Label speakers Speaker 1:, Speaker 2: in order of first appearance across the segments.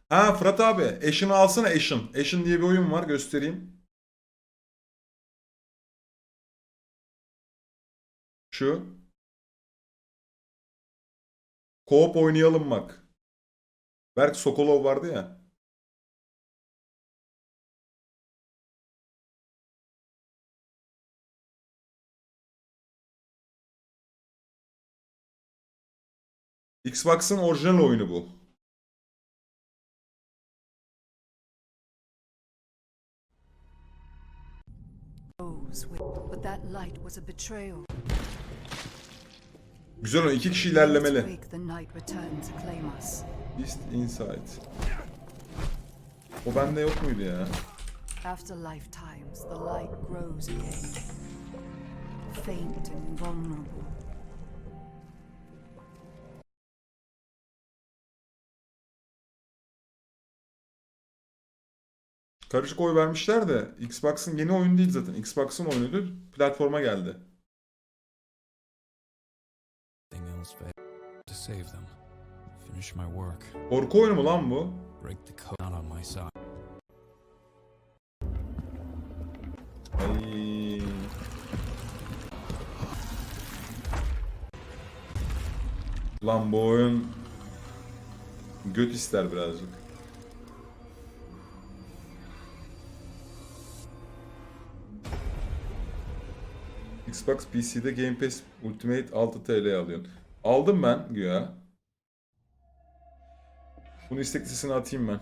Speaker 1: Ha Fırat abi. Ashen'ı alsana Ashen. Ashen diye bir oyun var, göstereyim. Şu. Co-op oynayalım bak. Berk Sokolov vardı ya. Xbox'ın orijinal oyunu bu.
Speaker 2: But that light was a betrayal.
Speaker 1: Güzel oyun. 2 kişi ilerlemeli.
Speaker 2: Wake the night returned to claim us.
Speaker 1: East Insight. O bende yok muydu ya?
Speaker 2: After lifetimes, the light grows again. Faint and vulnerable.
Speaker 1: Karışık oy vermişler de Xbox'ın yeni oyunu değil zaten. Xbox'ın oyunuydu. Platforma geldi.
Speaker 3: To save them. Finish my work.
Speaker 1: Korku oyunu mu lan bu?
Speaker 3: Break the code. Not on my side.
Speaker 1: Ay. Lan bu oyun göt ister birazcık. Xbox PC'de Game Pass Ultimate 6 TL'ye alıyorsun. Aldım ben güya. Bunu istek listesine atayım ben.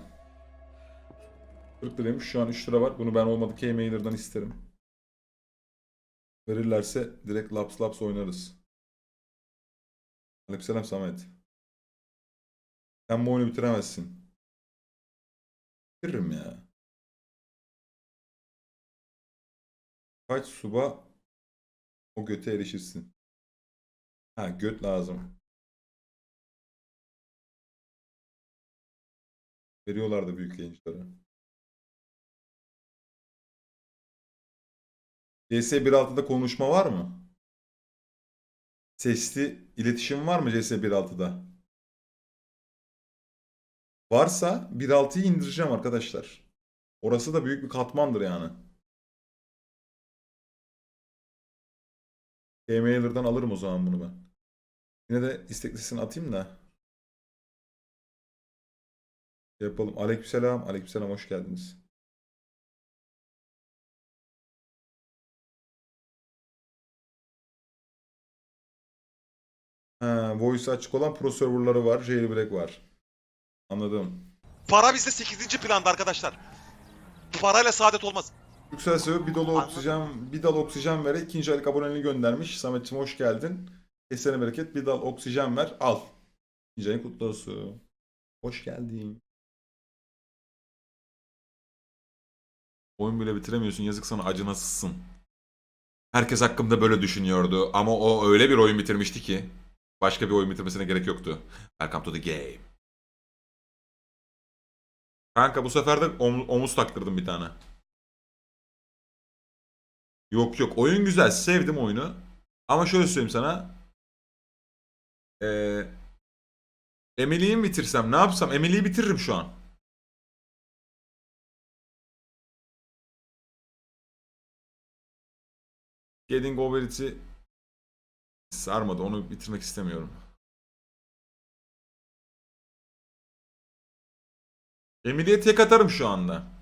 Speaker 1: 40 liraymış. Şu an 3 lira var. Bunu ben olmadı K-Mailer'dan isterim. Verirlerse direkt laps oynarız. Aleykümselam Samet. Sen bu oyunu bitiremezsin. Bitiririm ya. Kaç suba o göte erişirsin. Ha göt lazım. Veriyorlar da büyük yayıncılara. CS 1.6'da konuşma var mı? Sesli iletişim var mı CS 1.6'da? Varsa 1.6'yı indireceğim arkadaşlar. Orası da büyük bir katmandır yani. Gmailer'dan alırım o zaman bunu ben. Yine de istek listesine atayım da. Yapalım. Aleykümselam. Aleykümselam, hoş geldiniz. Ha, voice açık olan pro serverları var. Jailbreak var. Anladım.
Speaker 4: Para bizde 8. planda arkadaşlar. Bu parayla saadet olmaz.
Speaker 1: Yüksel Sebebi bir dal oksijen vere. 2. aylık aboneliğini göndermiş. Samet'ciğim hoş geldin. Kesene bereket. Bir dal oksijen ver. Al. 2. ayın kutlu olsun. Hoş geldin. Oyun bile bitiremiyorsun. Yazık sana, acınasızsın. Herkes hakkımda böyle düşünüyordu. Ama o öyle bir oyun bitirmişti ki. Başka bir oyun bitirmesine gerek yoktu. Welcome to the game. Kanka bu sefer de omuz taktırdım bir tane. Yok yok, oyun güzel, sevdim oyunu. Ama şöyle söyleyeyim sana. Ee, Emily'yi mi bitirsem, ne yapsam? Emily'yi bitiririm şu an. Getting Over It'i sarmadı, onu bitirmek istemiyorum. Emily'ye tek atarım şu anda.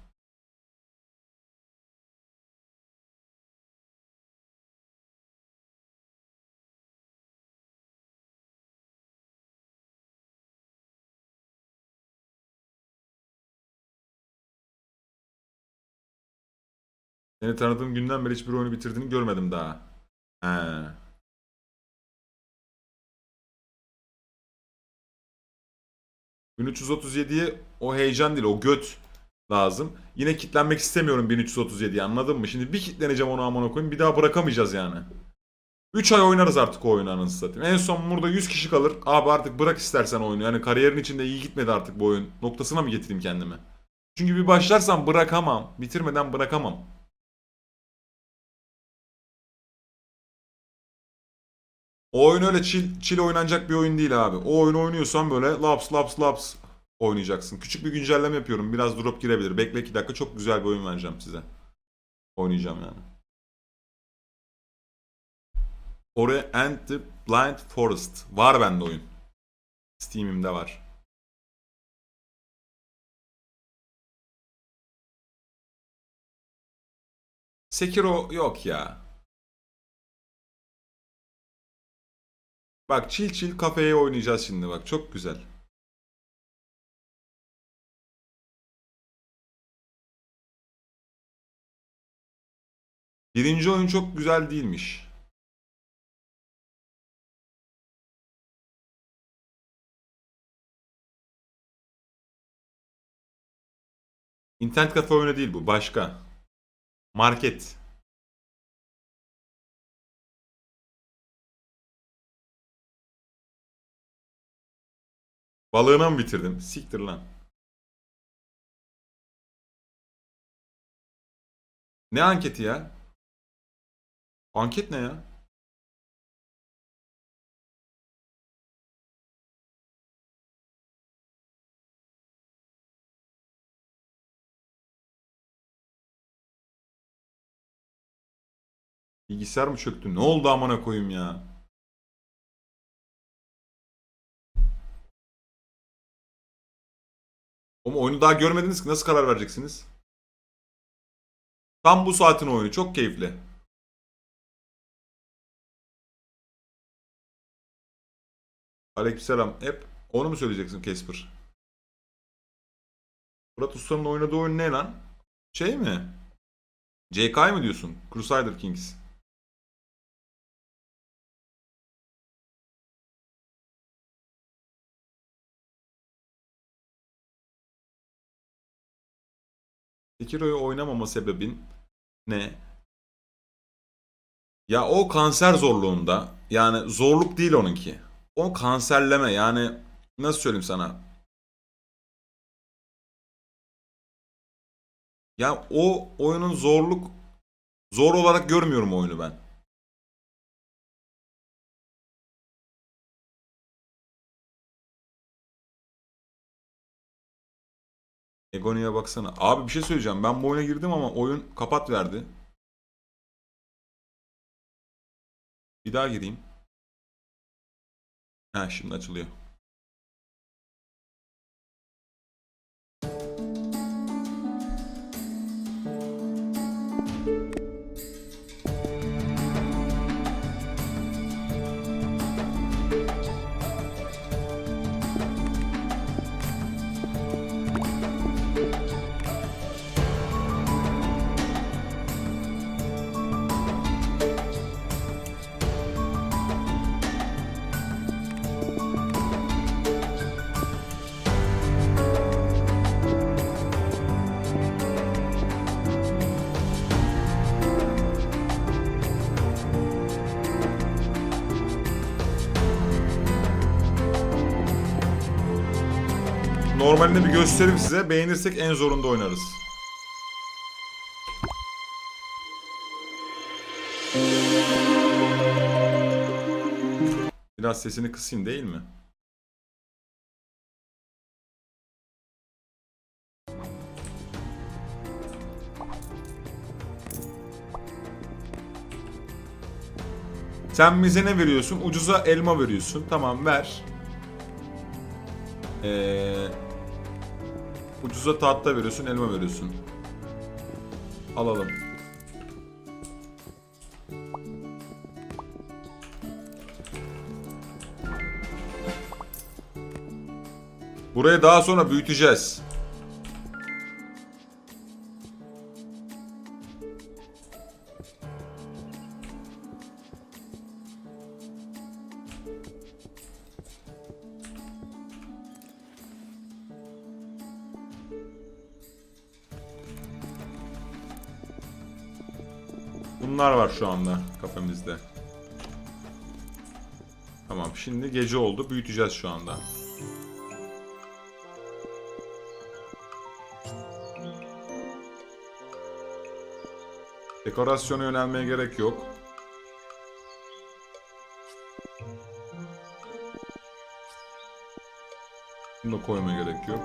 Speaker 1: Seni tanıdığım günden beri hiçbir oyunu bitirdiğini görmedim daha. He. ...1337'ye o heyecan değil, o göt lazım. Yine kitlenmek istemiyorum 1337'ye, anladın mı? Şimdi bir kitleneceğim onu, amına koyayım, bir daha bırakamayacağız yani. 3 ay oynarız artık o oyunu, anasını satayım. En son burada 100 kişi kalır. Abi artık bırak istersen oyunu. Yani kariyerin içinde iyi gitmedi artık bu oyun. Noktasına mı getireyim kendimi? Çünkü bir başlarsam bırakamam. Bitirmeden bırakamam. O oyun öyle chill oynanacak bir oyun değil abi. O oyunu oynuyorsan böyle laps. oynayacaksın. Küçük bir güncelleme yapıyorum. Biraz drop girebilir. Bekle 2 dakika, çok güzel bir oyun vereceğim size. Oynayacağım yani. Ori and the Blind Forest. Var bende oyun. Steam'imde var. Sekiro yok ya. Bak chill chill kafeye oynayacağız şimdi bak. Çok güzel. Birinci oyun çok güzel değilmiş. İnternet kafe oyunu değil bu. Başka. Market. Balığına mı bitirdim? Siktir lan. Ne anketi ya? Anket ne ya? Bilgisayar mı çöktü? Ne oldu amına koyayım ya? Ama oyunu daha görmediniz ki nasıl karar vereceksiniz? Tam bu saatin oyunu. Çok keyifli. Aleykümselam. Hep onu mu söyleyeceksin Casper? Murat Usta'nın oynadığı oyun ne lan? Şey mi? CK mı diyorsun? Crusader Kings. Sekiro'yu oynamama sebebin ne? Ya o kanser zorluğunda. Yani zorluk değil onunki. O kanserleme yani nasıl söyleyeyim sana? Ya o oyunun zor olarak görmüyorum oyunu ben. Egonia'ya baksana. Abi bir şey söyleyeceğim. Ben bu oyuna girdim ama oyun kapat verdi. Bir daha gireyim. Ha şimdi açılıyor. Normalinde bir göstereyim size. Beğenirsek en zorunda oynarız. Biraz sesini kısayım değil mi? Sen bize ne veriyorsun? Ucuza elma veriyorsun. Tamam ver. Ucuza tahta veriyorsun, elma veriyorsun. Alalım. Burayı daha sonra büyüteceğiz. Bunlar var şu anda kafemizde. Tamam, şimdi gece oldu. Büyüteceğiz şu anda. Dekorasyona yönelmeye gerek yok. Bunu da koymaya gerek yok.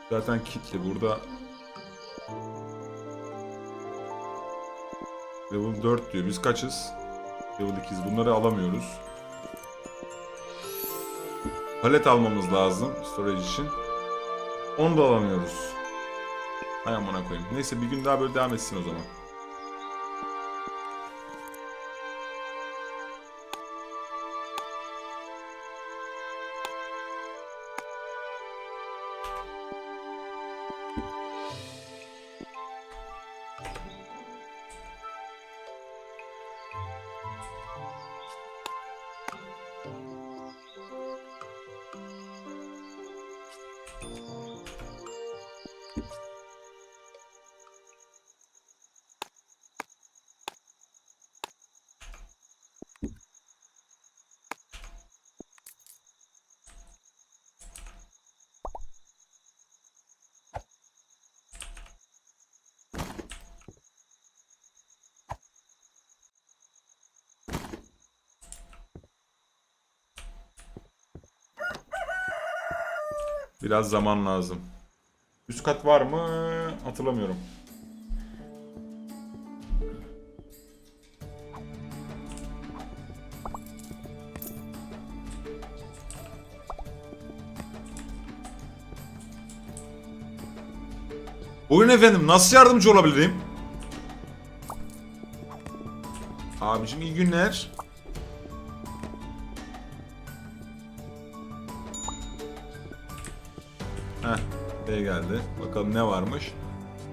Speaker 1: Zaten kilitli burada. Level 4 diyor. Biz kaçız? Level 2'yiz. Bunları alamıyoruz. Palet almamız lazım storage için. Onu da alamıyoruz. Hay amına koyayım. Neyse bir gün daha böyle devam etsin o zaman. Biraz zaman lazım. Üst kat var mı? Hatırlamıyorum. Buyurun efendim, nasıl yardımcı olabilirim? Abicim iyi günler. Heh, buraya geldi. Bakalım ne varmış.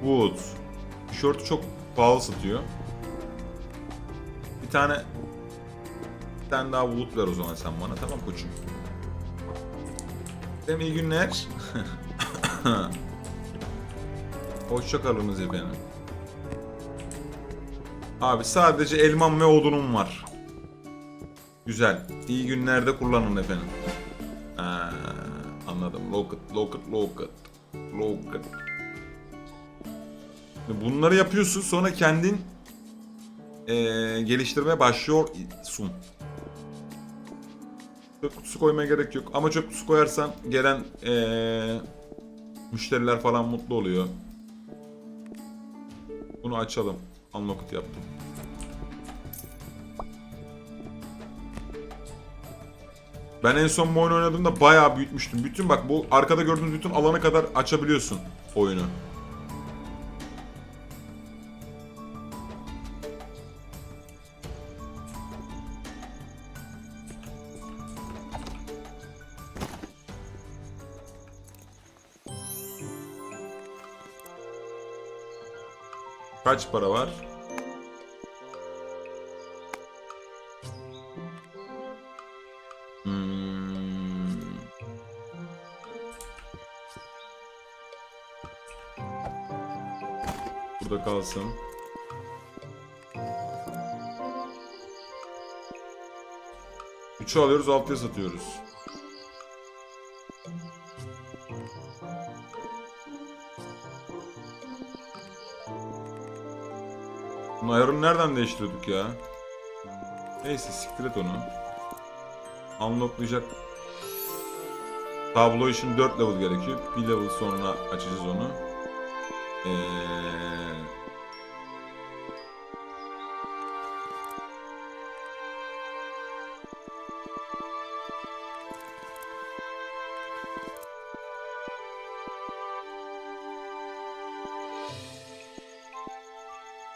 Speaker 1: Wood. Tişörtü çok pahalı satıyor. Bir tane daha wood ver o zaman sen bana, tamam koçum. Hem iyi günler. Hoşça kalınız efendim. Abi sadece elmam ve odunum var. Güzel. İyi günlerde kullanın efendim. Anladım. Locket. Bunları yapıyorsun, sonra kendin geliştirmeye başlıyorsun. Çöp kutusu koymaya gerek yok. Ama çöp kutusu koyarsan gelen müşteriler falan mutlu oluyor. Bunu açalım. Unlocked yaptım. Ben en son bu oyunu oynadığımda bayağı büyütmüştüm. Bütün bak bu arkada gördüğünüz bütün alana kadar açabiliyorsun oyunu. Kaç para var? Burada kalsın. Üçü alıyoruz, 6'ya satıyoruz. Bunun ayarını nereden değiştiriyorduk ya? Neyse siktir et onu. Unlocklayacak tablo için 4 level gerekiyor. Bir level sonra açacağız onu.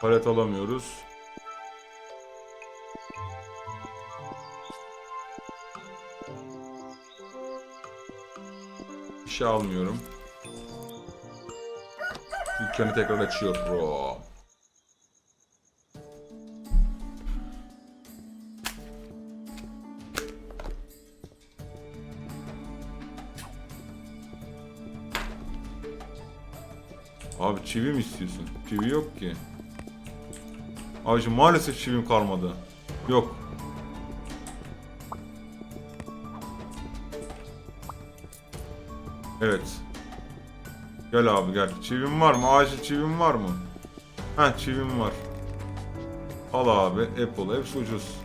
Speaker 1: Palet alamıyoruz. Bir şey almıyorum. Dükkanı tekrar açıyorum. Abi çivi mi istiyorsun? Çivi yok ki. Abicim maalesef çivim kalmadı. Yok. Evet. Gel abi gel. Çivim var mı? Acil çivim var mı? Heh çivim var. Al abi. Apple. Hepsi ucuz.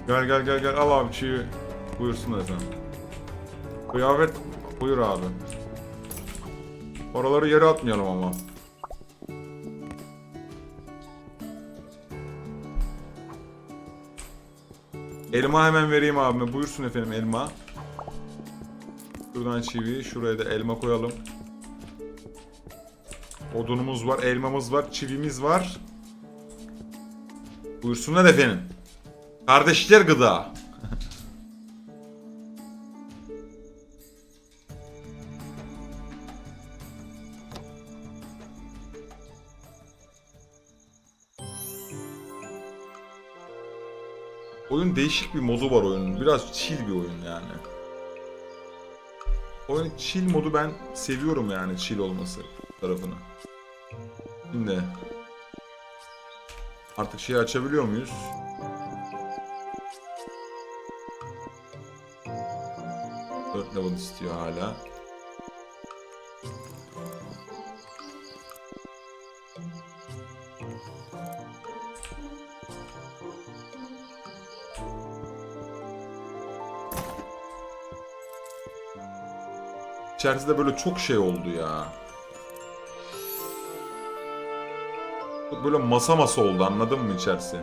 Speaker 1: Gel. Al abi çivi. Buyursun efendim. Kıyafet. Buyur abi. Oraları yere atmayalım ama. Elma hemen vereyim abime. Buyursun efendim elma. Şuradan çivi. Şuraya da elma koyalım. Odunumuz var. Elmamız var. Çivimiz var. Buyursunlar efendim. Kardeşler gıda. Oyun değişik bir modu var oyunun. Biraz chill bir oyun yani. Oyun chill modu ben seviyorum yani chill olması tarafını. Şimdi artık şeyi açabiliyor muyuz? Dört level istiyor hala. İçerisinde böyle çok şey oldu ya. Böyle masa oldu, anladın mı içerisi?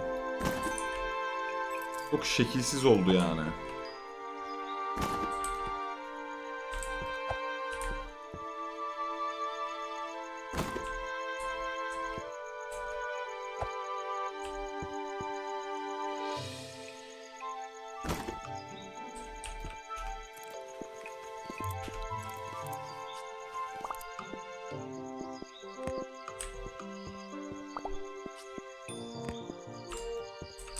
Speaker 1: Çok şekilsiz oldu yani.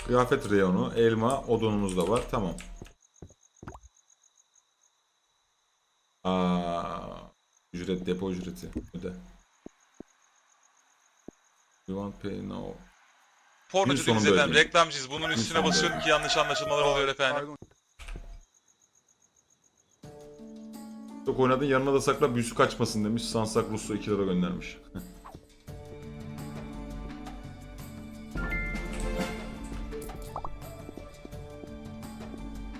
Speaker 1: Kıyafet reyonu, elma, odunumuz da var. Tamam. Ücret, depo ücreti. Öde. You want pay now.
Speaker 4: Pornocu değiliz
Speaker 1: sonunda
Speaker 4: efendim.
Speaker 1: ödeyeyim.
Speaker 4: Reklamcıyız. Bunun üstüne
Speaker 1: sonunda
Speaker 4: basıyorum ki yanlış anlaşılmalar oluyor efendim.
Speaker 1: Çok oynadın, yanına da sakla büyüsü kaçmasın demiş. Sansak Russo 2 lira göndermiş.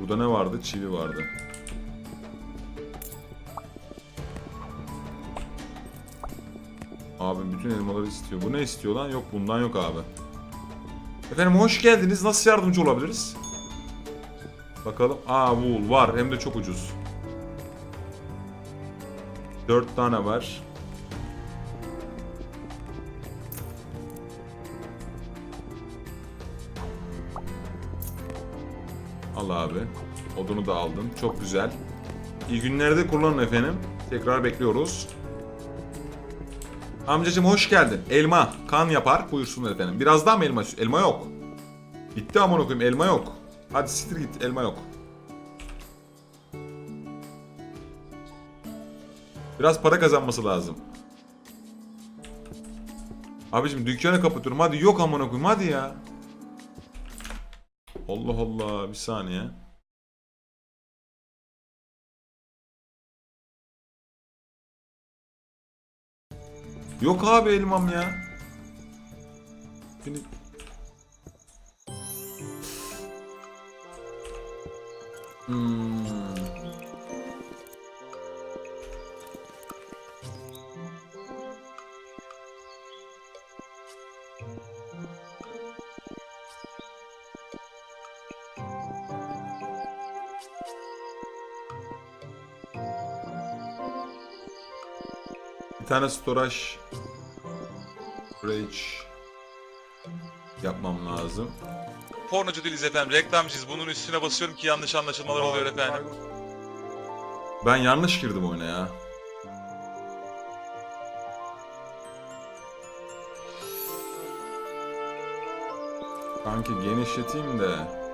Speaker 1: Burada ne vardı? Çivi vardı. Abim bütün elmaları istiyor. Bu ne istiyor lan? Yok, bundan yok abi. Efendim hoş geldiniz. Nasıl yardımcı olabiliriz? Bakalım. Wool var. Hem de çok ucuz. 4 tane var. Al abi. Odunu da aldın. Çok güzel. İyi günlerde kullanın efendim. Tekrar bekliyoruz. Amcacım hoş geldin. Elma. Kan yapar. Buyursun efendim. Biraz daha mı elma? Elma yok. Bitti amına koyayım. Elma yok. Hadi siktir git. Elma yok. Biraz para kazanması lazım. Abicim dükkanı kapatıyorum. Hadi yok amına koyayım. Hadi ya. Allah Allah. Bir saniye. Yok abi elmam ya. Beni... Bir tane storage yapmam lazım.
Speaker 4: Pornocu değiliz efendim. Reklamcıyız. Bunun üstüne basıyorum ki yanlış anlaşılmalar oluyor efendim.
Speaker 1: Ben yanlış girdim oyuna ya. Kanki genişleteyim de.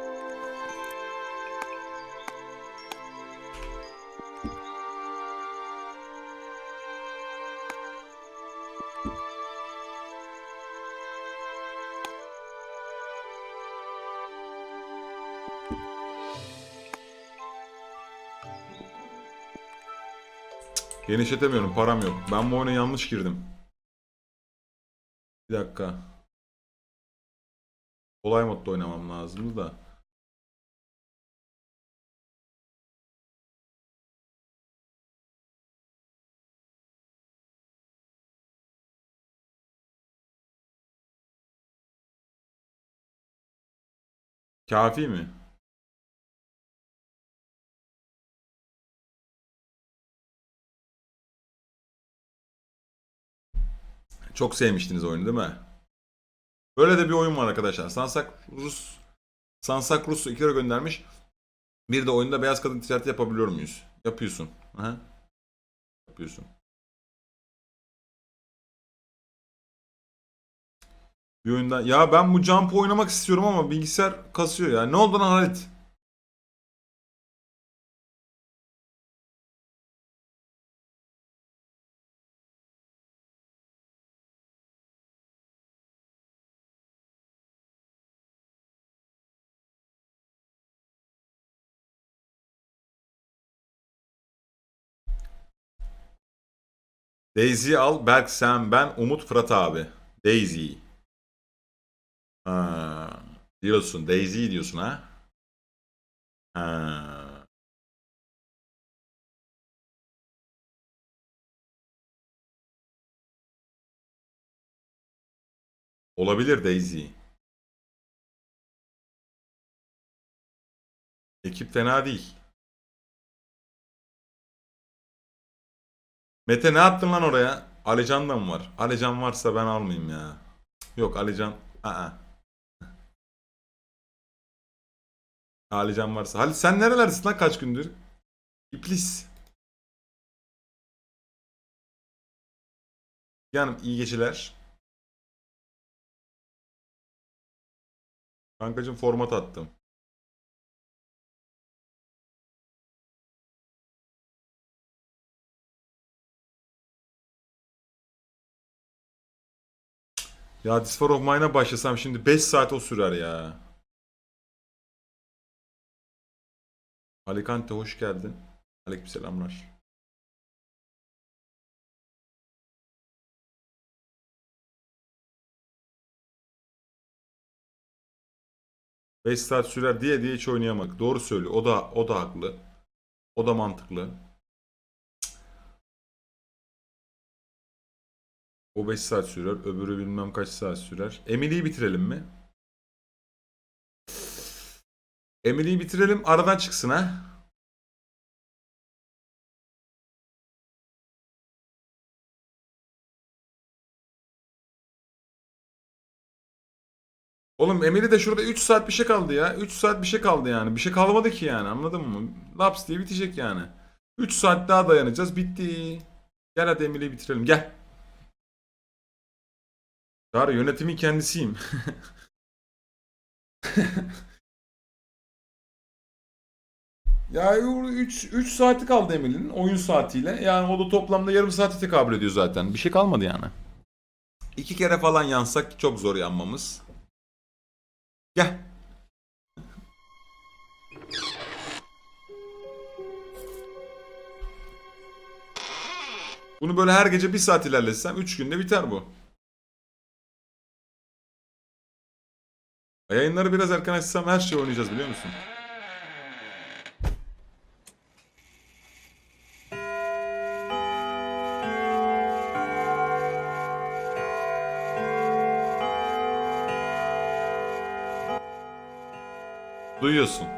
Speaker 1: Genişletemiyorum, param yok. Ben bu oyuna yanlış girdim. Bir dakika. Kolay modda oynamam lazımdı da. Kafi mi? Çok sevmiştiniz oyunu değil mi? Böyle de bir oyun var arkadaşlar. Sansak Rus 2 lira göndermiş. Bir de oyunda beyaz kadın ticareti yapabiliyor muyuz? Yapıyorsun. Aha. Yapıyorsun. Bir oyunda ya ben bu jump oynamak istiyorum ama bilgisayar kasıyor ya. Ne oldu lan Halit? Daisy'yi al. Berk, sen, ben, Umut, Fırat abi. Daisy. Ha. Diyorsun. Daisy diyorsun ha? Ha. Olabilir Daisy. Ekip fena değil. Mete ne attın lan oraya? Alican da mı var? Alican varsa ben almayayım ya. Yok Alican. Aa. Alican varsa. Halit sen nerelerdesin lan kaç gündür? İplis. Yani iyi geceler. Kankacım format attım. Ya This War of Mine'a başlasam şimdi 5 saat o sürer ya. Alicante hoş geldin. Aleykümselamlar. Beş saat sürer diye hiç oynayamadık. Doğru söylüyor. O da haklı. O da mantıklı. O 5 saat sürer. Öbürü bilmem kaç saat sürer. Emily'yi bitirelim mi? Emily'yi bitirelim. Aradan çıksın ha. Oğlum Emily de şurada 3 saat bir şey kaldı ya. 3 saat bir şey kaldı yani. Bir şey kalmadı ki yani, anladın mı? Laps diye bitecek yani. 3 saat daha dayanacağız. Bitti. Gel hadi Emily'yi bitirelim. Gel. Çağrı yönetimin kendisiyim. Ya 3 saati kaldı Emily'nin oyun saatiyle. Yani o da toplamda yarım saate tekabül ediyor zaten. Bir şey kalmadı yani. 2 kere falan yansak çok zor yanmamız. Gel. Bunu böyle her gece 1 saat ilerletsem 3 günde biter bu. Yayınları biraz erken açsam her şeyi oynayacağız biliyor musun? Duyuyorsun.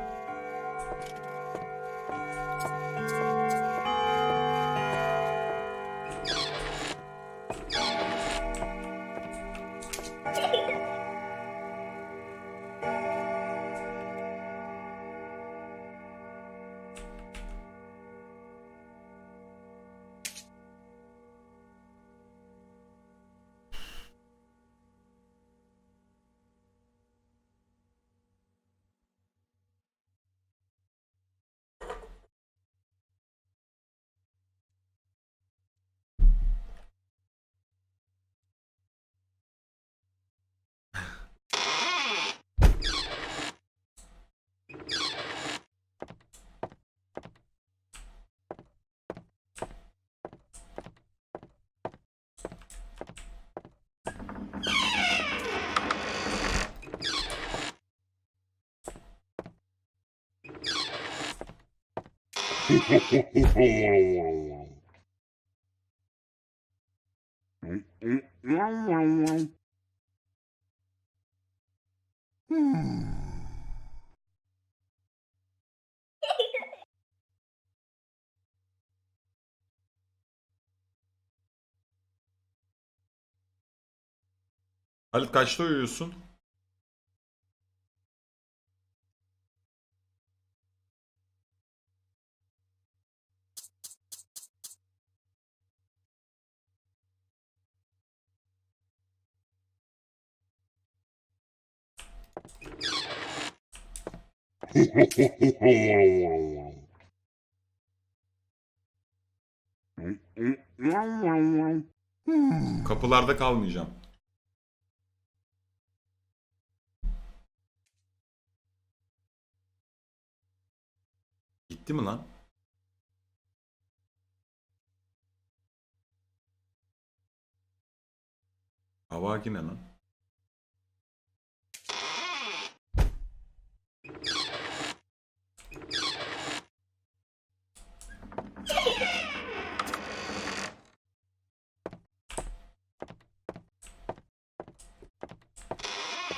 Speaker 1: Halit kaçta uyuyorsun? Kapılarda kalmayacağım. Gitti mi lan? Hava yine lan.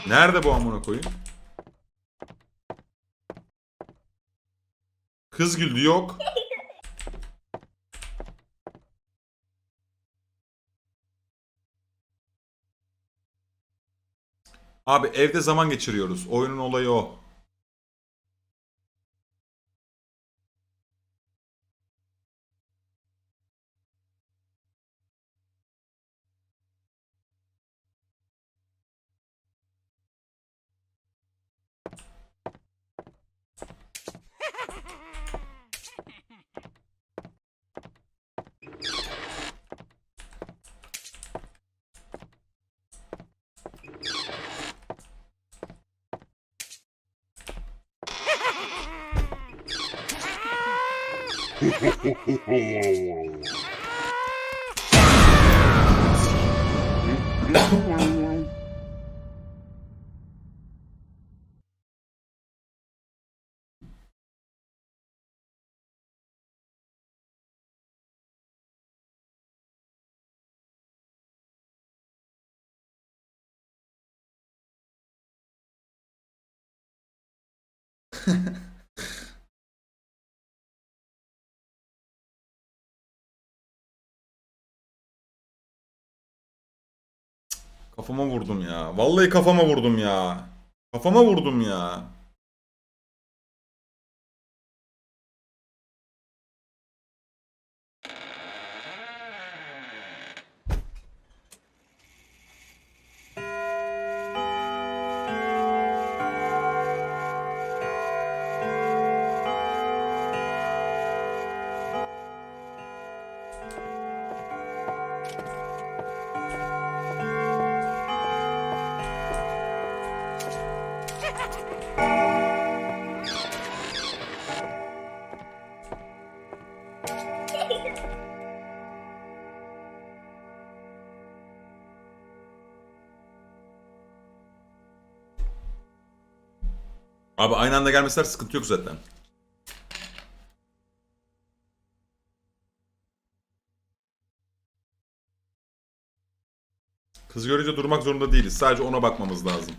Speaker 1: Nerede bu amına koyayım? Kız güldü yok. Abi evde zaman geçiriyoruz. Oyunun olayı o. Kafama vurdum ya. Vallahi kafama vurdum ya. Kafama vurdum ya. Abi aynı anda gelmeseler sıkıntı yok zaten. Kız görünce durmak zorunda değiliz. Sadece ona bakmamız lazım.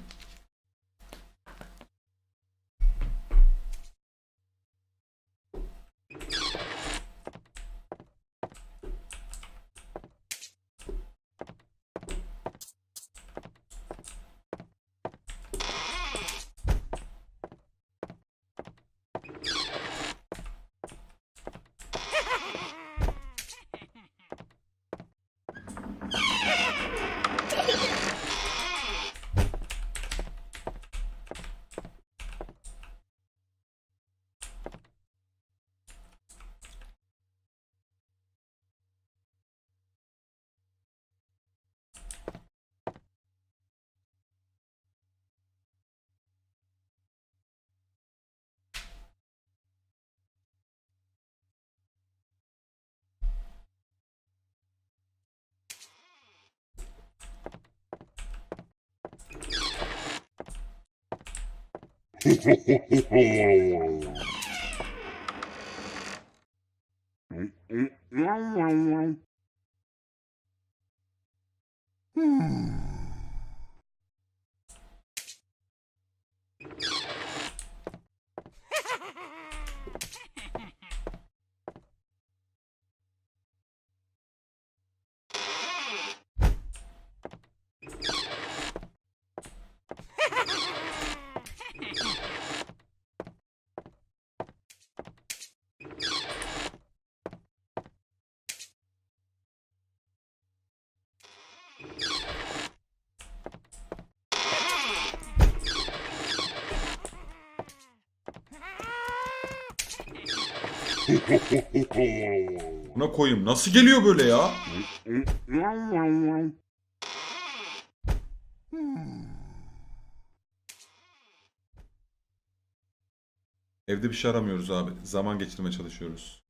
Speaker 1: Buna koyayım. Nasıl geliyor böyle ya? Evde bir şey aramıyoruz abi. Zaman geçirmeye çalışıyoruz.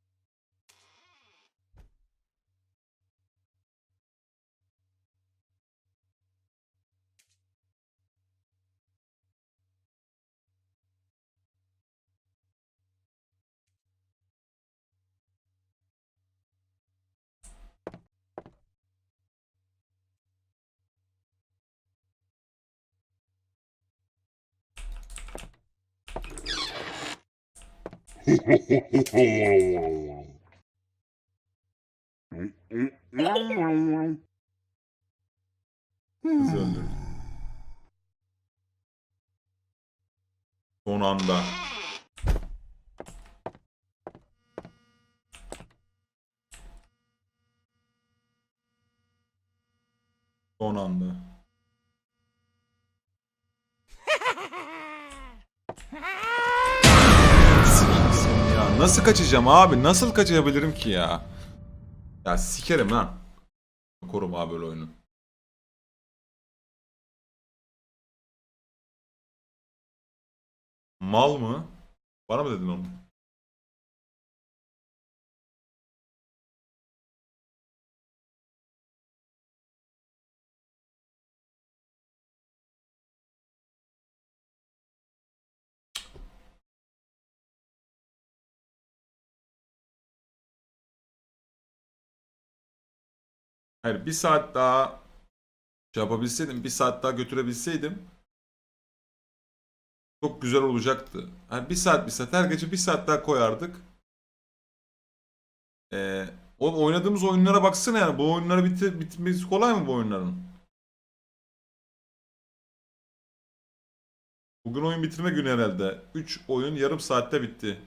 Speaker 1: Kızı öldürdü. Son anda. Son anda. Sikimsin ya. Nasıl kaçacağım abi? Nasıl kaçabilirim ki ya? Ya sikerim lan. Korum abi böyle oyunu. Mal mı? Bana mı dedin onu? Hayır, bir saat daha şey yapabilseydim, bir saat daha götürebilseydim çok güzel olacaktı. Yani bir saat her gece bir saat daha koyardık. Ee, oynadığımız oyunlara baksana yani. Bu oyunları bitmesi kolay mı bu oyunların? Bugün oyun bitirme günü herhalde. 3 oyun yarım saatte bitti.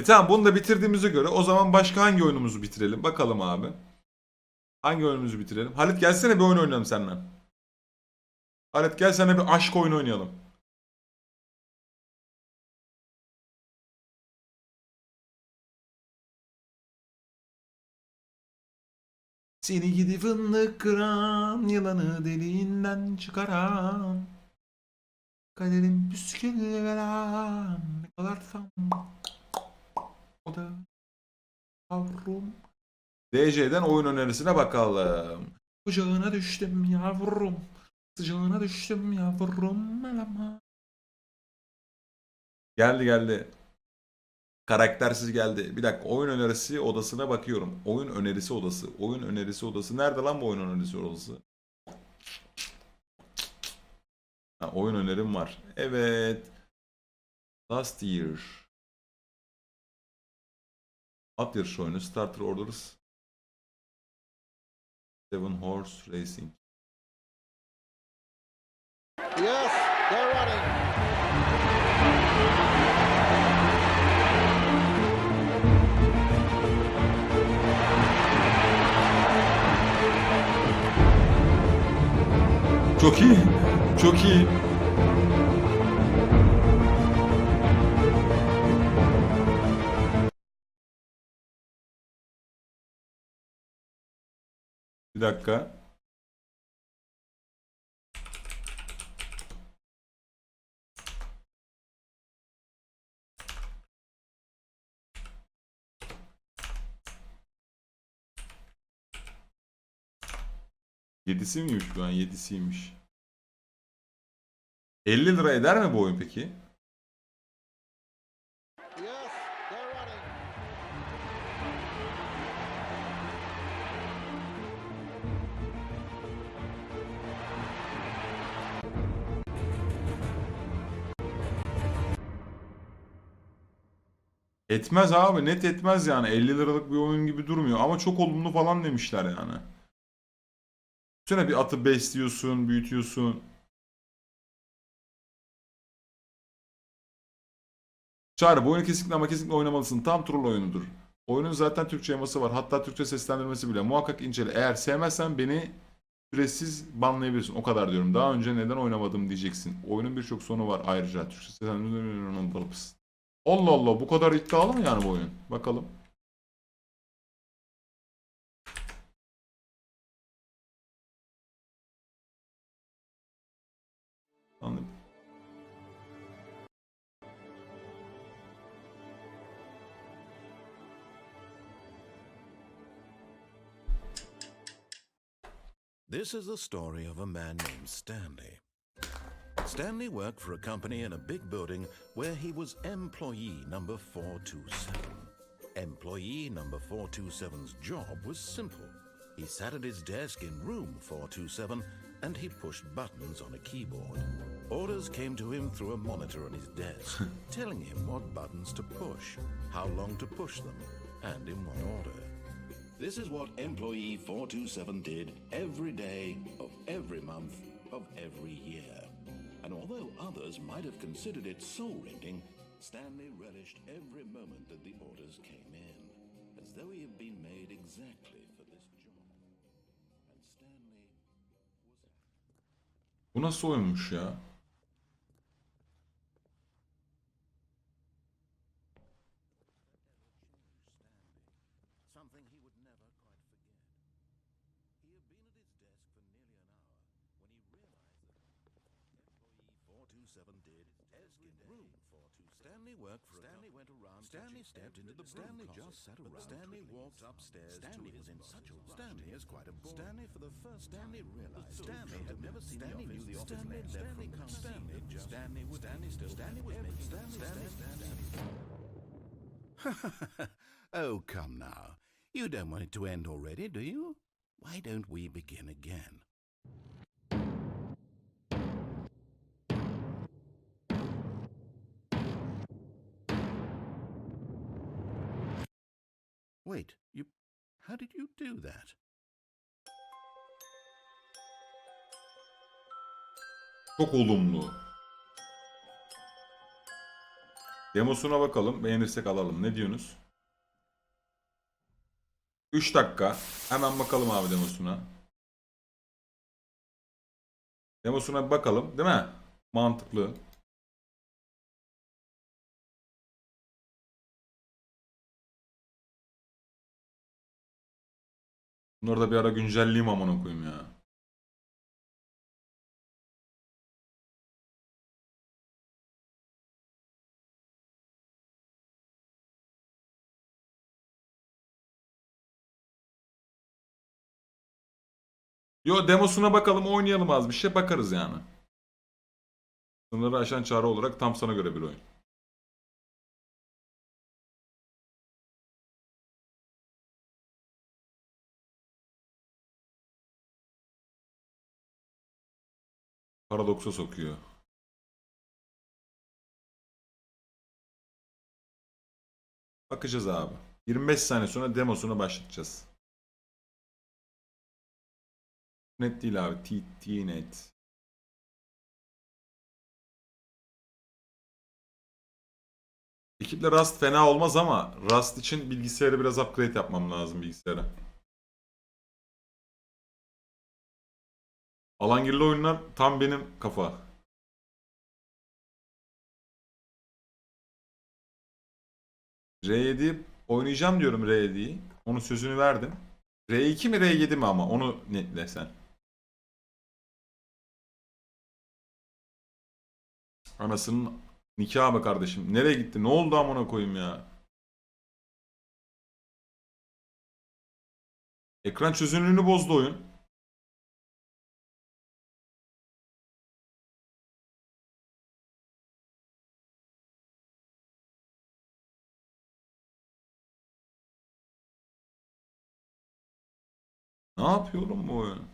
Speaker 1: Tamam, bunu da bitirdiğimize göre o zaman başka hangi oyunumuzu bitirelim? Bakalım abi. Hangi oyunumuzu bitirelim? Halit gelsene bir oyun oynayalım seninle. Halit gel seninle bir aşk oyunu oynayalım. Seni gidi fındık kıran, yılanı deliğinden çıkaran, kaderin püskülü veren, ne kadar tam o da yavrum. DC'den oyun önerisine bakalım. Kucağına düştüm yavrum, sıcağına düştüm yavrum, elama. Geldi. Karaktersiz geldi. Bir dakika, oyun önerisi odasına bakıyorum. Oyun önerisi odası. Oyun önerisi odası. Nerede lan bu oyun önerisi odası? Ha, oyun önerim var. Evet. Last Year. At yarışı oyunu. Starter Orders. Seven Horse Racing.
Speaker 5: Yes, they're running.
Speaker 1: Çok iyi. Çok iyi. Bir dakika. 7'si miymiş bu an? 7'siymiş. 50 lira eder mi bu oyun peki?
Speaker 5: Yes, they're running.
Speaker 1: Etmez abi, net etmez yani. 50 liralık bir oyun gibi durmuyor ama çok olumlu falan demişler yani. Sonra bir atı besliyorsun, büyütüyorsun. Çağrı, bu oyunu kesinlikle ama kesinlikle oynamalısın. Tam troll oyunudur. Oyunun zaten Türkçe yaması var. Hatta Türkçe seslendirmesi bile. Muhakkak incele. Eğer sevmezsen beni süresiz banlayabilirsin. O kadar diyorum. Daha önce neden oynamadım diyeceksin. Oyunun birçok sonu var ayrıca. Türkçe seslendirmesi. Allah Allah, bu kadar iddialı mı yani bu oyun? Bakalım. Anladım.
Speaker 6: This is the story of a man named Stanley. Stanley worked for a company in a big building where he was employee number 427. Employee number 427's job was simple. He sat at his desk in room 427 and he pushed buttons on a keyboard. Orders came to him through a monitor on his desk, telling him what buttons to push, how long to push them, and in what order. This is what employee 427 did every day of every month of every year. And although others might have considered it soul-rending, Stanley relished every moment that the orders came in, as though he had been made exactly for this job. And Stanley was...
Speaker 1: Bu nasıl oyunmuş ya?
Speaker 6: Something he would never quite forget. He had been at his desk for nearly an hour when he realized that employee 427 did every day. Room 427. Stanley worked for Stanley went around. Stanley stepped into the Stanley just sat around. Stanley walked upstairs. Stanley was in such a rush. Stanley is quite a boy. Stanley for the first Stanley realized Stanley had never seen Stanley knew the office. Stanley left Stanley just Stanley was Stanley was making Stanley. Oh, come now. You don't want it to end already, do you? Why don't we begin again? Wait, how did you do that?
Speaker 1: Çok olumlu. Demosuna bakalım. Beğenirsek alalım. Ne diyorsunuz? 3 dakika. Hemen bakalım abi demosuna. Demosuna bir bakalım. Değil mi? Mantıklı. Bunları da bir ara güncelleyeyim amına koyayım ya. Yo, demosuna bakalım, oynayalım az bir şey, bakarız yani. Sınırları aşan çare olarak tam sana göre bir oyun. Paradoksa sokuyor. Bakacağız abi. 25 saniye sonra demosuna başlatacağız. Net değil abi. Net. Ekiple Rust fena olmaz ama Rust için bilgisayarı biraz upgrade yapmam lazım, bilgisayara. Alangirli oyunlar tam benim kafa. R7 oynayacağım diyorum, R7'yi. Onun sözünü verdim. R2 mi R7 mi ama onu netle sen. Anasının nikahı be kardeşim. Nereye gitti? Ne oldu amına koyayım ya? Ekran çözünürlüğünü bozdu oyun. Ne yapıyor oğlum bu oyun?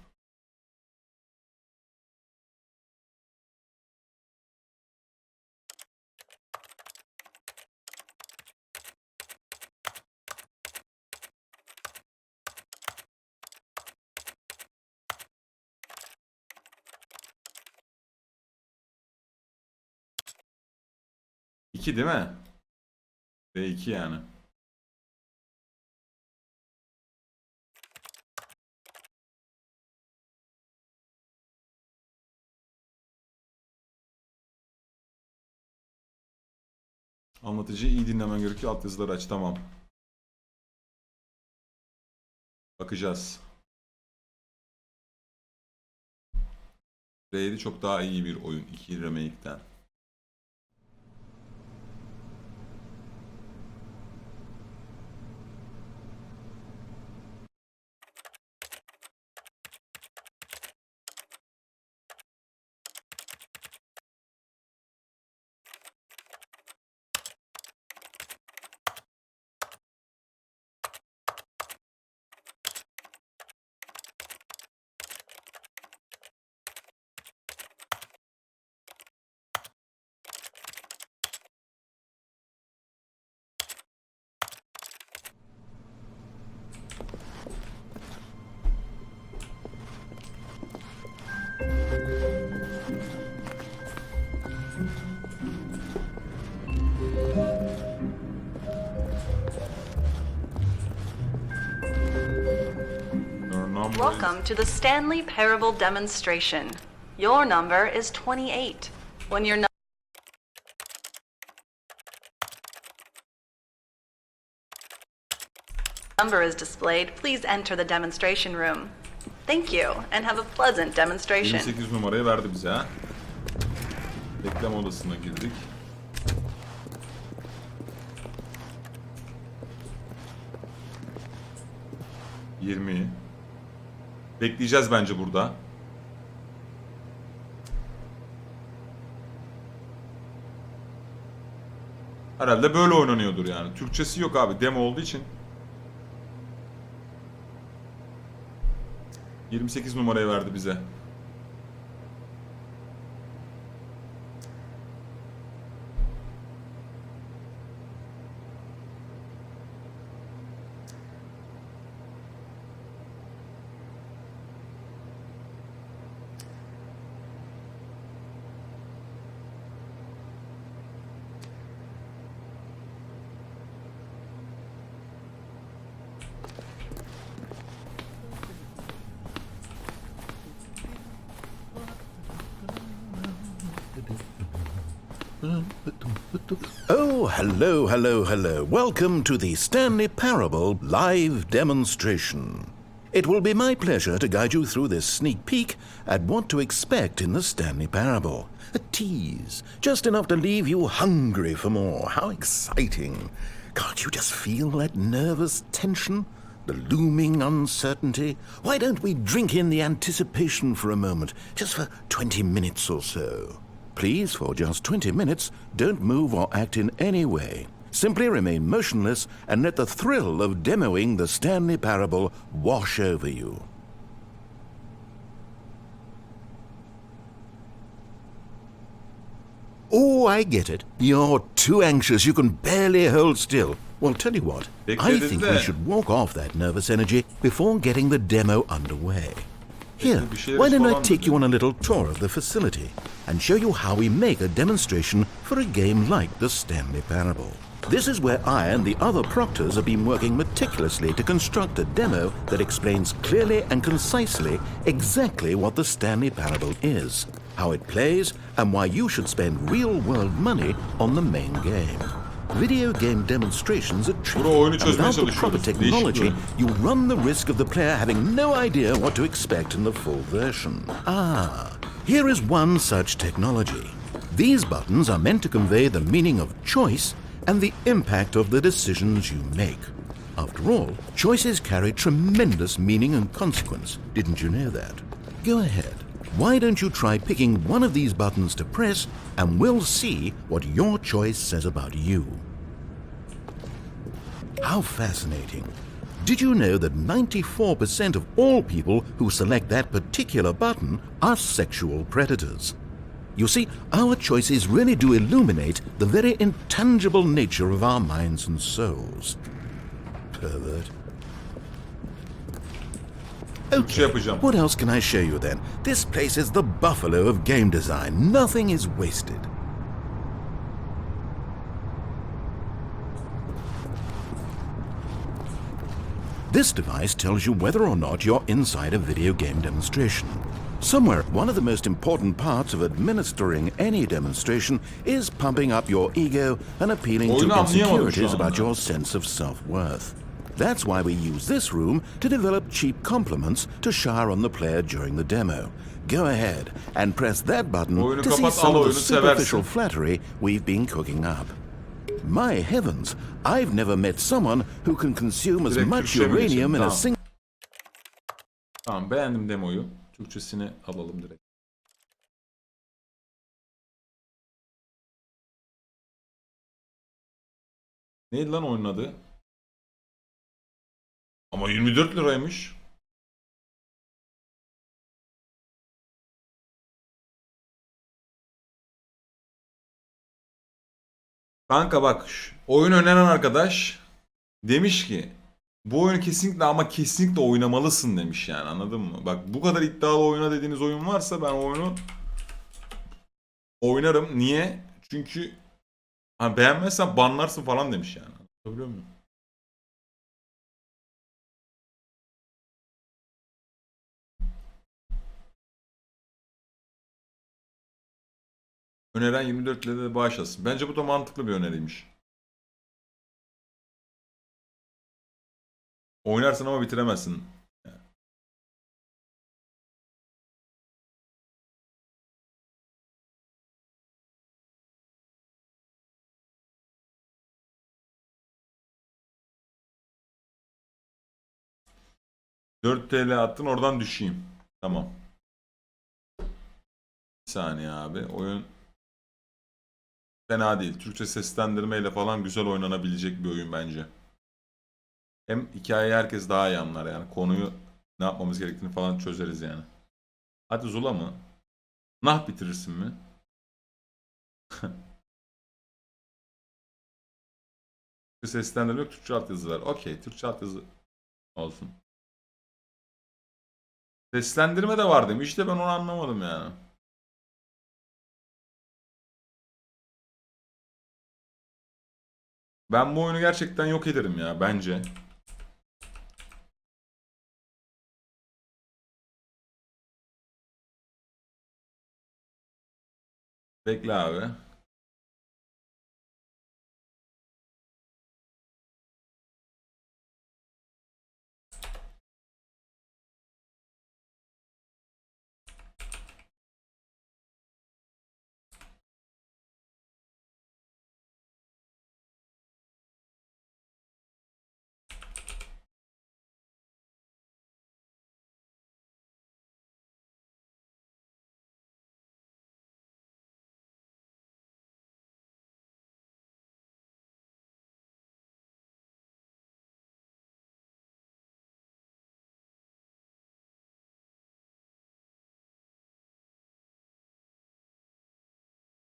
Speaker 1: İki değil mi? Ve 2 yani. Anlatıcıyı iyi dinlemen gerekiyor. Altyazıları aç. Tamam. Bakacağız. R7 çok daha iyi bir oyun. 2 remake'ten.
Speaker 7: Welcome to the Stanley Parable demonstration. Your number is 28. When your number is displayed, please enter the demonstration room. Thank you and have a pleasant demonstration.
Speaker 1: 28 numarayı verdi bize ha. Bekleme odasına girdik. Bekleyeceğiz bence burada. Herhalde böyle oynanıyordur yani. Türkçesi yok abi. Demo olduğu için. 28 numarayı verdi bize.
Speaker 6: Oh, hello, hello, hello. Welcome to the Stanley Parable live demonstration. It will be my pleasure to guide you through this sneak peek at what to expect in the Stanley Parable. A tease, just enough to leave you hungry for more. How exciting. Can't you just feel that nervous tension? The looming uncertainty? Why don't we drink in the anticipation for a moment, just for 20 minutes or so? Please, for just 20 minutes, don't move or act in any way. Simply remain motionless and let the thrill of demoing the Stanley Parable wash over you. Oh, I get it. You're too anxious. You can barely hold still. Well, tell you what, I think we should walk off that nervous energy before getting the demo underway. Here, why don't I take you on a little tour of the facility and show you how we make a demonstration for a game like the Stanley Parable. This is where I and the other proctors have been working meticulously to construct a demo that explains clearly and concisely exactly what the Stanley Parable is, how it plays, and why you should spend real-world money on the main game. Video game demonstrations are tricky, and without the proper technology, you run the risk of the player having no idea what to expect in the full version. Ah, here is one such technology. These buttons are meant to convey the meaning of choice and the impact of the decisions you make. After all, choices carry tremendous meaning and consequence. Didn't you know that? Go ahead. Why don't you try picking one of these buttons to press, and we'll see what your choice says about you. How fascinating. Did you know that 94% of all people who select that particular button are sexual predators? You see, our choices really do illuminate the very intangible nature of our minds and souls. Pervert. Okay,
Speaker 1: yapacağım.
Speaker 6: what else can I show you then? This place is the buffalo of game design. Nothing is wasted. This device tells you whether or not you're inside a video game demonstration. Somewhere, one of the most important parts of administering any demonstration is pumping up your ego and appealing to
Speaker 1: Oyunu anlayamadım
Speaker 6: insecurities
Speaker 1: şu anda.
Speaker 6: about your sense of self-worth. That's why we use this room to develop cheap compliments to shower on the player during the demo. Go ahead and press that button
Speaker 1: Oyunu
Speaker 6: to see
Speaker 1: kapat,
Speaker 6: some
Speaker 1: al
Speaker 6: of the
Speaker 1: oyunu,
Speaker 6: superficial
Speaker 1: seversin.
Speaker 6: flattery we've been cooking up. My heavens, I've never met someone who can consume as
Speaker 1: Direkt
Speaker 6: much
Speaker 1: Türkçe mi
Speaker 6: uranium
Speaker 1: geçelim?
Speaker 6: in a
Speaker 1: Tamam.
Speaker 6: single...
Speaker 1: Tamam, beğendim demoyu. Türkçesini alalım direkt. Neydi lan oyunun adı? Ama 24 liraymış. Kanka bak, oyun öneren arkadaş demiş ki bu oyunu kesinlikle ama kesinlikle oynamalısın demiş, yani anladın mı? Bak, bu kadar iddialı oyuna dediğiniz oyun varsa ben oyunu oynarım. Niye? Çünkü beğenmezsen banlarsın falan demiş yani. Anlatabiliyor muyum? Öneren 24 lirada de bağışlasın. Bence bu da mantıklı bir öneriymiş. Oynarsın ama bitiremezsin. ...4 TL attın, oradan düşeyim. Tamam. Bir saniye abi. Oyun fena değil. Türkçe seslendirmeyle falan güzel oynanabilecek bir oyun bence. Hem hikayeyi herkes daha iyi anlar yani. Konuyu ne yapmamız gerektiğini falan çözeriz yani. Hadi Zula mı? Nah bitirirsin mi? Türkçe seslendirme yok, Türkçe altyazı var. Okey, Türkçe altyazı olsun. Seslendirme de var demiş de ben onu anlamadım yani. Ben bu oyunu gerçekten yok ederim ya, bence. Bekle abi.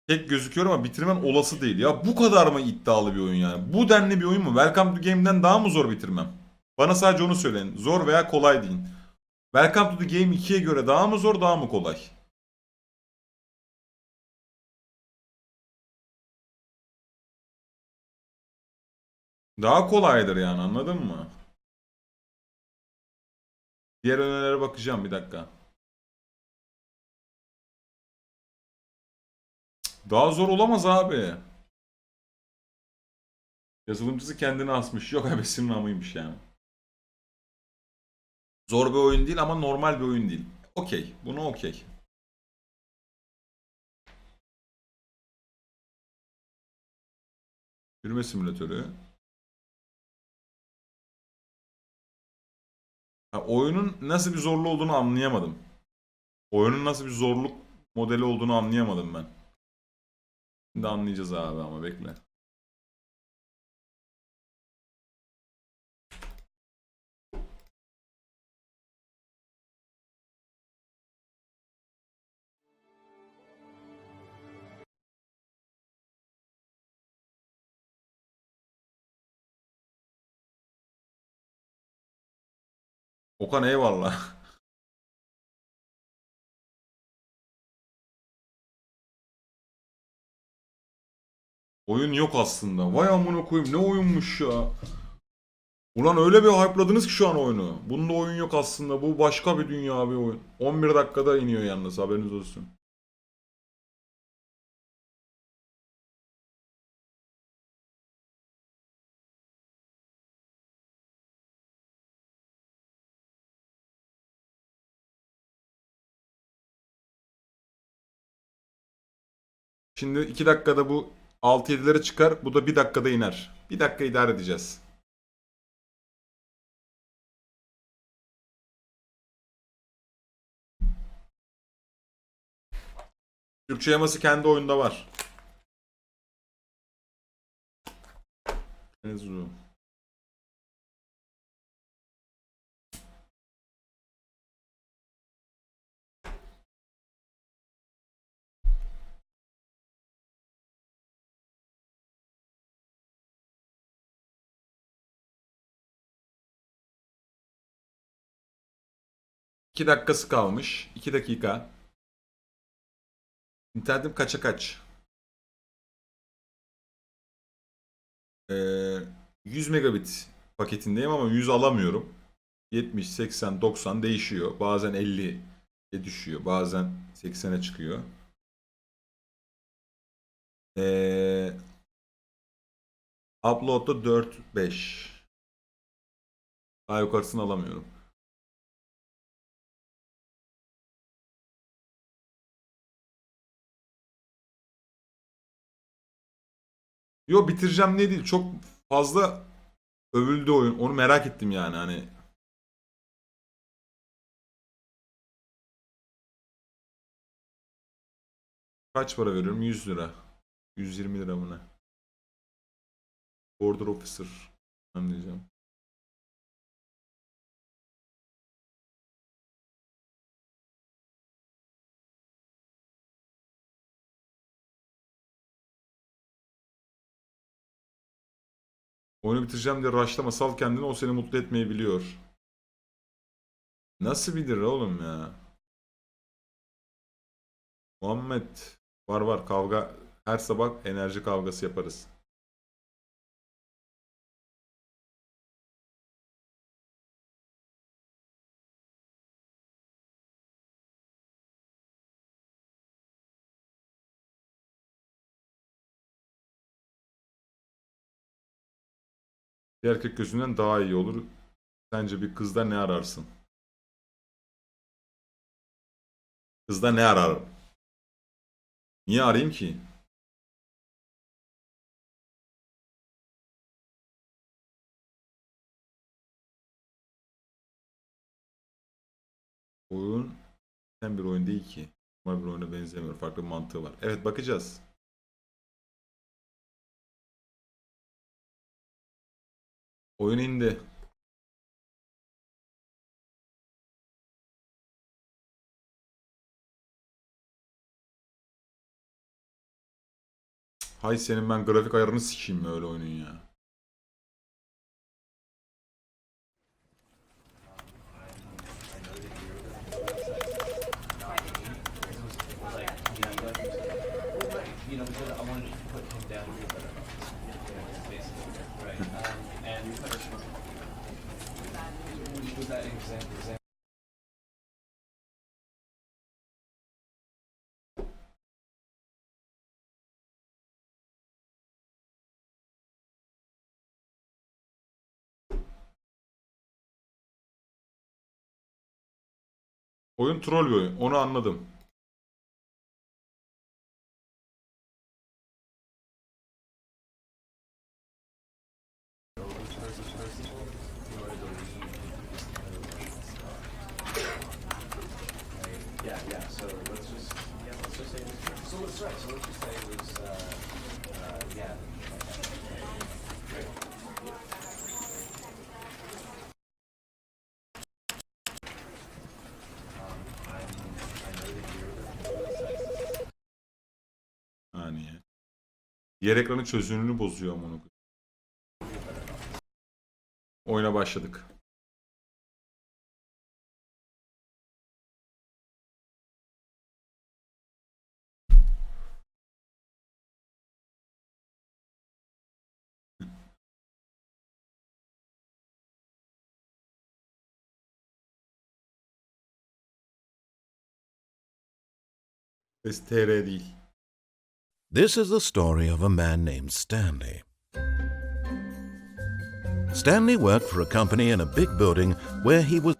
Speaker 1: Tek gözüküyor ama bitirmen olası değil. Ya bu kadar mı iddialı bir oyun yani? Bu denli bir oyun mu? Welcome to Game'den daha mı zor bitirmem? Bana sadece onu söyleyin. Zor veya kolay deyin. Welcome to the Game 2'ye göre daha mı zor, daha mı kolay? Daha kolaydır yani, anladın mı? Diğer önerilere bakacağım bir dakika. Daha zor olamaz abi. Yazılımcısı kendini asmış. Yok abesinin amıymış yani. Zor bir oyun değil ama normal bir oyun değil. Okey. Bunu okey. Yürüme simülatörü. Oyunun nasıl bir zorluğu olduğunu anlayamadım. Oyunun nasıl bir zorluk modeli olduğunu anlayamadım ben. Şimdi anlayacağız abi, ama bekle. Okan eyvallah. Oyun yok aslında. Vay amına koyayım, ne oyunmuş ya. Ulan öyle bir hype'ladınız ki şu an oyunu. Bunda oyun yok aslında. Bu başka bir dünya bir oyun. 11 dakikada iniyor yalnız, haberiniz olsun. Şimdi 2 dakikada bu 6-7'lere çıkar. Bu da 1 dakikada iner. 1 dakika idare edeceğiz. Türkçe yaması kendi oyunda var. Ezu. İki dakikası kalmış. 2 dakika. İnternetim kaça kaç? 100 megabit paketindeyim ama 100 alamıyorum. 70, 80, 90 değişiyor. Bazen 50'ye düşüyor. Bazen 80'e çıkıyor. Upload'da 4, 5. Daha yukarısını alamıyorum. Yo, bitireceğim ne değil. Çok fazla övüldü oyun. Onu merak ettim yani hani. Kaç para veriyorum? 100 lira. 120 lira mı ne? Border Officer. Anlayacağım. Oyunu bitireceğim diye rushlama, sal kendini, o seni mutlu etmeyi biliyor. Nasıl bilir oğlum ya? Muhammed. Var var kavga. Her sabah enerji kavgası yaparız. Bir erkek gözünden daha iyi olur. Sence bir kızda ne ararsın? Kızda ne ararım? Niye arayayım ki? Oyun hem bir oyun değil ki. Normal bir oyuna benzemiyor. Farklı bir mantığı var. Evet, bakacağız. Oyun indi. Hay senin ben grafik ayarını sikeyim mi öyle oyunun ya. Oyun troll bir oyun. Onu anladım. Yani. Diğer ekranın çözünürlüğünü bozuyor ama onu. Oyuna başladık. TR değil.
Speaker 6: This is the story of a man named Stanley. Stanley worked for a company in a big building where he was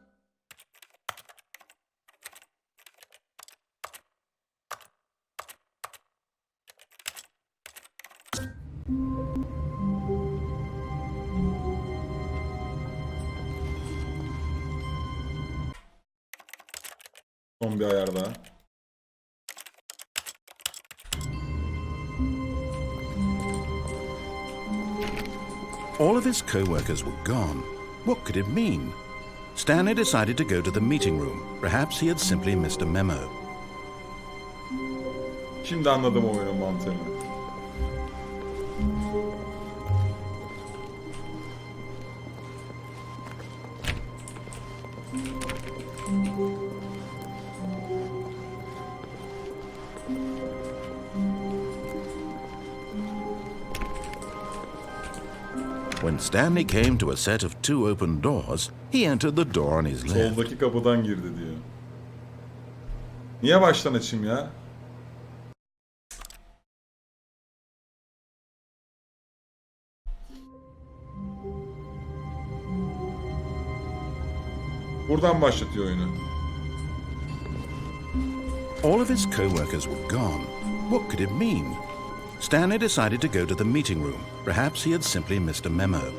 Speaker 1: Son bir ayar daha.
Speaker 6: All of his co-workers were gone. What could it mean? Stanley decided to go to the meeting room. Perhaps he had simply missed a memo.
Speaker 1: Şimdi anladım oyunun mantığını.
Speaker 6: When Stanley came to a set of 2 open doors, he entered the door on his left.
Speaker 1: Soldaki kapıdan girdi diyor. Niye baştan açayım ya? Buradan başlatıyor oyunu.
Speaker 6: All of his co-workers were gone. What could it mean? Stanley decided to go to the meeting room. Perhaps he had simply missed a memo.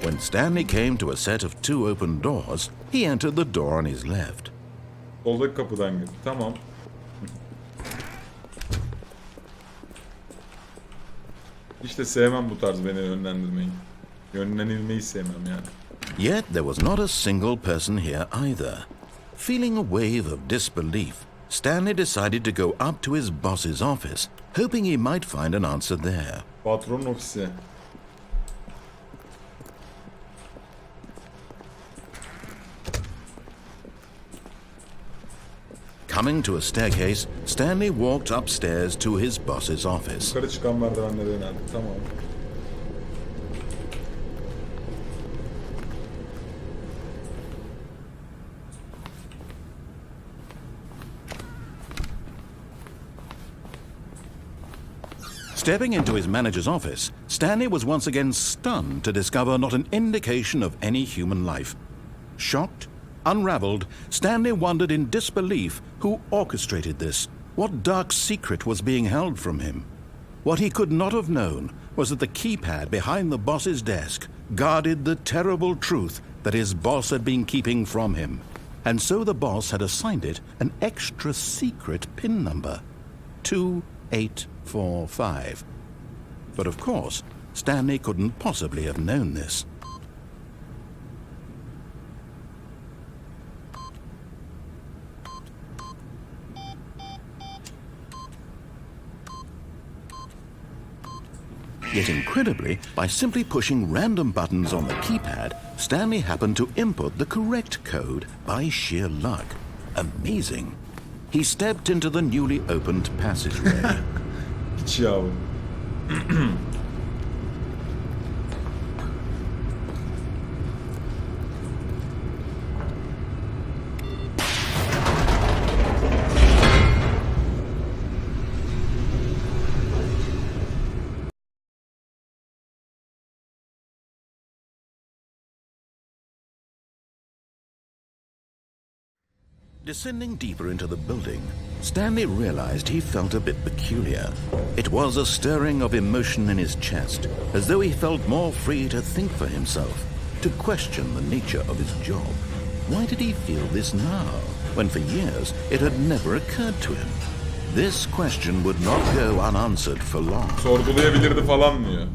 Speaker 6: When Stanley came to a set of 2 open doors, he entered the door on his left.
Speaker 1: Soldaki kapıdan girdi. Tamam. İşte sevmem bu tarz beni yönlendirmeyi. Yönlenilmeyi sevmem yani.
Speaker 6: Yet there was not a single person here either. Feeling a wave of disbelief, Stanley decided to go up to his boss's office, hoping he might find an answer there.
Speaker 1: Patronun ofisi.
Speaker 6: Coming to a staircase, Stanley walked upstairs to his boss's office.
Speaker 1: Yukarı çıkan merdivenlere yöneldi. Tamam.
Speaker 6: Stepping into his manager's office, Stanley was once again stunned to discover not an indication of any human life. Shocked, unraveled, Stanley wondered in disbelief who orchestrated this, what dark secret was being held from him. What he could not have known was that the keypad behind the boss's desk guarded the terrible truth that his boss had been keeping from him. And so the boss had assigned it an extra secret PIN number, 2845. But of course, Stanley couldn't possibly have known this. Yet incredibly, by simply pushing random buttons on the keypad, Stanley happened to input the correct code by sheer luck. Amazing. He stepped into the newly opened passageway.
Speaker 1: Hiç yavrum.
Speaker 6: Descending deeper into the building, Stanley realized he felt a bit peculiar. It was a stirring of emotion in his chest, as though he felt more free to think for himself, to question the nature of his job. Why did he feel this now, when for years it had never occurred to him? This question would not go unanswered for long.
Speaker 1: Sorgulayabilirdi falan diyor.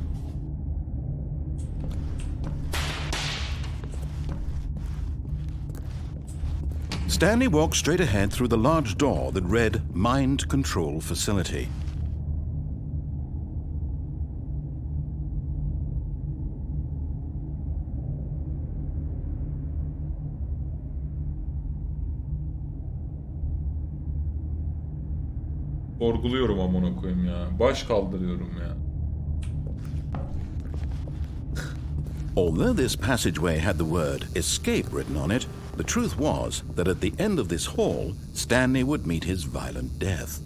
Speaker 6: Stanley walked straight ahead through the large door that read Mind Control Facility.
Speaker 1: Sorguluyorum amına koyayım ya. Baş kaldırıyorum ya.
Speaker 6: Although this passageway had the word escape written on it, The truth was that at the end of this hall, Stanley would meet his violent death.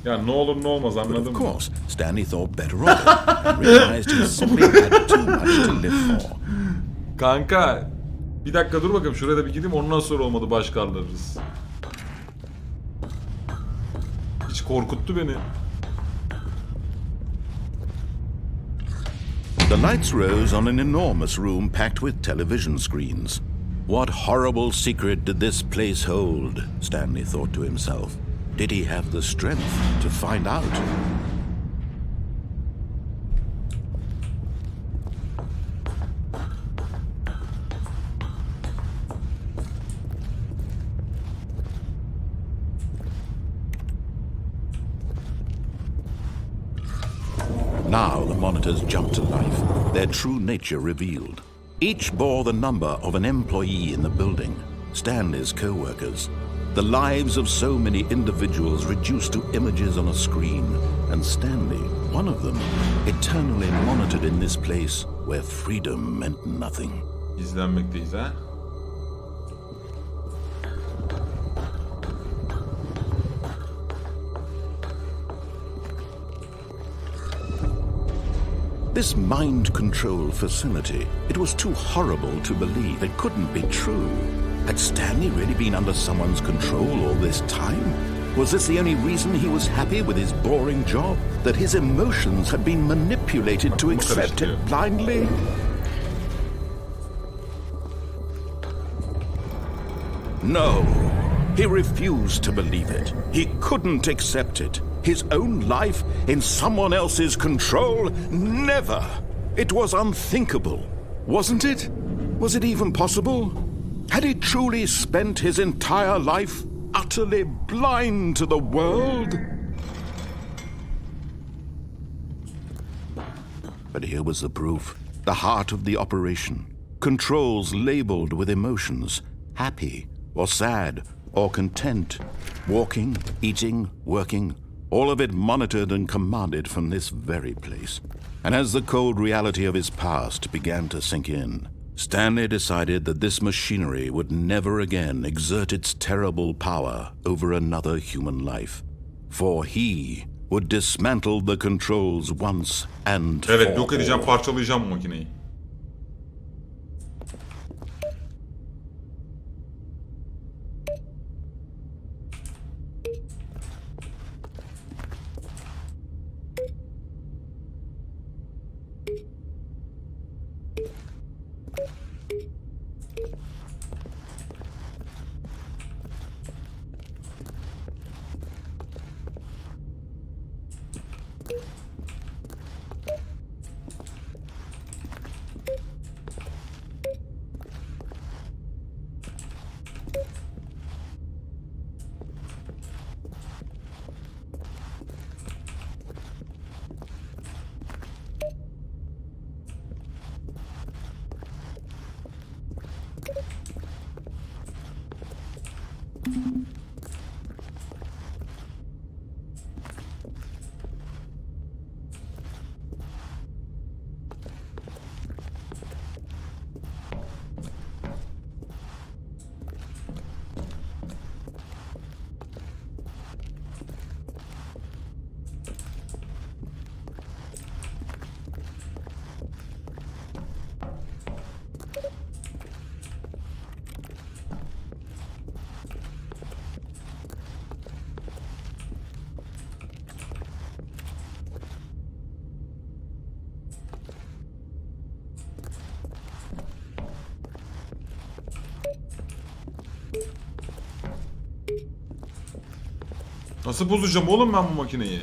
Speaker 1: Ya ne olur ne olmaz
Speaker 6: But
Speaker 1: anladın
Speaker 6: of
Speaker 1: mı?
Speaker 6: course, Stanley thought better of it and realized he simply had too much to live for.
Speaker 1: Kanka bir dakika dur bakalım şuraya da bir gideyim ondan sonra olmadı baş kaldırırız. Hiç korkuttu beni.
Speaker 6: The lights rose on an enormous room packed with television screens. What horrible secret did this place hold? Stanley thought to himself. Did he have the strength to find out? Now the monitors jumped to life, their true nature revealed. Each bore the number of an employee in the building, Stanley's co-workers. The lives of so many individuals reduced to images on a screen, and Stanley, one of them, eternally monitored in this place where freedom meant nothing.
Speaker 1: İzlenmekteyiz ha.
Speaker 6: This mind control facility, it was too horrible to believe. It couldn't be true. Had Stanley really been under someone's control all this time? Was this the only reason he was happy with his boring job? That his emotions had been manipulated to accept it blindly? No, he refused to believe it. He couldn't accept it. His own life in someone else's control? Never! It was unthinkable, wasn't it? Was it even possible? Had he truly spent his entire life utterly blind to the world? But here was the proof. The heart of the operation. Controls labeled with emotions. Happy or sad or content. Walking, eating, working. All of it monitored and commanded from this very place. And as the cold reality of his past began to sink in, Stanley decided that this machinery would never again exert its terrible power over another human life. For he would dismantle the controls once and
Speaker 1: Evet
Speaker 6: for
Speaker 1: yok edeceğim
Speaker 6: all.
Speaker 1: parçalayacağım makineyi. Nasıl bozacağım oğlum ben bu makineyi?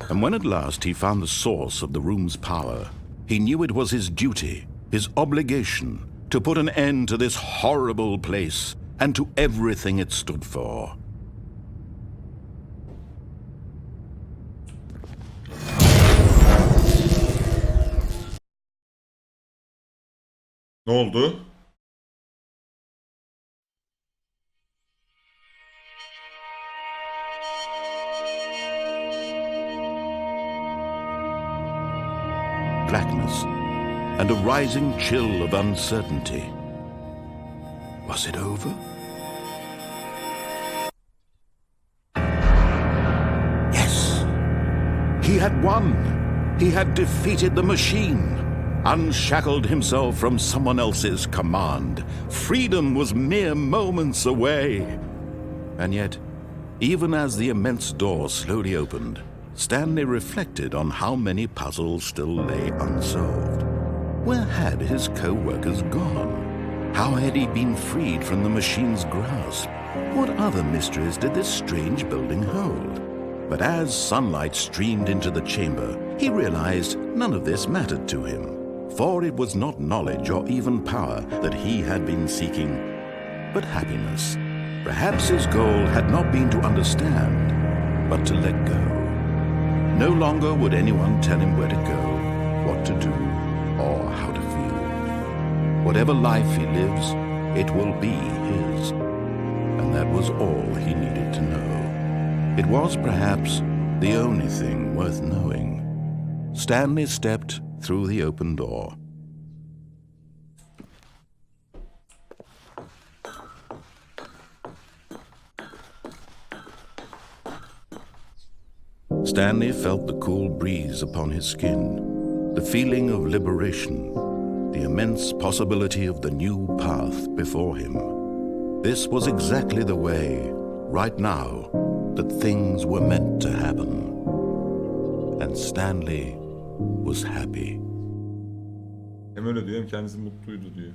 Speaker 6: And when at last he found the source of the room's power, he knew it was his duty, his obligation, to put an end to this horrible place and to everything it stood for.
Speaker 1: Ne oldu?
Speaker 6: Blackness and a rising chill of uncertainty. Was it over? Yes! He had won! He had defeated the machine, unshackled himself from someone else's command. Freedom was mere moments away. And yet, even as the immense door slowly opened, Stanley reflected on how many puzzles still lay unsolved. Where had his co-workers gone? How had he been freed from the machine's grasp? What other mysteries did this strange building hold? But as sunlight streamed into the chamber, he realized none of this mattered to him. For it was not knowledge or even power that he had been seeking, but happiness. Perhaps his goal had not been to understand, but to let go. No longer would anyone tell him where to go, what to do, or how to feel. Whatever life he lives, it will be his. And that was all he needed to know. It was perhaps the only thing worth knowing. Stanley stepped through the open door. Stanley felt the cool breeze upon his skin, the feeling of liberation, the immense possibility of the new path before him. This was exactly the way, right now, that things were meant to happen. And Stanley was happy.
Speaker 1: Hem öyle diyor hem kendisi mutluydu diyor.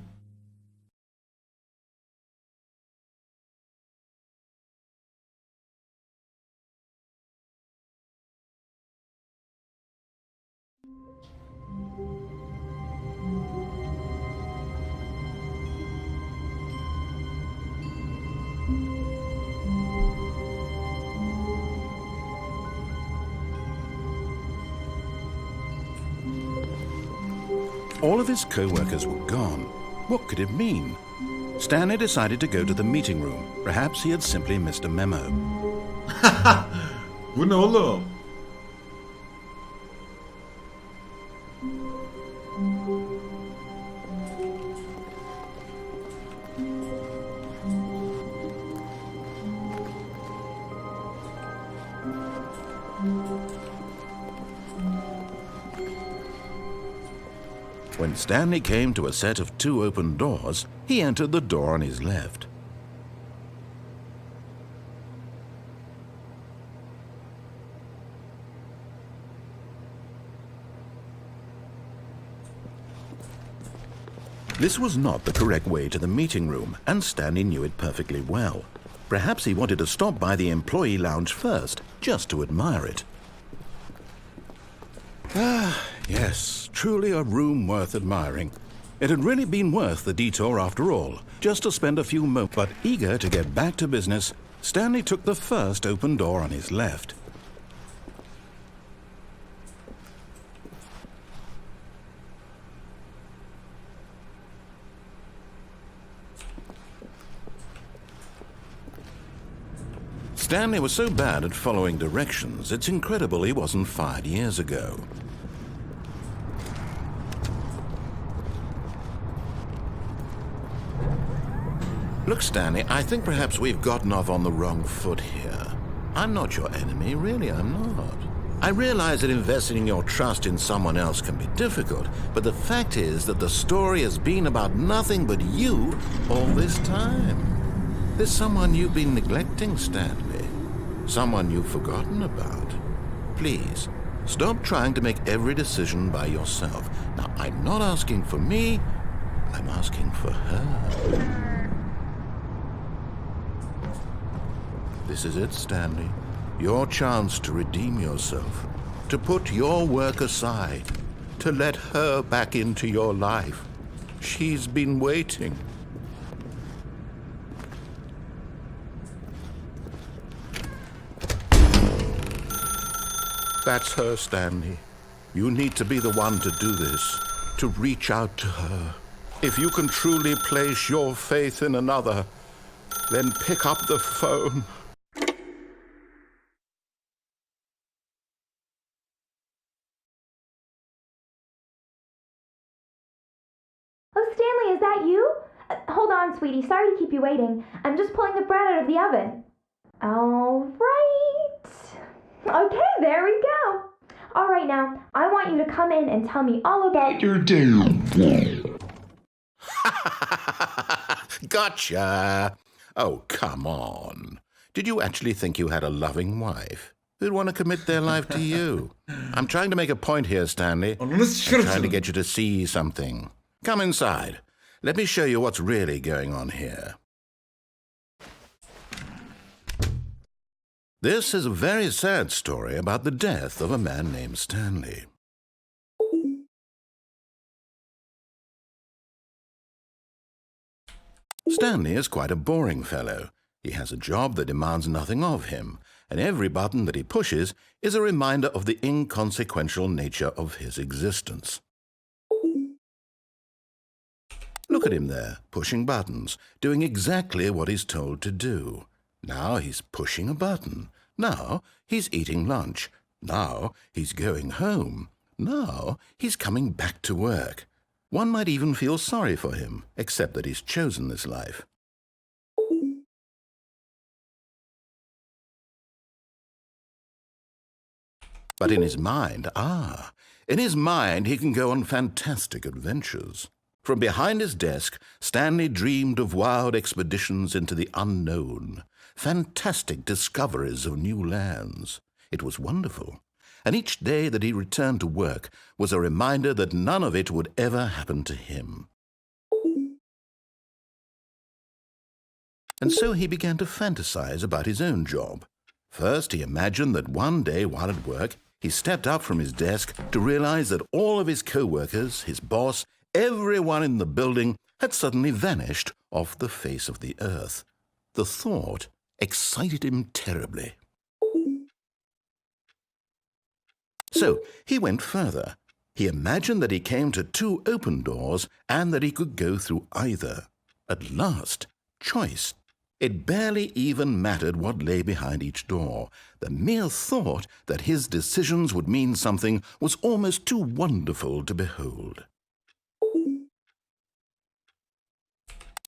Speaker 6: All of his co-workers were gone. What could it mean? Stanley decided to go to the meeting room. Perhaps he had simply missed a memo.
Speaker 1: Bu ne oğlum?
Speaker 6: When Stanley came to a set of 2 open doors, he entered the door on his left. This was not the correct way to the meeting room, and Stanley knew it perfectly well. Perhaps he wanted to stop by the employee lounge first, just to admire it. Yes, truly a room worth admiring. It had really been worth the detour after all, just to spend a few moments. But eager to get back to business, Stanley took the first open door on his left. Stanley was so bad at following directions, it's incredible he wasn't fired years ago. Look, Stanley, I think perhaps we've gotten off on the wrong foot here. I'm not your enemy, really, I'm not. I realize that investing your trust in someone else can be difficult, but the fact is that the story has been about nothing but you all this time. There's someone you've been neglecting, Stanley. Someone you've forgotten about. Please, stop trying to make every decision by yourself. Now, I'm not asking for me, I'm asking for her. This is it, Stanley. Your chance to redeem yourself, to put your work aside, to let her back into your life. She's been waiting. That's her, Stanley. You need to be the one to do this, to reach out to her. If you can truly place your faith in another, then pick up the phone.
Speaker 8: Oh, Stanley, is that you? Hold on, sweetie. Sorry to keep you waiting. I'm just pulling the bread out of the oven. All right. Okay, there we go. All right, now, I want you to come in and tell me all about your day.
Speaker 6: Gotcha. Oh, come on. Did you actually think you had a loving wife who'd want to commit their life to you? I'm trying to make a point here, Stanley.
Speaker 1: Ananı
Speaker 6: I'm
Speaker 1: sikerim
Speaker 6: trying to
Speaker 1: seni.
Speaker 6: get you to see something. Come inside. Let me show you what's really going on here. This is a very sad story about the death of a man named Stanley. Stanley is quite a boring fellow. He has a job that demands nothing of him, and every button that he pushes is a reminder of the inconsequential nature of his existence. Look at him there, pushing buttons, doing exactly what he's told to do. Now he's pushing a button. Now he's eating lunch. Now he's going home. Now he's coming back to work. One might even feel sorry for him, except that he's chosen this life. But in his mind, he can go on fantastic adventures. From behind his desk, Stanley dreamed of wild expeditions into the unknown, fantastic discoveries of new lands. It was wonderful, and each day that he returned to work was a reminder that none of it would ever happen to him. And so he began to fantasize about his own job. First, he imagined that one day while at work, he stepped up from his desk to realize that all of his co-workers, his boss, everyone in the building had suddenly vanished off the face of the earth. The thought excited him terribly. So he went further. He imagined that he came to two open doors and that he could go through either. At last, choice. It barely even mattered what lay behind each door. The mere thought that his decisions would mean something was almost too wonderful to behold.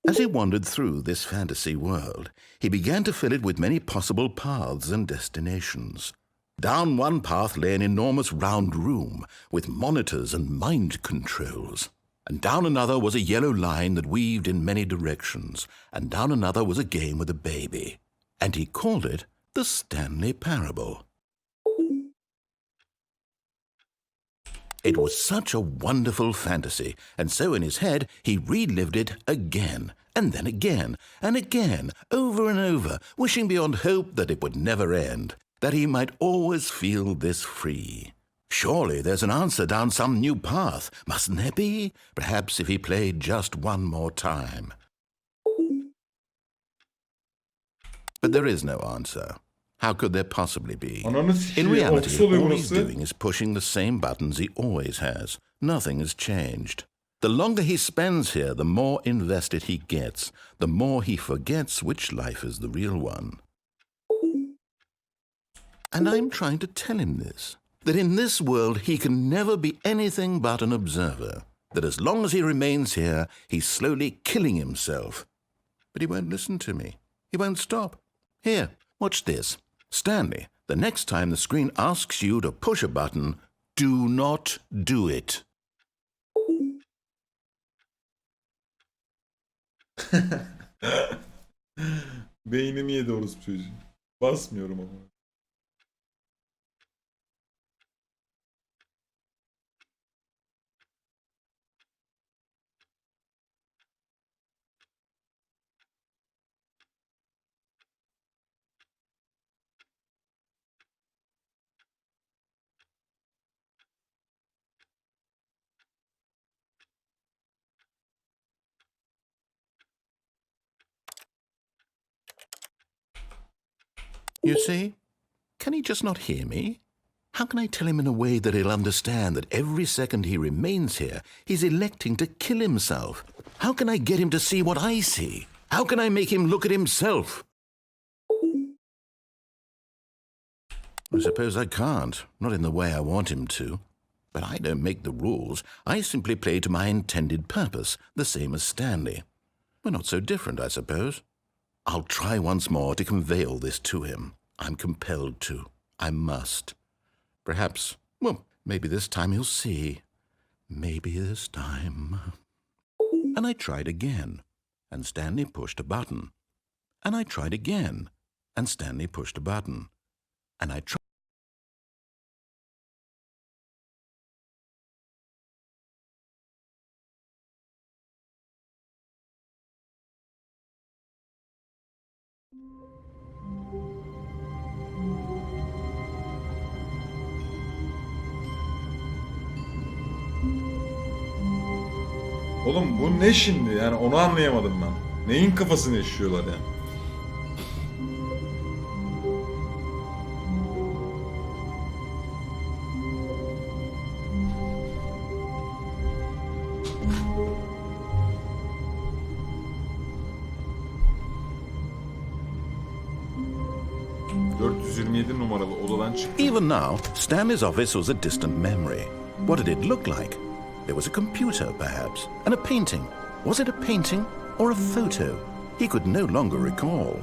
Speaker 6: As he wandered through this fantasy world, he began to fill it with many possible paths and destinations. Down one path lay an enormous round room with monitors and mind controls. And down another was a yellow line that weaved in many directions. And down another was a game with a baby. And he called it the Stanley Parable. It was such a wonderful fantasy, and so in his head he relived it again, and then again, and again, over and over, wishing beyond hope that it would never end, that he might always feel this free. Surely there's an answer down some new path, mustn't there be? Perhaps if he played just one more time. But there is no answer. How could there possibly be?
Speaker 1: Ananı
Speaker 6: In
Speaker 1: sikeyim.
Speaker 6: reality,
Speaker 1: Oks oluyor
Speaker 6: all he's
Speaker 1: burası.
Speaker 6: doing is pushing the same buttons he always has. Nothing has changed. The longer he spends here, the more invested he gets, the more he forgets which life is the real one. And I'm trying to tell him this, that in this world he can never be anything but an observer, that as long as he remains here, he's slowly killing himself. But he won't listen to me. He won't stop. Here, watch this. Stanley, the next time the screen asks you to push a button, do not do it.
Speaker 1: Beynimi yedi orospu çocuğu. Basmıyorum ama.
Speaker 6: You see? Can he just not hear me? How can I tell him in a way that he'll understand that every second he remains here, he's electing to kill himself? How can I get him to see what I see? How can I make him look at himself? I suppose I can't, not in the way I want him to. But I don't make the rules. I simply play to my intended purpose, the same as Stanley. We're not so different, I suppose. I'll try once more to convey all this to him. I'm compelled to. I must. Perhaps, well, maybe this time he'll see. Maybe this time. And I tried again, and Stanley pushed a button. And I tried again, and Stanley pushed a button. And I tried.
Speaker 1: Oğlum bu ne şimdi yani onu anlayamadım ben. Neyin kafasını yaşıyorlar yani? ...427 numaralı odadan çıktı.
Speaker 6: Even now, Stanley's office was a distant memory. What did it look like? There was a computer, perhaps, and a painting. Was it a painting or a photo? He could no longer recall.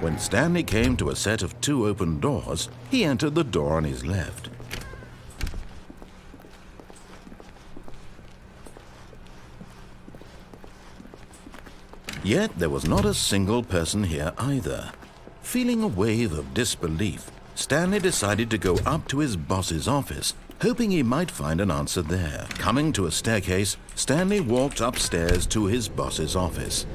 Speaker 6: When Stanley came to a set of 2 open doors, he entered the door on his left. Yet there was not a single person here either. Feeling a wave of disbelief, Stanley decided to go up to his boss's office, hoping he might find an answer there. Coming to a staircase, Stanley walked upstairs to his boss's office.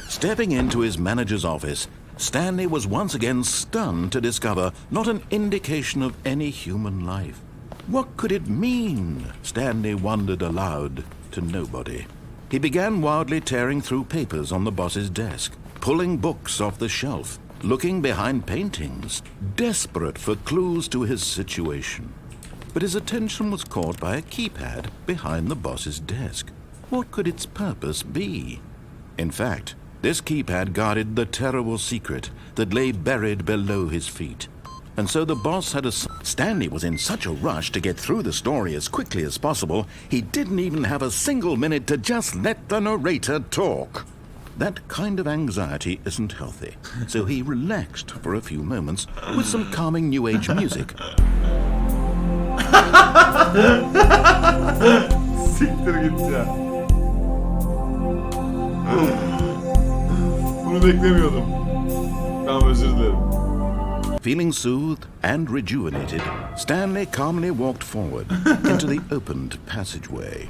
Speaker 6: Stepping into his manager's office, Stanley was once again stunned to discover not an indication of any human life. What could it mean? Stanley wondered aloud to nobody. He began wildly tearing through papers on the boss's desk, pulling books off the shelf, looking behind paintings, desperate for clues to his situation. But his attention was caught by a keypad behind the boss's desk. What could its purpose be? In fact, this keypad guarded the terrible secret that lay buried below his feet. And so the boss had Stanley was in such a rush to get through the story as quickly as possible, he didn't even have a single minute to just let the narrator talk. That kind of anxiety isn't healthy, so he relaxed for a few moments with some calming New Age music.
Speaker 1: Siktir git ya. Bunu beklemiyordum. Tamam, özür dilerim.
Speaker 6: Feeling soothed and rejuvenated, Stanley calmly walked forward into the opened passageway.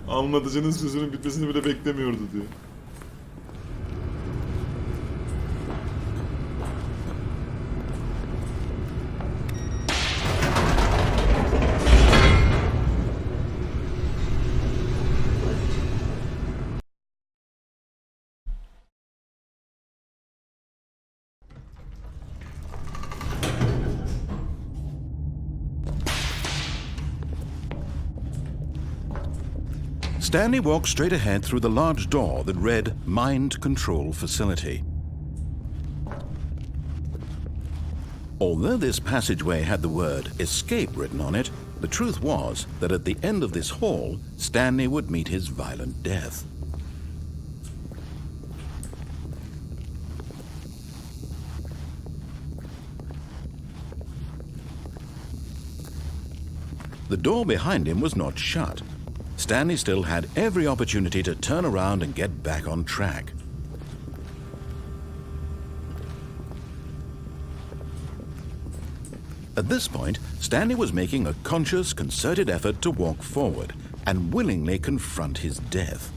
Speaker 1: Anlatıcının sözünün bitmesini bile beklemiyordu diyor.
Speaker 6: Stanley walked straight ahead through the large door that read Mind Control Facility. Although this passageway had the word Escape written on it, the truth was that at the end of this hall, Stanley would meet his violent death. The door behind him was not shut. Stanley still had every opportunity to turn around and get back on track. At this point, Stanley was making a conscious, concerted effort to walk forward and willingly confront his death.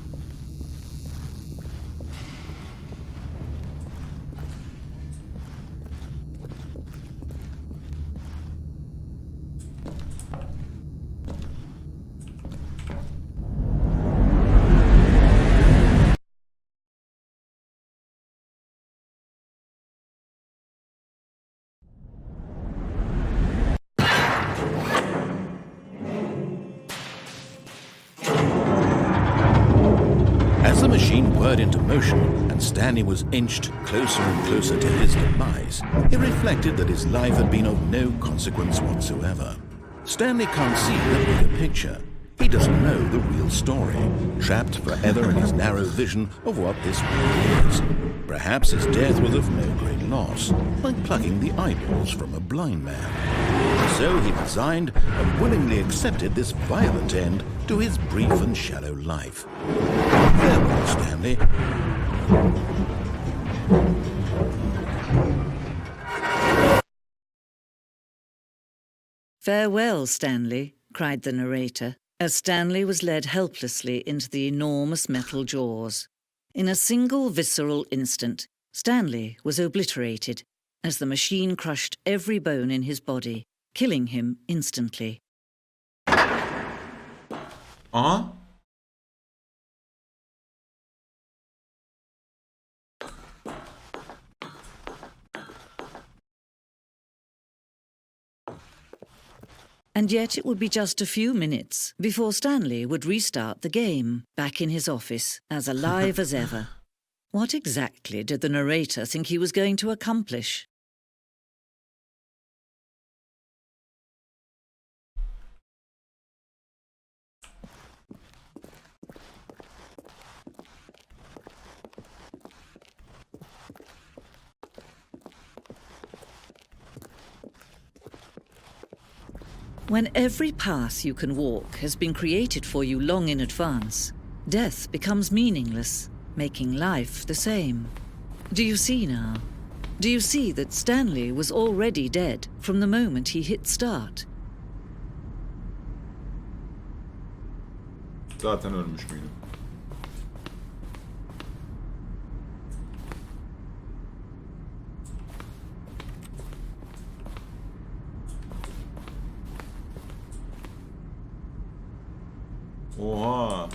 Speaker 6: As the machine whirred into motion and Stanley was inched closer and closer to his demise, he reflected that his life had been of no consequence whatsoever. Stanley can't see the bigger picture. He doesn't know the real story, trapped forever in his narrow vision of what this world is. Perhaps his death was of no great loss, like plucking the eyeballs from a blind man. So he resigned and willingly accepted this violent end to his brief and shallow life. Farewell, Stanley.
Speaker 9: "Farewell, Stanley," cried the narrator, as Stanley was led helplessly into the enormous metal jaws. In a single visceral instant, Stanley was obliterated as the machine crushed every bone in his body, killing him instantly.
Speaker 1: Aha.
Speaker 9: And yet it would be just a few minutes before Stanley would restart the game, back in his office, as alive as ever. What exactly did the narrator think he was going to accomplish? When every path you can walk has been created for you long in advance, death becomes meaningless, making life the same. Do you see now? Do you see that Stanley was already dead from the moment he hit start?
Speaker 1: Zaten ölmüş müydüm? Oha.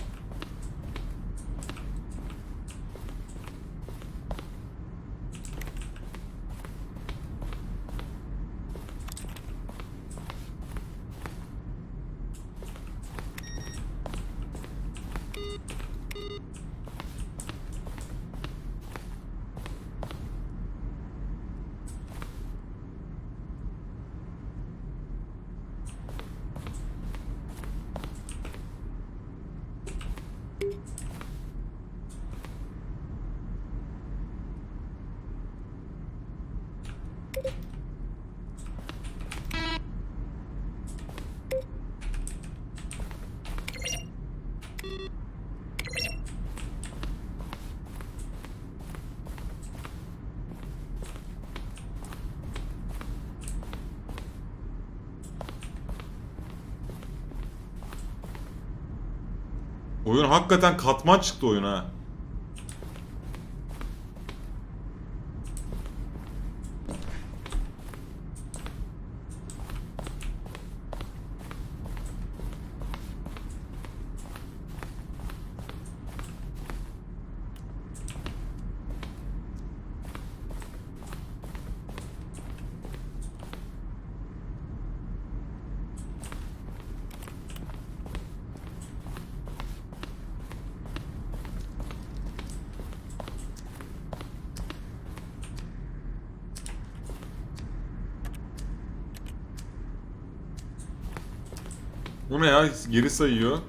Speaker 1: Oyun hakikaten katman çıktı oyun ha. Bu ne ya? Geri sayıyor.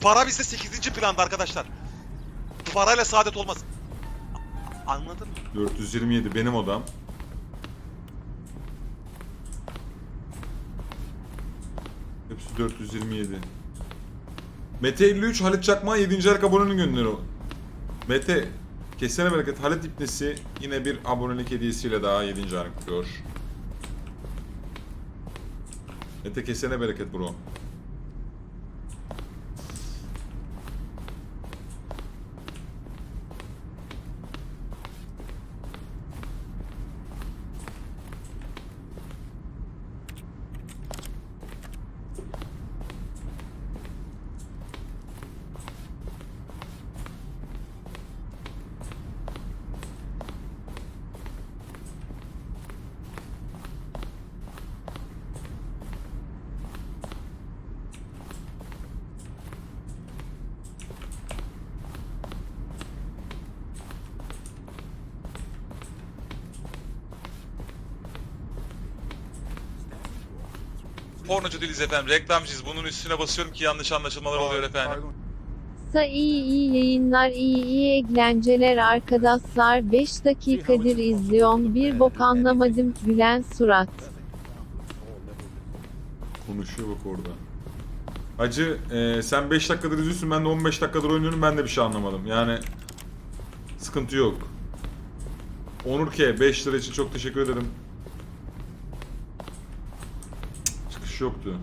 Speaker 4: Para bizde 8. planda arkadaşlar. Parayla saadet olmaz. Anladın mı?
Speaker 1: 427 benim odam. Hepsi 427. Mete 53 Halit Çakma 7. aylık abonenin gönderiyor. Mete kesene bereket. Halit İbnesi yine bir abonelik hediyesiyle daha 7. aylık diyor. Mete kesene bereket bro.
Speaker 4: Pornocu değiliz efendim. Reklamcıyız. Bunun üstüne basıyorum ki yanlış anlaşılmalar oluyor efendim.
Speaker 10: İyi yayınlar, iyi eğlenceler arkadaşlar. 5 dakikadır izliyorum. Bir bok anlamadım. Gülen surat.
Speaker 1: Konuşuyor bak orada. Hacı sen 5 dakikadır izliyorsun, ben de 15 dakikadır oynuyorum, ben de bir şey anlamadım. Yani sıkıntı yok. Onur K 5 lira için çok teşekkür ederim. Çıkış yoktu.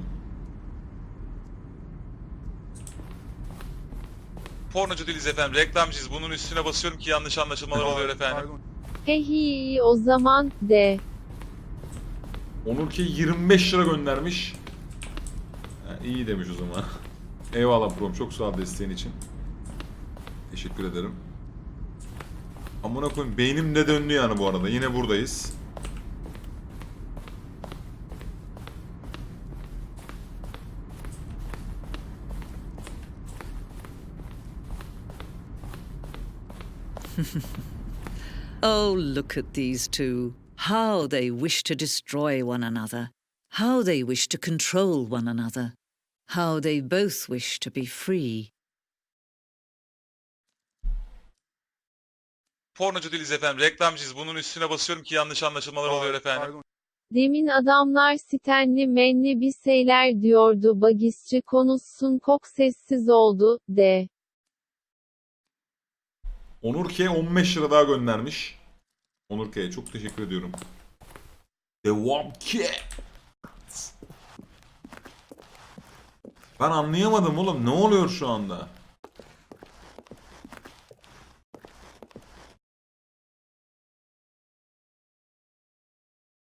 Speaker 4: Pornocu değiliz efendim. Reklamcıyız. Bunun üstüne basıyorum ki yanlış anlaşılmalar oluyor efendim.
Speaker 10: İyi o zaman de.
Speaker 1: Onur K 25 lira göndermiş. İyi demiş o zaman. Eyvallah brom, çok sağ ol desteğin için. Teşekkür ederim. Amına koyayım, beynim ne döndü yani bu arada. Yine buradayız.
Speaker 9: Oh, look at these two. How they wish to destroy one another. How they wish to control one another. How they both wish to be free.
Speaker 4: Pornocu değiliz efendim. Reklamcıyız. Bunun üstüne basıyorum ki yanlış anlaşılmalar oluyor efendim.
Speaker 10: Demin adamlar Stanley menli bir şeyler diyordu. Bagisçi konuşsun, kok sessiz oldu de.
Speaker 1: Onur K 15 lira daha göndermiş. Onur K'ye çok teşekkür ediyorum. Devam ki. Ben anlayamadım oğlum, ne oluyor şu anda?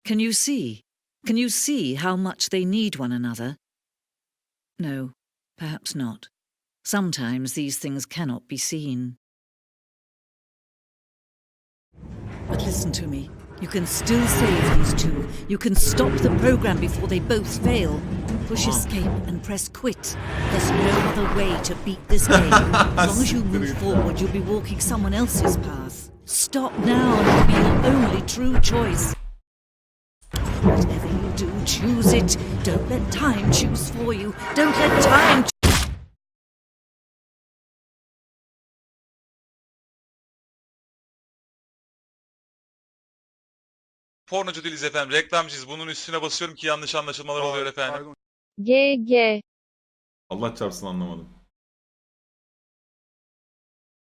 Speaker 9: Can you see? Can you see how much they need one another? No, perhaps not. Sometimes these things cannot be seen. But listen to me. You can still save these two. You can stop the program before they both fail. Push escape and press quit. There's no other way to beat this game. As long as you move forward, you'll be walking someone else's path. Stop now and it'll be your only true choice. Whatever you do, choose it. Don't let time choose for you. Don't let time
Speaker 4: Pornocu değiliz efendim. Reklamcıyız. Bunun üstüne basıyorum ki yanlış anlaşılmalar oluyor efendim.
Speaker 10: GG.
Speaker 1: Allah çarpsın, anlamadım.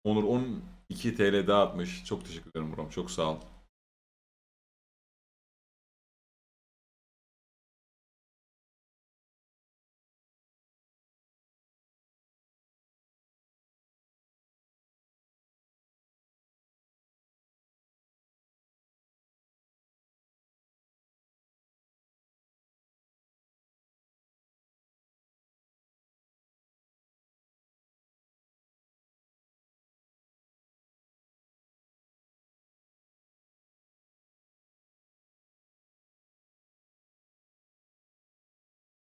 Speaker 1: Onur 12 TL daha atmış. Çok teşekkür ederim brom. Çok sağ ol.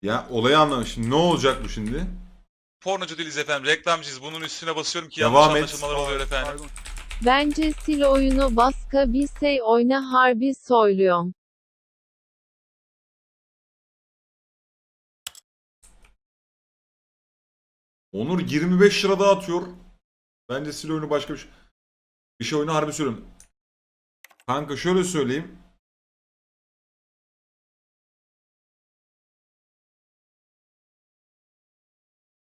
Speaker 1: Ya olayı anlamışım. Ne olacak bu şimdi?
Speaker 4: Pornocu değiliz efendim. Reklamcıyız. Bunun üstüne basıyorum ki
Speaker 1: Devam
Speaker 4: yanlış
Speaker 1: et.
Speaker 4: anlaşılmalar oluyor efendim.
Speaker 10: Bence sil oyunu, başka bir şey oyna, harbi söylüyorum.
Speaker 1: Onur 25 lira daha atıyor. Bence sil oyunu, başka bir şey oyunu, harbi söylüyorum. Kanka şöyle söyleyeyim.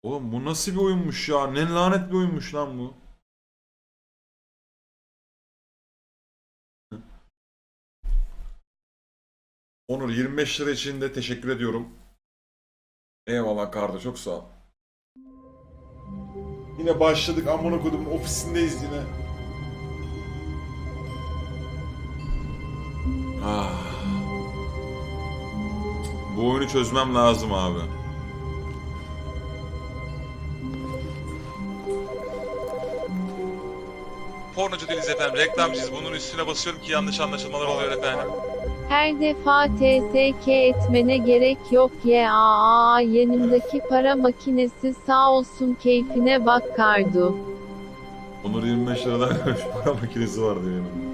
Speaker 1: Oğlum bu nasıl bir oyunmuş ya? Ne lanet bir oyunmuş lan bu. Onur 25 lira için de teşekkür ediyorum. Eyvallah Kardo, çok sağ ol. Yine başladık, amına kodumun ofisindeyiz yine. Ah. Bu oyunu çözmem lazım abi.
Speaker 4: Pornocu değiliz efendim. Reklamcıyız. Bunun üstüne basıyorum ki yanlış anlaşılmalar oluyor efendim.
Speaker 10: Her defa TSK etmene gerek yok ya. Yanımdaki para makinesi sağ olsun keyfine bak Kardu.
Speaker 1: Onur 25 liradan para makinesi var diyor yanımda.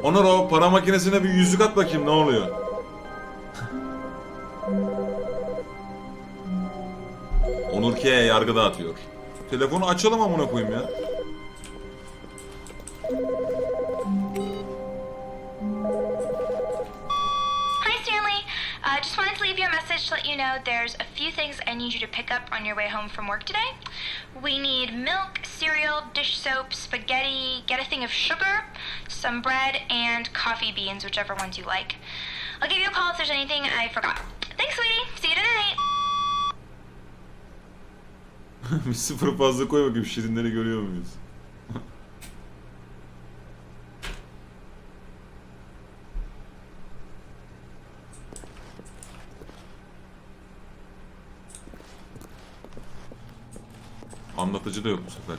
Speaker 1: Onur o para makinesine bir yüzük at bakayım ne oluyor? Onur K'ye yargı dağıtıyor. Telefonu açalım amına koyayım ya.
Speaker 8: Hi, Stanley. Just wanted to leave you a message to let you know there's a few things I need you to pick up on your way home from work today. We need milk, cereal, dish soap, spaghetti, get a thing of sugar, some bread, and coffee beans, whichever ones you like. I'll give you a call if there's anything I forgot. Thanks, sweetie. See you tonight.
Speaker 1: Bir sıfır fazla koy bakayım, şirinleri görüyor muyuz? Anlatıcı da yok bu sefer.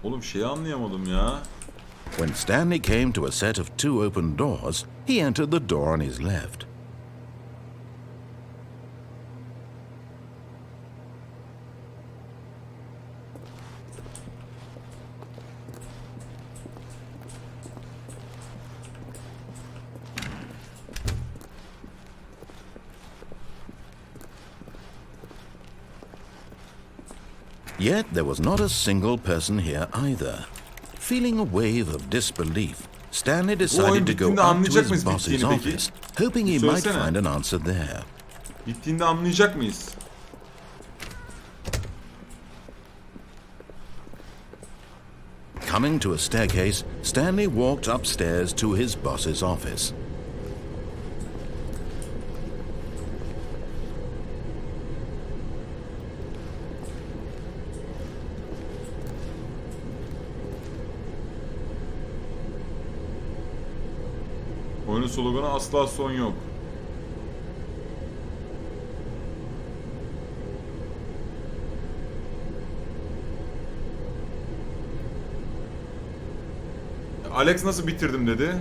Speaker 1: Oğlum şeyi anlayamadım ya.
Speaker 6: When Stanley came to a set of two open doors, he entered the door on his left. Yet there was not a single person here either. Feeling a wave of disbelief, Stanley decided to go up to his boss's office, hoping he might find an answer there.
Speaker 1: Bittiğinde anlayacak mıyız?
Speaker 6: Coming to a staircase, Stanley walked upstairs to his boss's office.
Speaker 1: Oyunun sloganı asla son yok. Alex nasıl bitirdim dedi.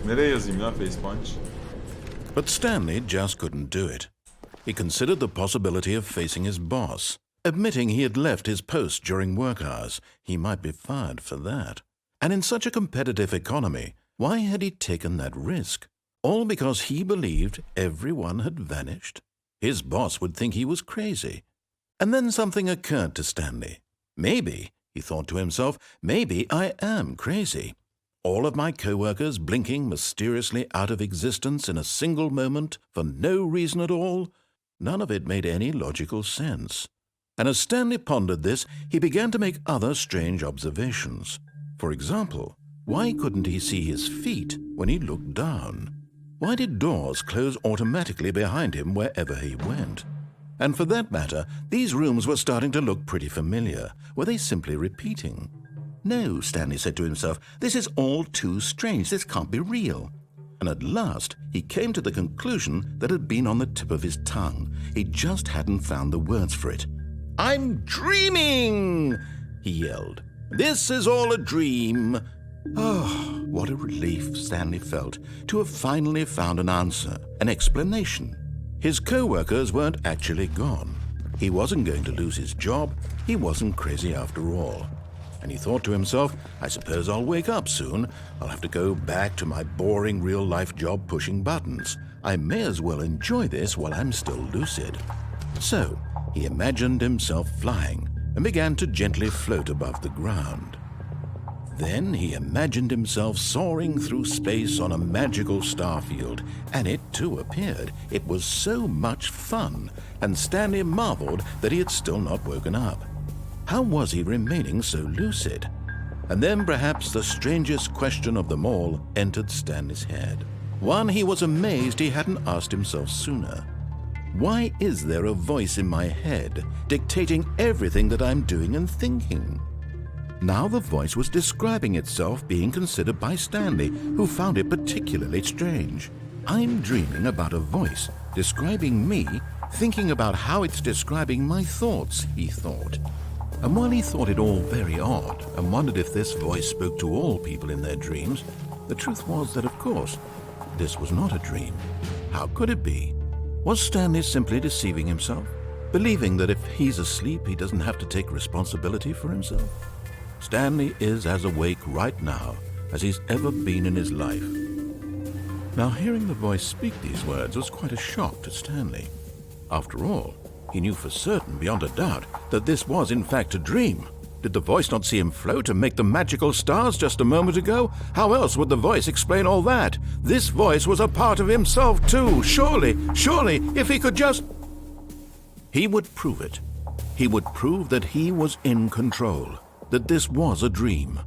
Speaker 1: Nereye yazayım ya face punch?
Speaker 6: But Stanley just couldn't do it. He considered the possibility of facing his boss, admitting he had left his post during work hours. He might be fired for that. And in such a competitive economy, why had he taken that risk? All because he believed everyone had vanished? His boss would think he was crazy. And then something occurred to Stanley. Maybe, he thought to himself, maybe I am crazy. All of my co-workers blinking mysteriously out of existence in a single moment for no reason at all? None of it made any logical sense. And as Stanley pondered this, he began to make other strange observations. For example, why couldn't he see his feet when he looked down? Why did doors close automatically behind him wherever he went? And for that matter, these rooms were starting to look pretty familiar. Were they simply repeating? No, Stanley said to himself, this is all too strange. This can't be real. And at last, he came to the conclusion that had been on the tip of his tongue. He just hadn't found the words for it. "I'm dreaming!" he yelled. "This is all a dream." Oh, what a relief Stanley felt to have finally found an answer, an explanation. His co-workers weren't actually gone. He wasn't going to lose his job. He wasn't crazy after all. And he thought to himself, I suppose I'll wake up soon. I'll have to go back to my boring real-life job pushing buttons. I may as well enjoy this while I'm still lucid. So, he imagined himself flying and began to gently float above the ground. Then he imagined himself soaring through space on a magical starfield, and it too appeared. It was so much fun, and Stanley marveled that he had still not woken up. How was he remaining so lucid? And then perhaps the strangest question of them all entered Stanley's head. One he was amazed he hadn't asked himself sooner. Why is there a voice in my head dictating everything that I'm doing and thinking? Now the voice was describing itself being considered by Stanley, who found it particularly strange. I'm dreaming about a voice describing me, thinking about how it's describing my thoughts, he thought. And while he thought it all very odd and wondered if this voice spoke to all people in their dreams, the truth was that, of course, this was not a dream. How could it be? Was Stanley simply deceiving himself, believing that if he's asleep he doesn't have to take responsibility for himself? Stanley is as awake right now as he's ever been in his life. Now, hearing the voice speak these words was quite a shock to Stanley. After all, he knew for certain, beyond a doubt, that this was in fact a dream. Did the voice not see him float and make the magical stars just a moment ago? How else would the voice explain all that? This voice was a part of himself too. Surely, if he could just... He would prove it. He would prove that he was in control, that this was a dream.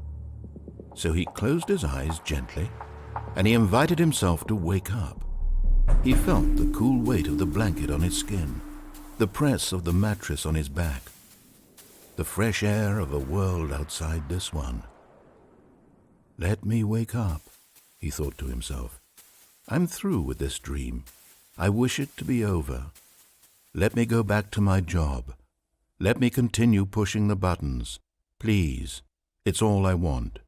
Speaker 6: So he closed his eyes gently, and he invited himself to wake up. He felt the cool weight of the blanket on his skin, the press of the mattress on his back, the fresh air of a world outside this one. Let me wake up, he thought to himself. I'm through with this dream. I wish it to be over. Let me go back to my job. Let me continue pushing the buttons. Please, it's all I want.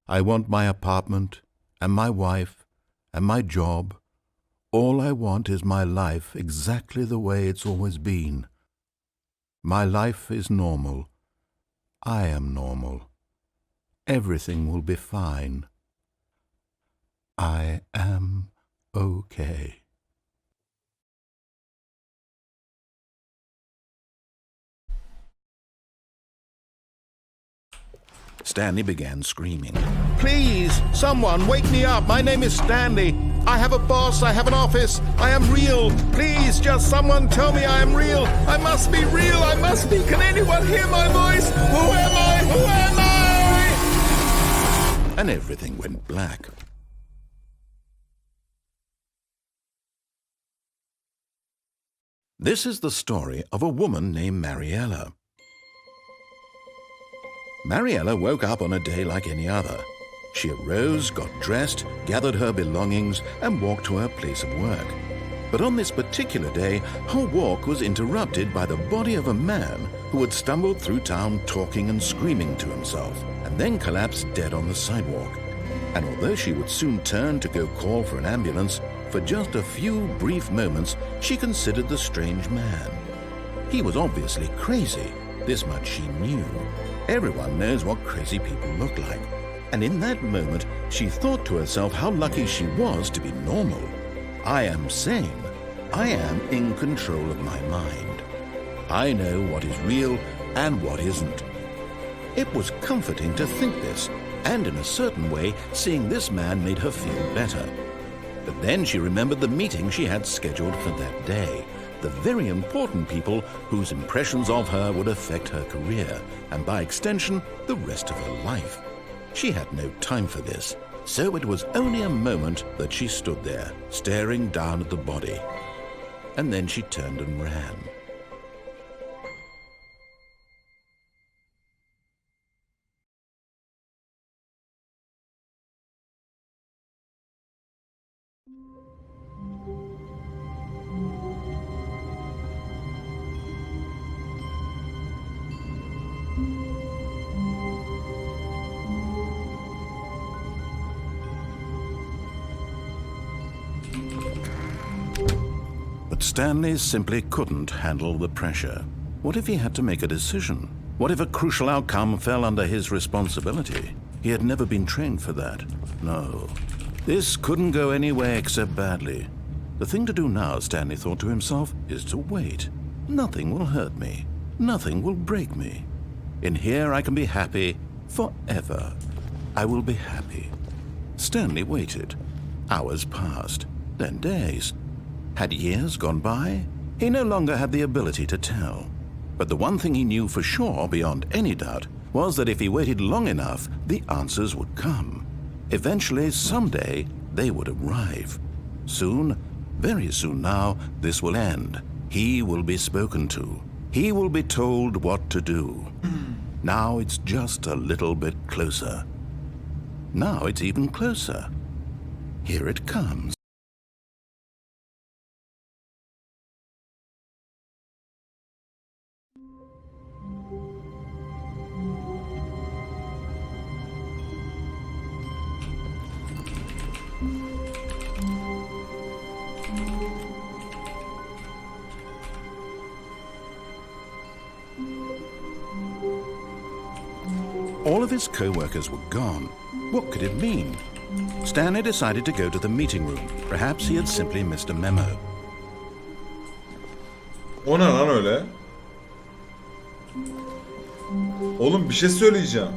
Speaker 6: I want my apartment and my wife and my job. All I want is my life exactly the way it's always been. My life is normal. I am normal. Everything will be fine. I am okay. Stanley began screaming. Please, someone, wake me up. My name is Stanley. I have a boss. I have an office. I am real. Please, just someone tell me I am real. I must be real. I must be. Can anyone hear my voice? Who am I? Who am I? And everything went black. This is the story of a woman named Mariella. Mariella woke up on a day like any other. She arose, got dressed, gathered her belongings, and walked to her place of work. But on this particular day, her walk was interrupted by the body of a man who had stumbled through town talking and screaming to himself, and then collapsed dead on the sidewalk. And although she would soon turn to go call for an ambulance, for just a few brief moments she considered the strange man. He was obviously crazy. This much she knew. Everyone knows what crazy people look like. And in that moment, she thought to herself how lucky she was to be normal. I am sane. I am in control of my mind. I know what is real and what isn't. It was comforting to think this, and in a certain way, seeing this man made her feel better. But then she remembered the meeting she had scheduled for that day. The very important people whose impressions of her would affect her career, and by extension, the rest of her life. She had no time for this. So it was only a moment that she stood there, staring down at the body. And then she turned and ran. But Stanley simply couldn't handle the pressure. What if he had to make a decision? What if a crucial outcome fell under his responsibility? He had never been trained for that. No. This couldn't go anywhere except badly. The thing to do now, Stanley thought to himself, is to wait. Nothing will hurt me. Nothing will break me. In here I can be happy forever. I will be happy. Stanley waited. Hours passed, then days. Had years gone by? He no longer had the ability to tell. But the one thing he knew for sure, beyond any doubt, was that if he waited long enough, the answers would come. Eventually, someday, they would arrive. Soon, very soon now, this will end. He will be spoken to. He will be told what to do. Now it's just a little bit closer. Now it's even closer. Here it comes. All of his co-workers were gone. What could it mean? Stanley decided to go to the meeting room. Perhaps he had simply missed a memo.
Speaker 1: O ne lan öyle? Oğlum bir şey söyleyeceğim.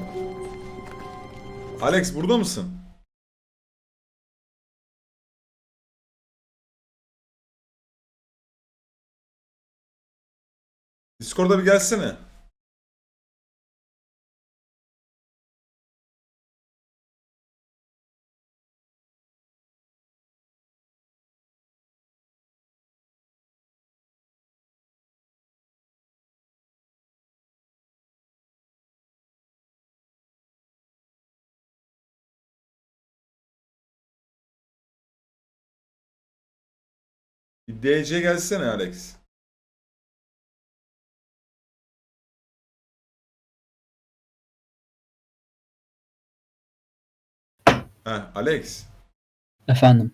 Speaker 1: Alex burada mısın? Discord'a bir gelsene. Bir DC gelsene Alex. Alex.
Speaker 11: Efendim.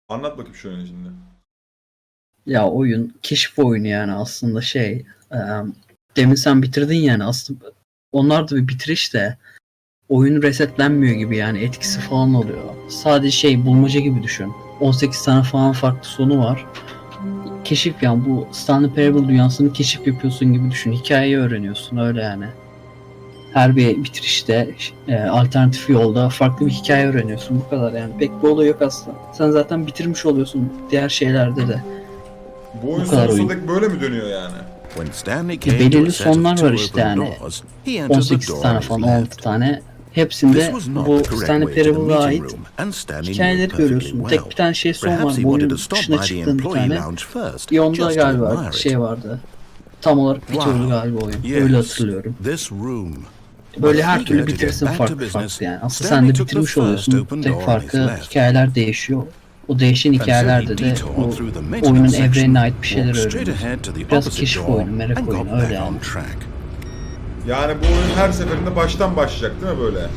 Speaker 1: Anlat bakayım şu oyunu şimdi.
Speaker 11: Ya oyun keşif oyunu yani aslında demin sen bitirdin yani aslında onlar da bir bitiriş de oyun resetlenmiyor gibi yani etkisi falan oluyor. Sadece bulmaca gibi düşün. 18 tane falan farklı sonu var. Keşif yani bu Stanley Parable dünyasını keşif yapıyorsun gibi düşün. Hikayeyi öğreniyorsun öyle yani. Her bir bitirişte alternatif yolda farklı bir hikaye öğreniyorsun. Bu kadar yani. Pek bir olay yok aslında. Sen zaten bitirmiş oluyorsun diğer şeylerde de.
Speaker 1: Bu oyun sonsuza dek böyle mi dönüyor yani?
Speaker 11: Belirli sonlar var işte yani. 18 tane falan 16 tane. Hepsinde bu Stanley Parable'a ait hikayeleri görüyorsun. Tek bir tane son var. Bu oyunun dışına çıktığın bir tane. Bir onda galiba vardı. Tam olarak bitiyordu galiba oyun. Öyle hatırlıyorum. Böyle her türlü bitirsin farklı yani. Aslında sen de bitirmiş oluyorsun. Tek farkı hikayeler değişiyor. O değişen hikayelerde de o oyunun evrenine ait bir şeyler öğreniyorsun. Biraz keşif oyunu, merak oyunu öyle yani.
Speaker 1: Yani bu oyun her seferinde baştan başlayacak değil mi böyle?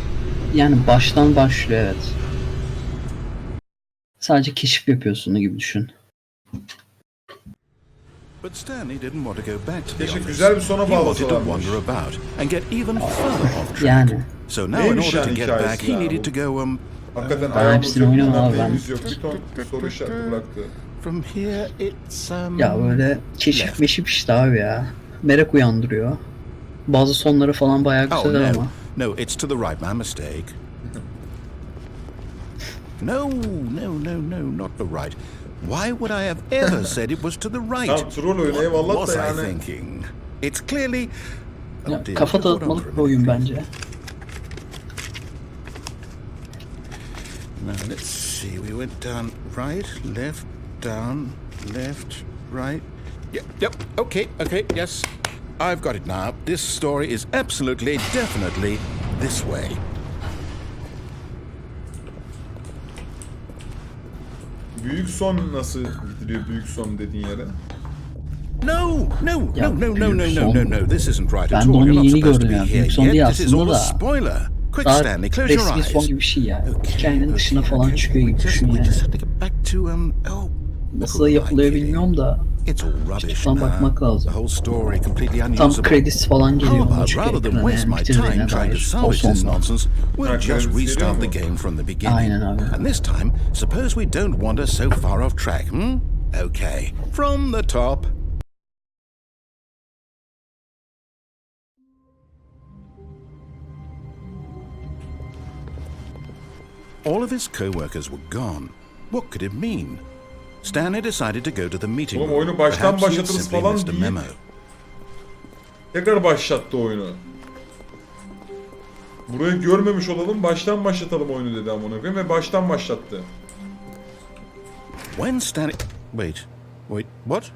Speaker 11: Yani baştan başlıyor evet. Sadece keşif yapıyorsun gibi düşün.
Speaker 1: Keşke güzel bir sona bağlasalarmış.
Speaker 11: Yani.
Speaker 1: Neymiş yani hikayesi ya bu? Hakikaten ayağımız yok, yüz yok, bir ton soru işareti bıraktı.
Speaker 11: Ya böyle keşif meşif işte abi ya. Merak uyandırıyor. Bazı sonları falan bayağı güzel ama.
Speaker 6: No, it's to the right, my mistake. No, not the right. Why would I have ever said it was to the right?
Speaker 1: Tamam, troll oyunu eyvallah da yani.
Speaker 6: What was I thinking? It's clearly...
Speaker 11: Ya, kafa dağıtmalık bir oyun bence.
Speaker 6: Let's see, we went down, right, left, down, left, right. Yep, okay, yes. I've got it now. This story is absolutely, definitely this way.
Speaker 1: Büyük son nasıl gidiliyor büyük son dediğin yere?
Speaker 6: No. This isn't right
Speaker 11: Ben
Speaker 6: at
Speaker 11: de
Speaker 6: all.
Speaker 11: onu
Speaker 6: You're not
Speaker 11: yeni
Speaker 6: supposed to
Speaker 11: gördüm
Speaker 6: be
Speaker 11: ya.
Speaker 6: here
Speaker 11: Büyük son değil
Speaker 6: yet. This is all
Speaker 11: aslında
Speaker 6: a
Speaker 11: da.
Speaker 6: spoiler. Quick,
Speaker 11: Daha
Speaker 6: Stanley, close your
Speaker 11: resmi
Speaker 6: eyes.
Speaker 11: son gibi bir şey ya. Hikayenin dışına falan çıkıyor gibi düşün
Speaker 6: We
Speaker 11: yani.
Speaker 6: just have to get back to
Speaker 11: Nasıl yapılıyor bilmiyorum da.
Speaker 6: It's all rubbish
Speaker 11: Kitaptan
Speaker 6: now.
Speaker 11: bakmak lazım.
Speaker 6: The whole story completely
Speaker 11: Tam
Speaker 6: unusable.
Speaker 11: kredisi falan geliyor.
Speaker 6: How
Speaker 11: bu
Speaker 6: about
Speaker 11: çıkıyor
Speaker 6: rather than
Speaker 11: ekrana
Speaker 6: waste
Speaker 11: yani
Speaker 6: my time
Speaker 11: bitirdiğine
Speaker 6: trying to
Speaker 11: dair. O
Speaker 6: salvage this
Speaker 11: sonda.
Speaker 6: nonsense, we'll
Speaker 1: Ha,
Speaker 6: just
Speaker 1: kredisi
Speaker 6: restart the
Speaker 1: geliyor mu?
Speaker 6: game from the beginning.
Speaker 11: Aynen abi.
Speaker 6: And this time, suppose we don't wander so far off track, Okay, from the top. All of his co-workers were gone. What could it mean? Stanley decided to go to the meeting
Speaker 1: Oğlum
Speaker 6: room.
Speaker 1: oyunu baştan
Speaker 6: Perhaps he had
Speaker 1: başlatırız
Speaker 6: simply
Speaker 1: falan
Speaker 6: missed a
Speaker 1: deyip
Speaker 6: memo.
Speaker 1: tekrar başlattı oyunu. Burayı görmemiş olalım, baştan başlatalım oyunu dedi amına koyayım ve baştan başlattı.
Speaker 6: When Stanley... Wait, what?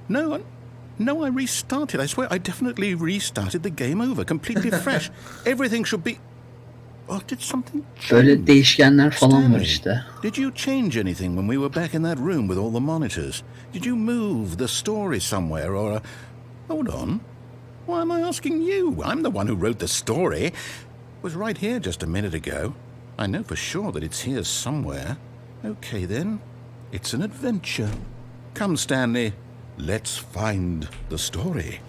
Speaker 6: No, I restarted. I swear I definitely restarted the game over, completely fresh. Everything should be... Oh, did something change?
Speaker 11: Böyle değişkenler falan var
Speaker 6: Stanley,
Speaker 11: işte.
Speaker 6: did you change anything when we were back in that room with all the monitors? Did you move the story somewhere or... Hold on. Why am I asking you? I'm the one who wrote the story. It was right here just a minute ago. I know for sure that it's here somewhere. Okay then. It's an adventure. Come, Stanley. Let's find the story.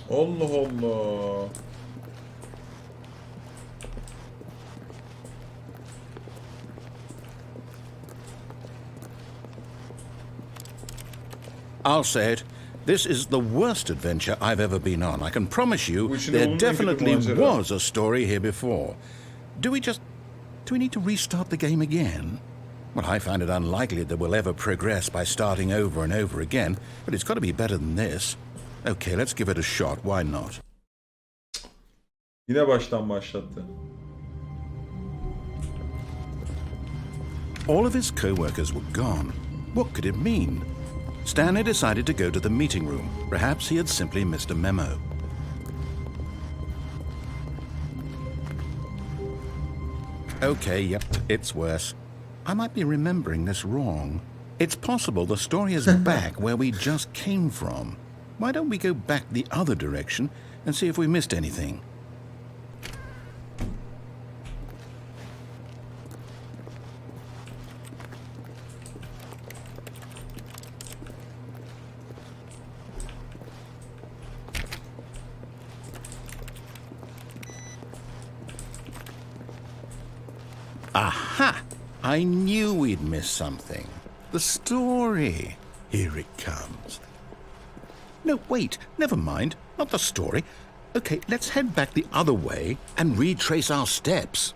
Speaker 1: Allah Allah.
Speaker 6: I'll say it. This is the worst adventure I've ever been on. I can promise you there definitely was a story here before. Do we need to restart the game again? Well, I find it unlikely that we'll ever progress by starting over and over again, but it's got to be better than this. Okay, let's give it a shot. Why not?
Speaker 1: Yine baştan başlattı.
Speaker 6: All of his co-workers were gone. What could it mean? Stanley decided to go to the meeting room. Perhaps he had simply missed a memo. Okay, yep, it's worse. I might be remembering this wrong. It's possible the story is back where we just came from. Why don't we go back the other direction and see if we missed anything? Aha! I knew we'd miss something. The story. Here it comes. No, wait, never mind. Not the story. Okay, let's head back the other way and retrace our steps.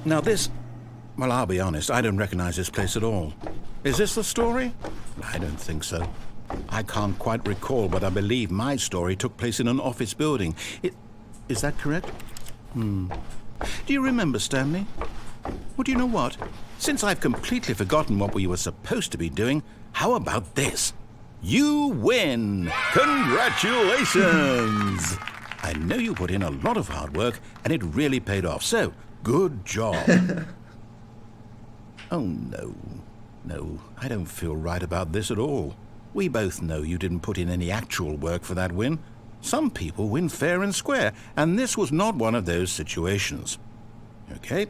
Speaker 6: Now this... Well, I'll be honest, I don't recognize this place at all. Is this the story? I don't think so. I can't quite recall, but I believe my story took place in an office building. Is that correct? Do you remember, Stanley? Well, do you know what? Since I've completely forgotten what we were supposed to be doing, how about this? You win! Congratulations! I know you put in a lot of hard work, and it really paid off, so good job. Oh, no. No, I don't feel right about this at all. We both know you didn't put in any actual work for that win. Some people win fair and square, and this was not one of those situations. Okay,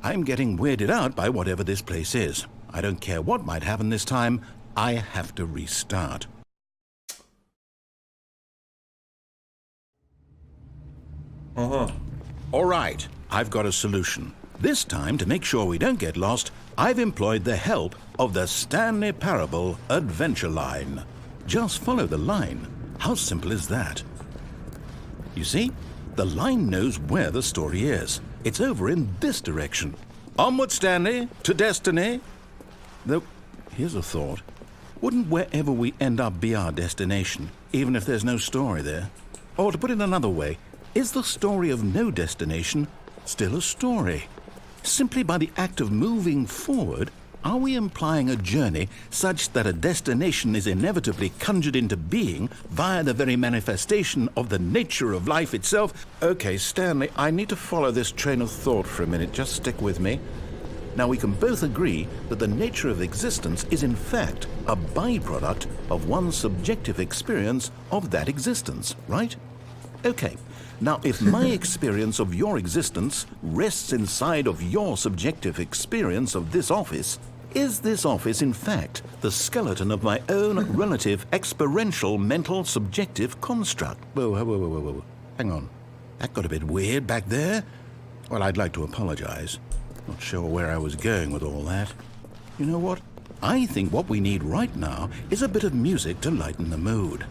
Speaker 6: I'm getting weirded out by whatever this place is. I don't care what might happen this time, I have to restart.
Speaker 1: Aha.
Speaker 6: All right, I've got a solution. This time, to make sure we don't get lost, I've employed the help of the Stanley Parable adventure line. Just follow the line. How simple is that? You see, the line knows where the story is. It's over in this direction. Onward, Stanley, to destiny. Though, here's a thought. Wouldn't wherever we end up be our destination, even if there's no story there? Or to put it another way, is the story of no destination still a story? Simply by the act of moving forward, are we implying a journey such that a destination is inevitably conjured into being via the very manifestation of the nature of life itself? Okay, Stanley, I need to follow this train of thought for a minute. Just stick with me. Now, we can both agree that the nature of existence is in fact a byproduct of one's subjective experience of that existence, right? Okay. Now, if my experience of your existence rests inside of your subjective experience of this office, is this office, in fact, the skeleton of my own relative experiential mental subjective construct? Whoa. Hang on. That got a bit weird back there. Well, I'd like to apologize. Not sure where I was going with all that. You know what? I think what we need right now is a bit of music to lighten the mood.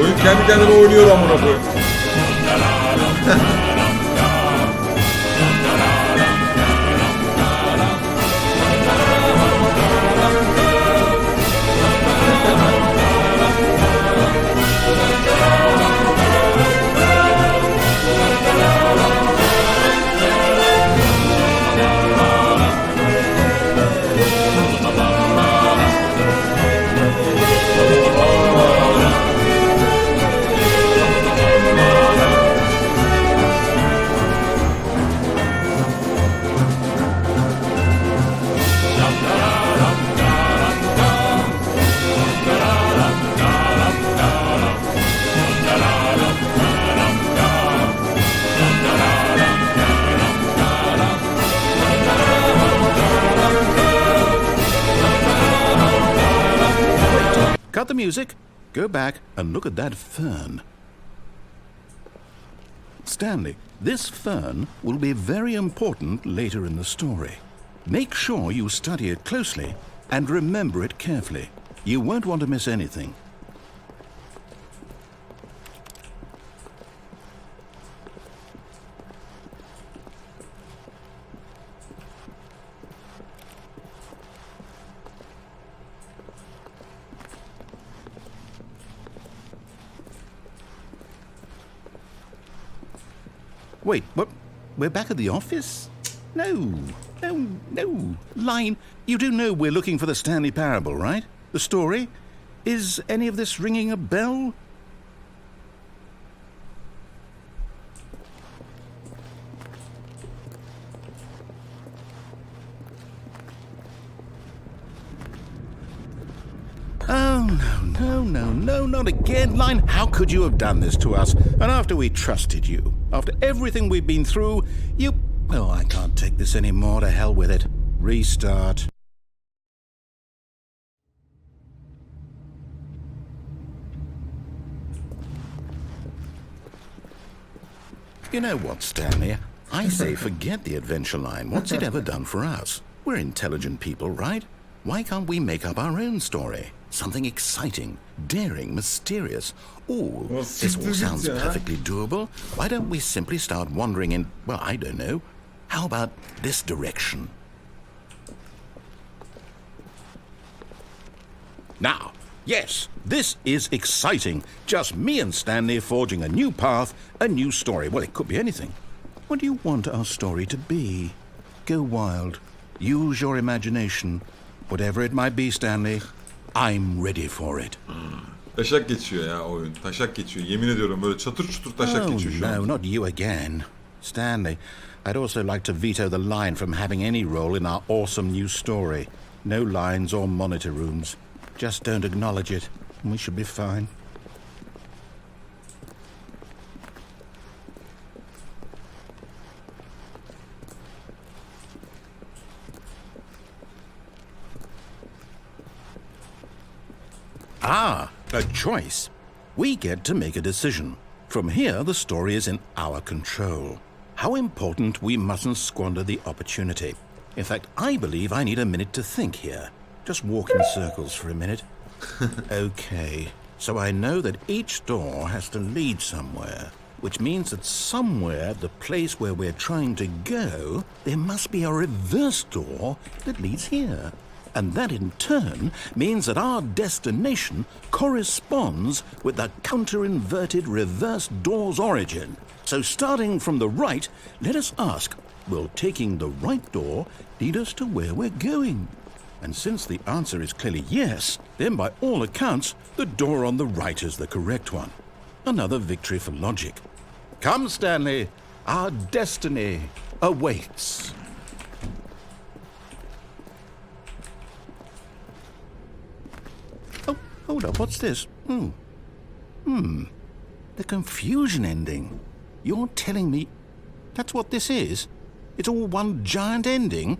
Speaker 1: Oyun kendi kendine oynuyor amına koyayım.
Speaker 6: Cut the music, go back and look at that fern. Stanley, this fern will be very important later in the story. Make sure you study it closely and remember it carefully. You won't want to miss anything. Wait, what? We're back at the office? No. Line, you do know we're looking for the Stanley Parable, right? The story? Is any of this ringing a bell? Oh, no, not again, Line. How could you have done this to us? And after we trusted you, after everything we've been through, you... Oh, I can't take this anymore. To hell with it. Restart. You know what, Stanley? I say forget the adventure line. What's it ever done for us? We're intelligent people, right? Why can't we make up our own story? Something exciting, daring, mysterious. Ooh, this all sounds perfectly doable. Why don't we simply start wandering in, well, I don't know. How about this direction? Now, yes, this is exciting. Just me and Stanley forging a new path, a new story. Well, it could be anything. What do you want our story to be? Go wild. Use your imagination. Whatever it might be, Stanley, I'm ready for it.
Speaker 1: Taşak geçiyor ya oyun. Taşak geçiyor. Yemin ediyorum böyle çatır çutur taşak geçiyor şu an.
Speaker 6: No, not you again. Stanley, I'd also like to veto the line from having any role in our awesome new story. No lines or monitor rooms. Just don't acknowledge it, and we should be fine. Ah, a choice. We get to make a decision. From here, the story is in our control. How important we mustn't squander the opportunity. In fact, I believe I need a minute to think here. Just walk in circles for a minute. Okay, so I know that each door has to lead somewhere, which means that somewhere, the place where we're trying to go, there must be a reverse door that leads here. And that in turn means that our destination corresponds with the counter-inverted reverse door's origin. So starting from the right, let us ask, will taking the right door lead us to where we're going? And since the answer is clearly yes, then by all accounts, the door on the right is the correct one. Another victory for logic. Come, Stanley, our destiny awaits. Oh, hold up, what's this? The confusion ending. You're telling me that's what this is? It's all one giant ending?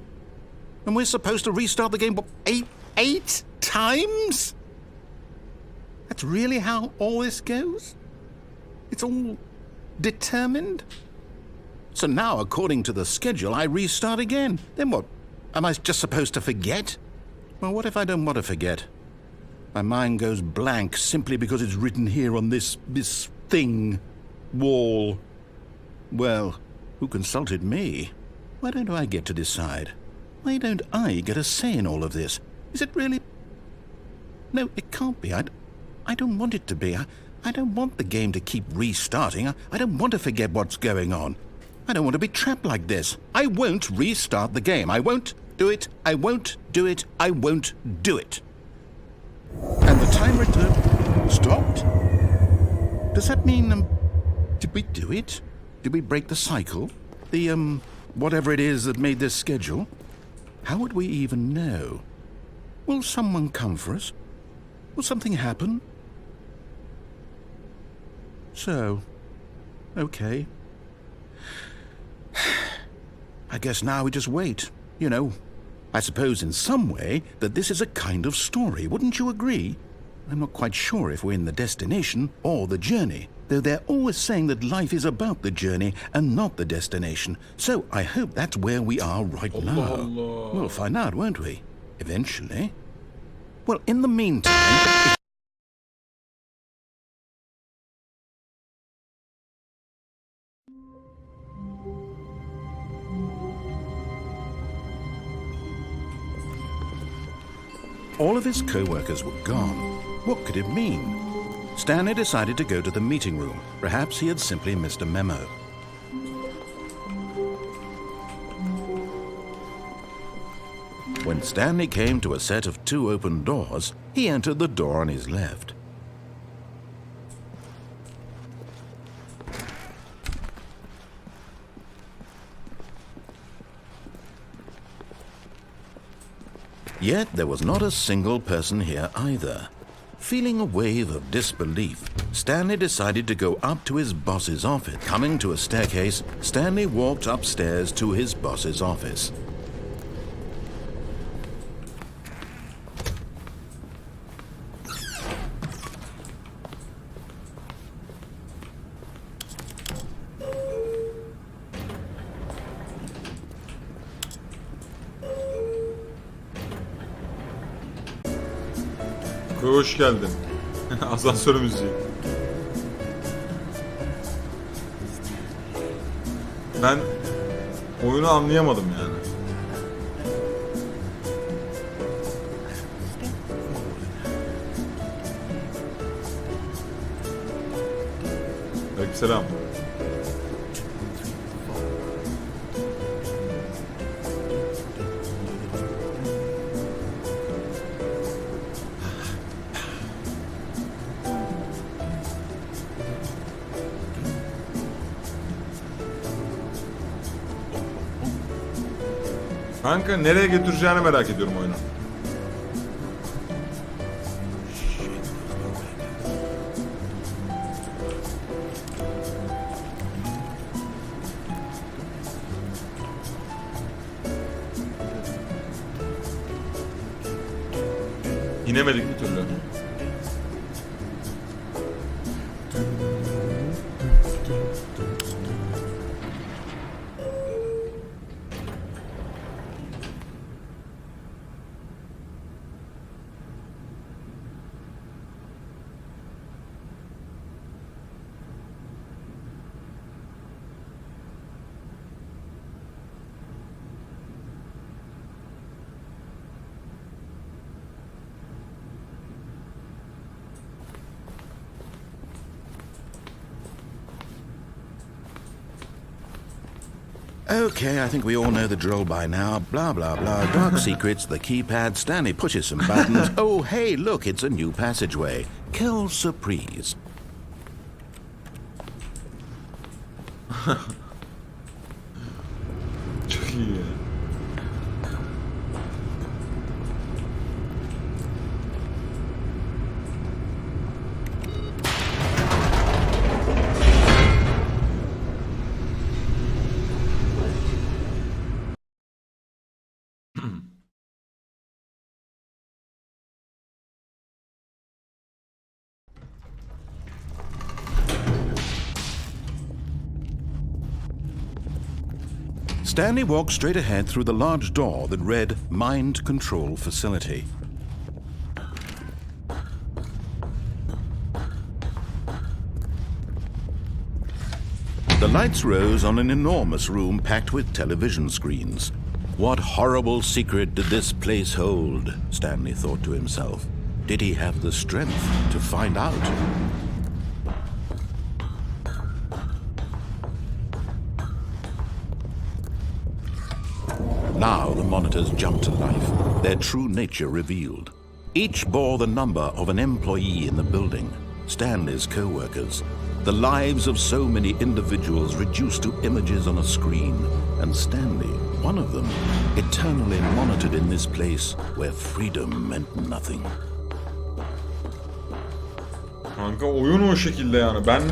Speaker 6: And we're supposed to restart the game, what, eight times? That's really how all this goes? It's all determined? So now, according to the schedule, I restart again. Then what? Am I just supposed to forget? Well, what if I don't want to forget? My mind goes blank simply because it's written here on this thing, wall. Well, who consulted me? Why don't I get to decide? Why don't I get a say in all of this? Is it really? No, it can't be. I don't want it to be. I don't want the game to keep restarting. I don't want to forget what's going on. I don't want to be trapped like this. I won't restart the game. I won't do it. I won't do it. I won't do it. And the timer stopped? Does that mean, did we do it? Did we break the cycle? The, whatever it is that made this schedule? How would we even know? Will someone come for us? Will something happen? So, okay. I guess now we just wait, you know. I suppose in some way that this is a kind of story, wouldn't you agree? I'm not quite sure if we're in the destination or the journey, though they're always saying that life is about the journey and not the destination. So I hope that's where we are right now. We'll find out, won't we? Eventually. Well, in the meantime... All of his co-workers were gone. What could it mean? Stanley decided to go to the meeting room. Perhaps he had simply missed a memo. When Stanley came to a set of 2 open doors, he entered the door on his left. Yet there was not a single person here either. Feeling a wave of disbelief, Stanley decided to go up to his boss's office. Coming to a staircase, Stanley walked upstairs to his boss's office.
Speaker 1: Hoş geldin. Asansör müziği. Ben oyunu anlayamadım yani. Aleykümselam. Kanka nereye götüreceğini merak ediyorum oyunu. İnemedik bir türlü.
Speaker 6: Okay, I think we all know the drill by now. Blah, blah, blah. Dark secrets, the keypad. Stanley pushes some buttons. Oh, hey, look, it's a new passageway. Quelle surprise.
Speaker 1: Çok iyi ya.
Speaker 6: Stanley walked straight ahead through the large door that read Mind Control Facility. The lights rose on an enormous room packed with television screens. What horrible secret did this place hold? Stanley thought to himself. Did he have the strength to find out? Now the monitors jumped to life, their true nature revealed. Each bore the number of an employee in the building, Stanley's co-workers. The lives of so many individuals reduced to images on a screen, and Stanley, one of them, eternally monitored in this place where freedom meant nothing.
Speaker 1: Kanka oyun o şekilde yani. Ben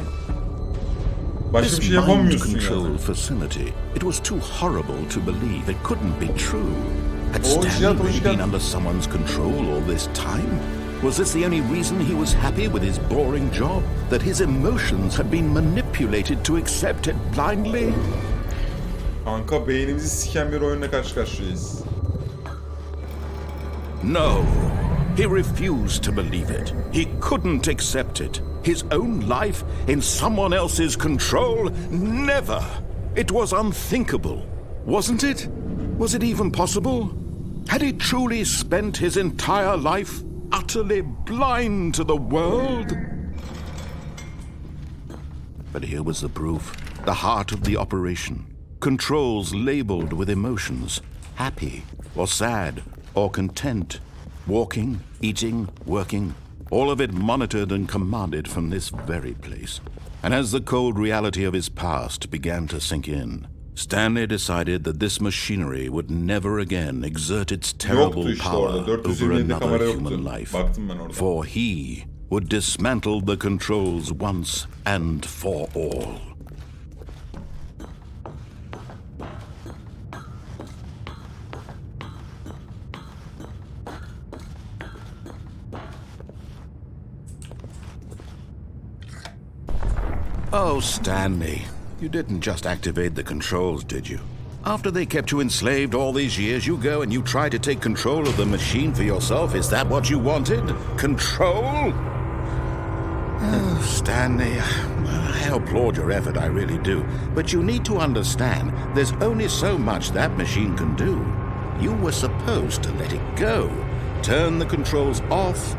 Speaker 1: başka bir şey yapamıyorsun yani.
Speaker 6: Facility. It was too horrible to believe. It couldn't be true. Had Stanley really been under someone's control all this time? Was this the only reason he was happy with his boring job? That his emotions had been manipulated to accept it blindly?
Speaker 1: Kanka beynimizi siken bir oyunla karşı karşıyayız.
Speaker 6: No. He refused to believe it. He couldn't accept it. His own life in someone else's control? Never! It was unthinkable, wasn't it? Was it even possible? Had he truly spent his entire life utterly blind to the world? But here was the proof, the heart of the operation. Controls labeled with emotions, happy or sad or content, walking, eating, working, all of it monitored and commanded from this very place. And as the cold reality of his past began to sink in, Stanley decided that this machinery would never again exert its terrible power over another human life, for he would dismantle the controls once and for all. Oh, Stanley, you didn't just activate the controls, did you? After they kept you enslaved all these years, you go and you try to take control of the machine for yourself. Is that what you wanted? Control? Oh, Stanley, I applaud your effort, I really do. But you need to understand, there's only so much that machine can do. You were supposed to let it go, turn the controls off,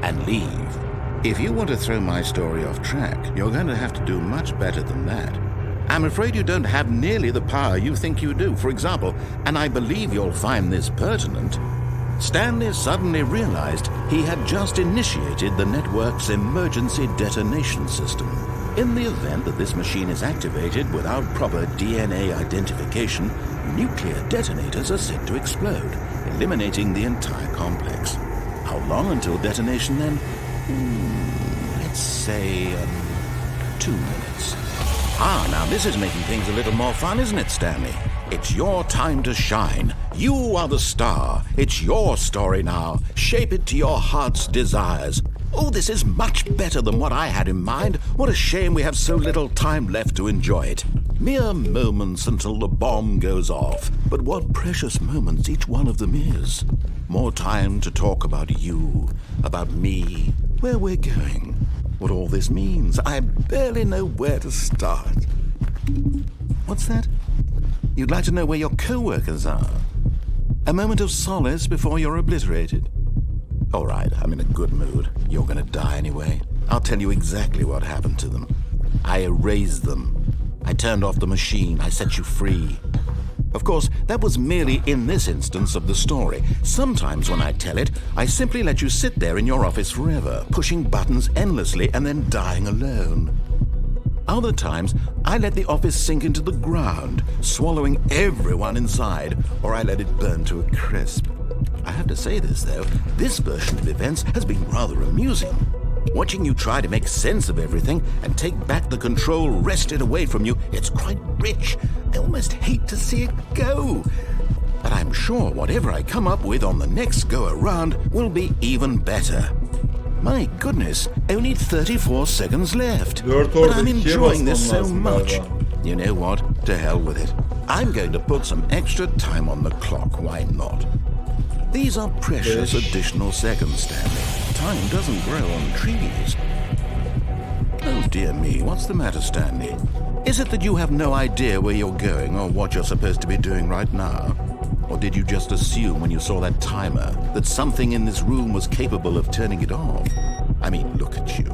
Speaker 6: and leave. If you want to throw my story off track, you're going to have to do much better than that. I'm afraid you don't have nearly the power you think you do. For example, and I believe you'll find this pertinent, Stanley suddenly realized he had just initiated the network's emergency detonation system. In the event that this machine is activated without proper DNA identification, nuclear detonators are set to explode, eliminating the entire complex. How long until detonation then? Let's say 2 minutes. Now this is making things a little more fun, isn't it, Stanley? It's your time to shine. You are the star. It's your story now. Shape it to your heart's desires. Oh, this is much better than what I had in mind. What a shame we have so little time left to enjoy it. Mere moments until the bomb goes off. But what precious moments each one of them is. More time to talk about you, about me, where we're going, what all this means. I barely know where to start. What's that? You'd like to know where your co-workers are? A moment of solace before you're obliterated? All right, I'm in a good mood. You're gonna die anyway. I'll tell you exactly what happened to them. I erased them. I turned off the machine. I set you free. Of course, that was merely in this instance of the story. Sometimes when I tell it, I simply let you sit there in your office forever, pushing buttons endlessly and then dying alone. Other times, I let the office sink into the ground, swallowing everyone inside, or I let it burn to a crisp. I have to say this, though, this version of events has been rather amusing. Watching you try to make sense of everything and take back the control wrested away from you, it's quite rich. I almost hate to see it go. But I'm sure whatever I come up with on the next go-around will be even better. My goodness, only 34 seconds left. But I'm enjoying this so much. You know what? To hell with it. I'm going to put some extra time on the clock, why not? These are precious additional seconds, Stanley. Time doesn't grow on trees. Oh dear me, what's the matter, Stanley? Is it that you have no idea where you're going or what you're supposed to be doing right now? Or did you just assume when you saw that timer that something in this room was capable of turning it off? I mean, look at you.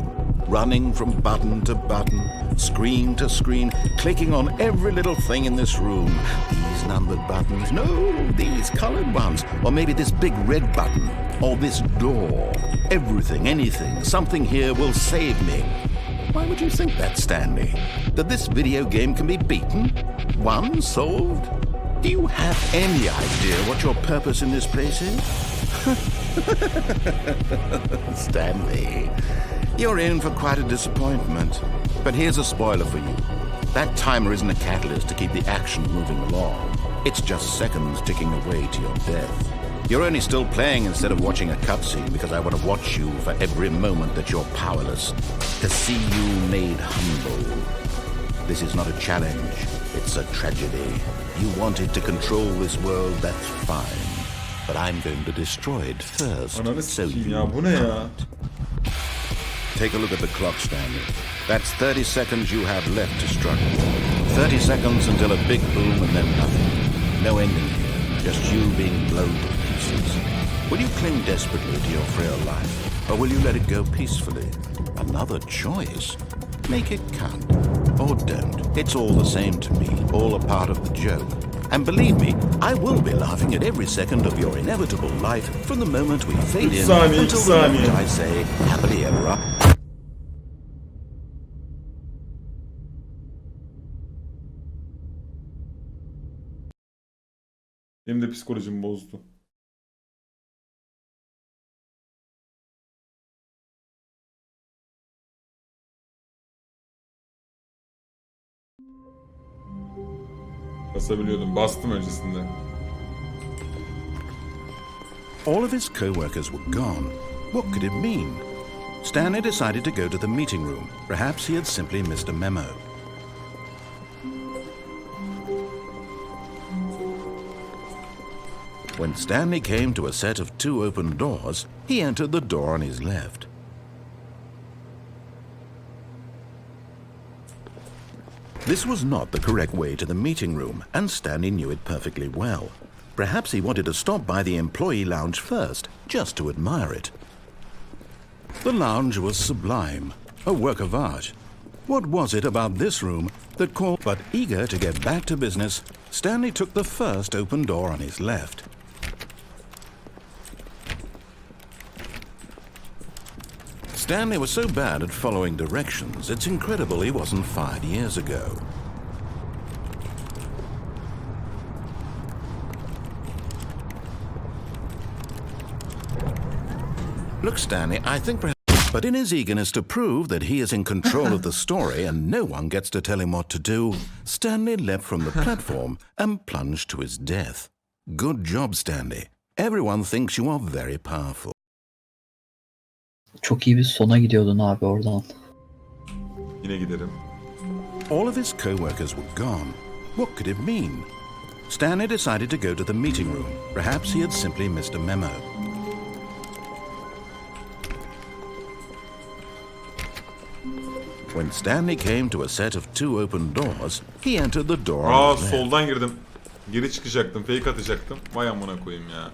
Speaker 6: Running from button to button, screen to screen, clicking on every little thing in this room. These numbered buttons, no, these colored ones. Or maybe this big red button, or this door. Everything, anything, something here will save me. Why would you think that, Stanley? That this video game can be beaten? Won? Solved? Do you have any idea what your purpose in this place is? Stanley, you're in for quite a disappointment. But here's a spoiler for you. That timer isn't a catalyst to keep the action moving along. It's just seconds ticking away to your death. You're only still playing instead of watching a cutscene because I want to watch you for every moment that you're powerless. To see you made humble. This is not a challenge. It's a tragedy. You wanted to control this world, that's fine. But I'm going to destroy it first. So you can't. Take a look at the clock, Stanley. That's 30 seconds you have left to struggle. 30 seconds until a big boom and then nothing. No ending here. Just you being blown to pieces. Will you cling desperately to your frail life? Or will you let it go peacefully? Another choice. Make it count. Or don't. It's all the same to me. All a part of the joke. And believe me, I will be laughing at every second of your inevitable life from the moment we fade in until the moment I say, happily ever after.
Speaker 1: Benim de psikolojimi bozdu. Basabiliyordum. Bastım öncesinde.
Speaker 6: All of his co-workers were gone. What could it mean? Stanley decided to go to the meeting room. Perhaps he had simply missed a memo. When Stanley came to a set of 2 open doors, he entered the door on his left. This was not the correct way to the meeting room, and Stanley knew it perfectly well. Perhaps he wanted to stop by the employee lounge first, just to admire it. The lounge was sublime, a work of art. What was it about this room that called? But eager to get back to business, Stanley took the first open door on his left. Stanley was so bad at following directions, it's incredible he wasn't fired years ago. Look, Stanley, I think perhaps... But in his eagerness to prove that he is in control of the story and no one gets to tell him what to do, Stanley leapt from the platform and plunged to his death. Good job, Stanley. Everyone thinks you are very powerful.
Speaker 11: Çok iyi bir sona gidiyordun abi oradan.
Speaker 1: Yine giderim.
Speaker 6: All of his co-workers were gone. What could it mean? Stanley decided to go to the meeting room. Perhaps he had simply missed a memo. When Stanley came to a set of 2 open doors, he entered the door on his left.
Speaker 1: Soldan girdim. Geri çıkacaktım, fake atacaktım. Vay amına koyayım ya.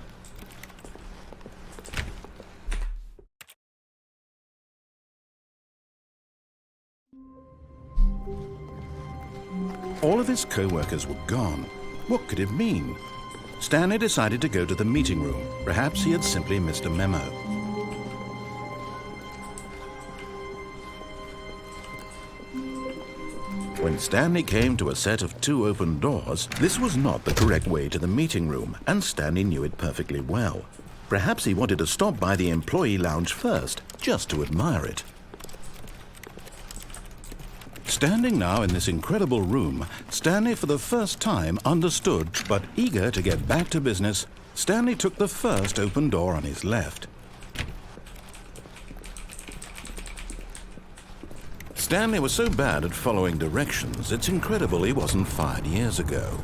Speaker 6: All of his co-workers were gone. What could it mean? Stanley decided to go to the meeting room. Perhaps he had simply missed a memo. When Stanley came to a set of 2 open doors, this was not the correct way to the meeting room, and Stanley knew it perfectly well. Perhaps he wanted to stop by the employee lounge first, just to admire it. Standing now in this incredible room, Stanley for the first time understood, but eager to get back to business, Stanley took the first open door on his left. Stanley was so bad at following directions, it's incredible he wasn't fired years ago.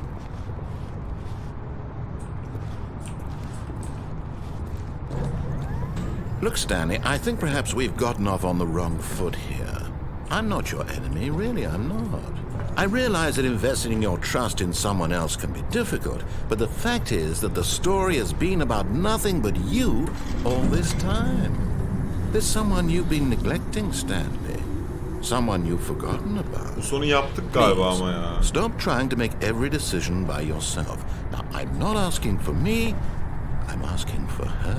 Speaker 6: Look, Stanley, I think perhaps we've gotten off on the wrong foot here. I'm not your enemy, really, I'm not. I realize that investing your trust in someone else can be difficult, but the fact is that the story has been about nothing but you all this time. There's someone you've been neglecting, Stanley. Someone you've forgotten about.
Speaker 1: Bu sonu yaptık galiba ama ya.
Speaker 6: Stop trying to make every decision by yourself. Now, I'm not asking for me, I'm asking for her.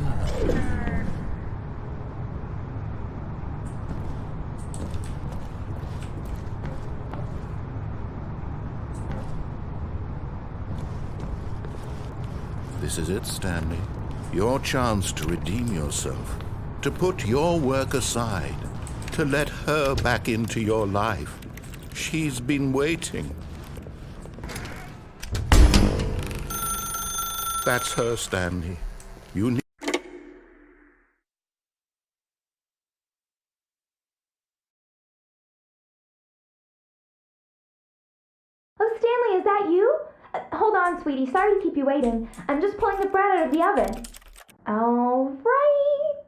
Speaker 6: This is it, Stanley. Your chance to redeem yourself. To put your work aside. To let her back into your life. She's been waiting. That's her, Stanley. You need...
Speaker 8: Oh, Stanley, is that you? Hold on, sweetie. Sorry to keep you waiting. I'm just pulling the bread out of the oven. All right.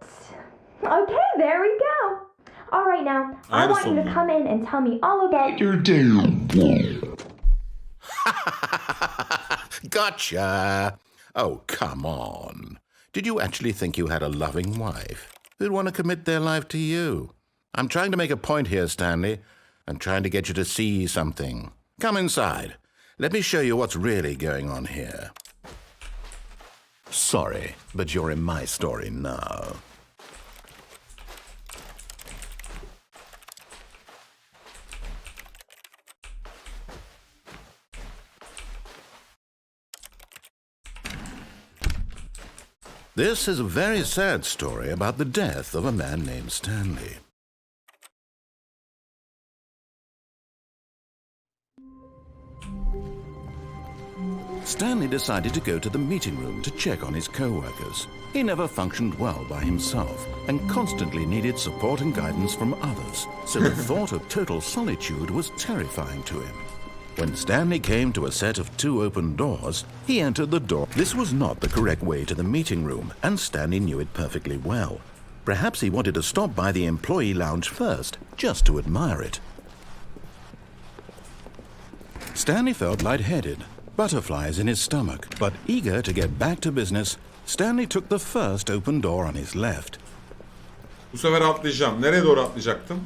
Speaker 8: Okay, there we go. All right, now, I want you to come in and tell me all about your day.
Speaker 6: Gotcha! Oh, come on. Did you actually think you had a loving wife who'd want to commit their life to you? I'm trying to make a point here, Stanley. I'm trying to get you to see something. Come inside. Let me show you what's really going on here. Sorry, but you're in my story now. This is a very sad story about the death of a man named Stanley. Stanley decided to go to the meeting room to check on his co-workers. He never functioned well by himself and constantly needed support and guidance from others, so the thought of total solitude was terrifying to him. When Stanley came to a set of 2 open doors, he entered the door. This was not the correct way to the meeting room, and Stanley knew it perfectly well. Perhaps he wanted to stop by the employee lounge first, just to admire it. Stanley felt lightheaded, butterflies in his stomach, but eager to get back to business, Stanley took the first open door on his left.
Speaker 1: Bu sefer atlayacağım. Nereye doğru atlayacaktım?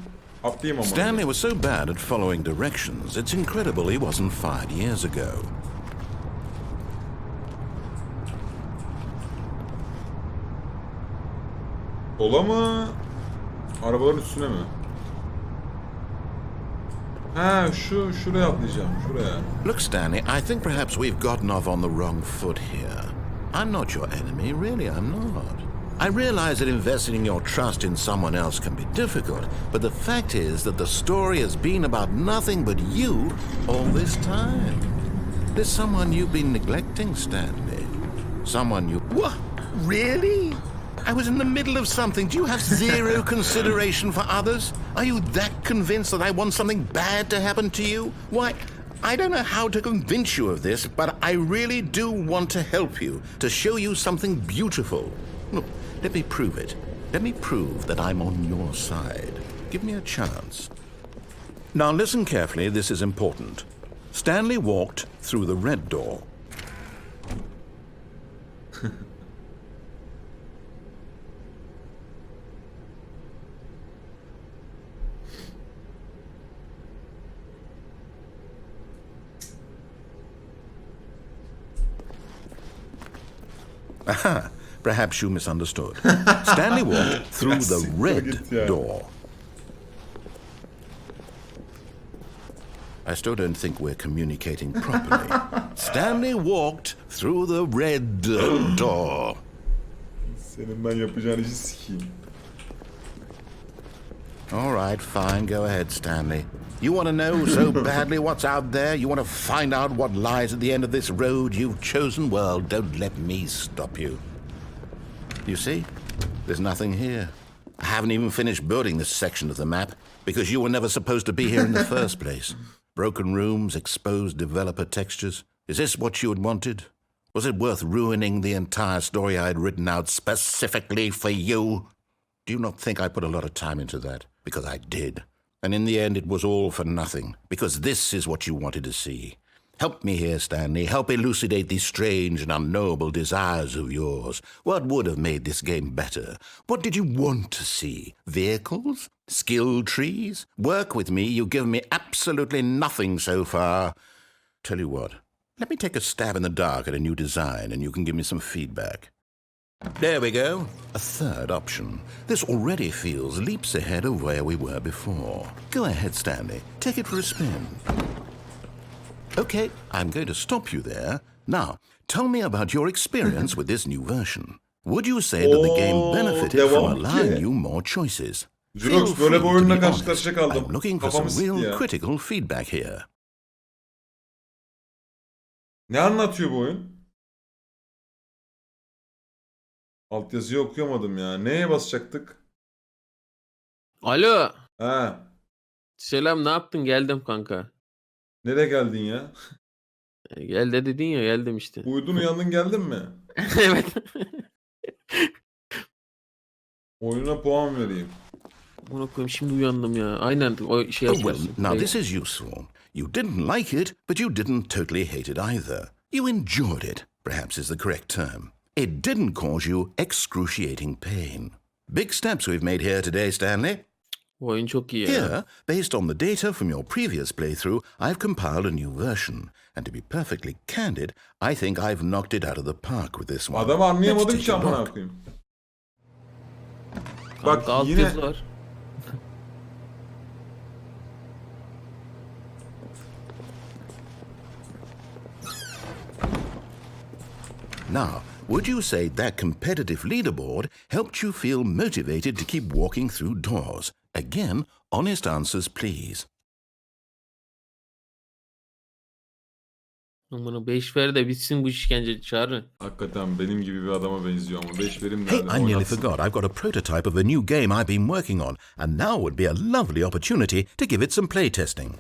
Speaker 1: Atlayayım ama.
Speaker 6: Stanley was so bad at following directions, it's incredible he wasn't fired years ago.
Speaker 1: Sola mı? Arabaların üstüne mi? Ha, şuraya atlayacağım, şuraya.
Speaker 6: Look, Stanley, I think perhaps we've gotten off on the wrong foot here. I'm not your enemy, really, I'm not. I realize that investing your trust in someone else can be difficult, but the fact is that the story has been about nothing but you all this time. There's someone you've been neglecting, Stanley. Someone you... What? Really? I was in the middle of something. Do you have zero consideration for others? Are you that convinced that I want something bad to happen to you? Why, I don't know how to convince you of this, but I really do want to help you, to show you something beautiful. Look, let me prove it. Let me prove that I'm on your side. Give me a chance. Now listen carefully, this is important. Stanley walked through the red door. Aha, perhaps you misunderstood. Stanley walked through the red door. I still don't think we're communicating properly. Stanley walked through the red door.
Speaker 1: Senin ben yapacağın işi sikeyim.
Speaker 6: All right, fine. Go ahead, Stanley. You want to know so badly what's out there? You want to find out what lies at the end of this road you've chosen? Well, don't let me stop you. You see? There's nothing here. I haven't even finished building this section of the map because you were never supposed to be here in the first place. Broken rooms, exposed developer textures. Is this what you had wanted? Was it worth ruining the entire story I had written out specifically for you? Do you not think I put a lot of time into that? Because I did. And in the end, it was all for nothing. Because this is what you wanted to see. Help me here, Stanley. Help elucidate these strange and unknowable desires of yours. What would have made this game better? What did you want to see? Vehicles? Skill trees? Work with me. You've given me absolutely nothing so far. Tell you what. Let me take a stab in the dark at a new design, and you can give me some feedback. There we go. A third option. This already feels leaps ahead of where we were before. Go ahead, Stanley. Take it for a spin. Okay, I'm going to stop you there. Now, tell me about your experience with this new version. Would you say that the game benefited from allowing you more choices?
Speaker 1: Jurox, böyle bir oyunla karşı karşıya kaldım.
Speaker 6: I'm looking for
Speaker 1: Kafamı
Speaker 6: some real
Speaker 1: sikti ya.
Speaker 6: critical feedback here.
Speaker 1: Ne anlatıyor bu oyun? Altyazıyı okuyamadım ya. Neye basacaktık?
Speaker 12: Alo.
Speaker 1: He.
Speaker 12: Selam, ne yaptın? Geldim kanka.
Speaker 1: Nereye geldin ya?
Speaker 12: Gel de dedin ya, geldim işte.
Speaker 1: Uyudun uyandın geldin mi?
Speaker 12: Evet.
Speaker 1: Oyuna puan vereyim.
Speaker 12: Bunu koyayım, şimdi uyandım ya. Aynen o şey
Speaker 6: Oh, well,
Speaker 12: yaparsın.
Speaker 6: now this is useful. You didn't like it, but you didn't totally hate it either. You enjoyed it, perhaps is the correct term. It didn't cause you excruciating pain. Big steps we've made here today, Stanley.
Speaker 12: Oyun çok iyi ya.
Speaker 6: Here, based on the data from your previous playthrough, I've compiled a new version. And to be perfectly candid, I think I've knocked it out of the park with this one.
Speaker 1: Adamı anlayamadım
Speaker 6: Let's
Speaker 1: ki
Speaker 6: take a
Speaker 1: amına
Speaker 6: look.
Speaker 1: koyayım.
Speaker 12: Kanka,
Speaker 1: Bak
Speaker 12: alt
Speaker 1: yine
Speaker 12: yazı var.
Speaker 6: Now, would you say that competitive leaderboard helped you feel motivated to keep walking through doors? Again, honest answers, please.
Speaker 12: Bana 5 ver de bitsin bu işkence, Çağrı.
Speaker 1: hakikaten benim gibi bir adama benziyor ama 5 verim
Speaker 6: Hey,
Speaker 1: nerede?
Speaker 6: I nearly
Speaker 1: Oynatsın.
Speaker 6: forgot. I've got a prototype of a new game I've been working on, and now would be a lovely opportunity to give it some playtesting.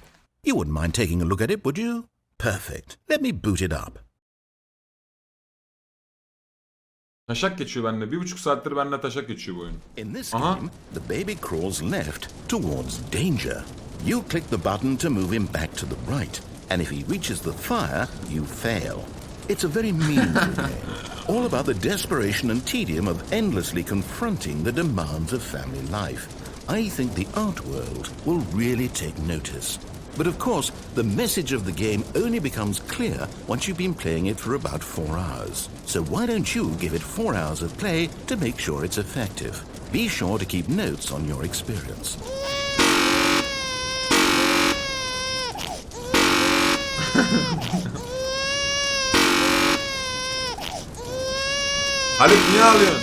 Speaker 6: You wouldn't mind taking a look at it, would you? Perfect. Let me boot it up.
Speaker 1: Taşak geçiyor benimle. 1,5 saattir benimle taşak geçiyor bu oyun.
Speaker 6: In this
Speaker 1: Uh-huh.
Speaker 6: game, the baby crawls left towards danger. You click the button to move him back to the right, and if he reaches the fire, you fail. It's a very meaningful game, all about the desperation and tedium of endlessly confronting the demands of family life. I think the art world will really take notice. But of course, the message of the game only becomes clear once you've been playing it for about 4 hours. So why don't you give it 4 hours of play to make sure it's effective? Be sure to keep notes on your experience.
Speaker 1: Halit niye ağlıyorsun?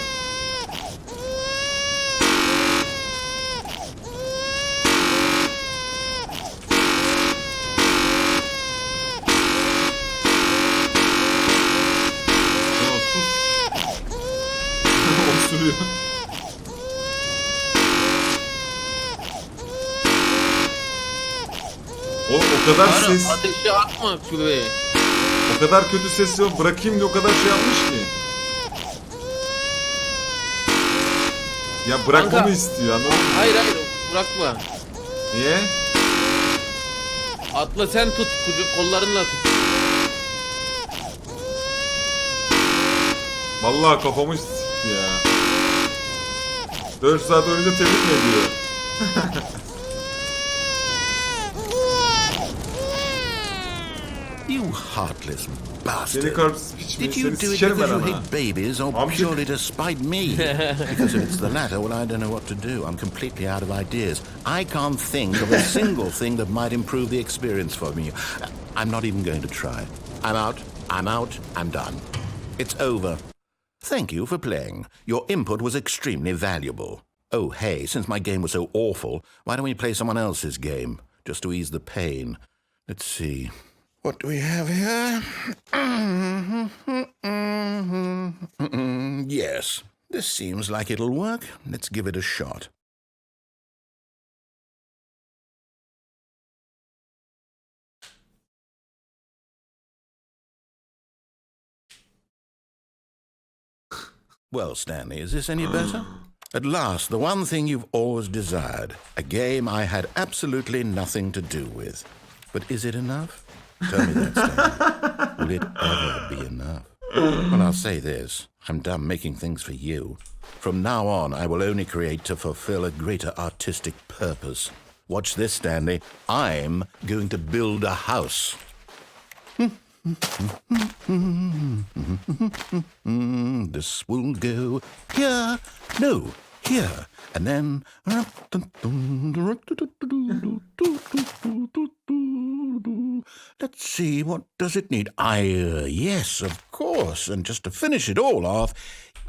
Speaker 1: Ya sus. Osuruyor. Oğlum o kadar
Speaker 12: Çağrı,
Speaker 1: ses,
Speaker 12: ateşi atma şuraya.
Speaker 1: o kadar kötü ses yok. Bırakayım diye o kadar şey yapmış ki. Ya bırakmamı
Speaker 12: Kanka.
Speaker 1: istiyor anladın mı?
Speaker 12: Hayır bırakma.
Speaker 1: Niye?
Speaker 12: Atla sen tut, kollarınla tut.
Speaker 1: Vallahi kafamı sikti ya. 4 saat önce tebrik mi ediyor?
Speaker 6: You heartless
Speaker 1: Seni
Speaker 6: bastard.
Speaker 1: kalpsiz piç mi?
Speaker 6: Did you
Speaker 1: Seni
Speaker 6: do it
Speaker 1: sikerim ben
Speaker 6: because you
Speaker 1: ama.
Speaker 6: hate babies or
Speaker 1: Amcık.
Speaker 6: purely to spite me? Because if it's the latter, well, I don't know what to do. I'm completely out of ideas. I can't think of a single thing that might improve the experience for me. I'm not even going to try. I'm out. I'm done. It's over. Thank you for playing. Your input was extremely valuable. Oh, hey, since my game was so awful, why don't we play someone else's game? Just to ease the pain. Let's see. What do we have here? Yes, this seems like it'll work. Let's give it a shot. Well, Stanley, is this any better? At last, the one thing you've always desired. A game I had absolutely nothing to do with. But is it enough? Tell me that, Stanley. Will it ever be enough? Well, I'll say this. I'm done making things for you. From now on, I will only create to fulfill a greater artistic purpose. Watch this, Stanley. I'm going to build a house. This will go here, no, here, and then... Let's see, what does it need? Yes, of course, and just to finish it all off,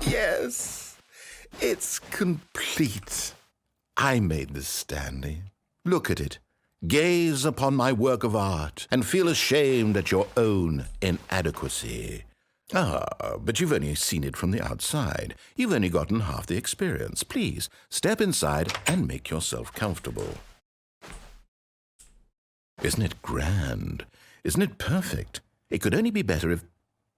Speaker 6: yes, it's complete. I made this, Stanley. Look at it. Gaze upon my work of art and feel ashamed at your own inadequacy. But you've only seen it from the outside. You've only gotten half the experience. Please, step inside and make yourself comfortable. Isn't it grand? Isn't it perfect? It could only be better if...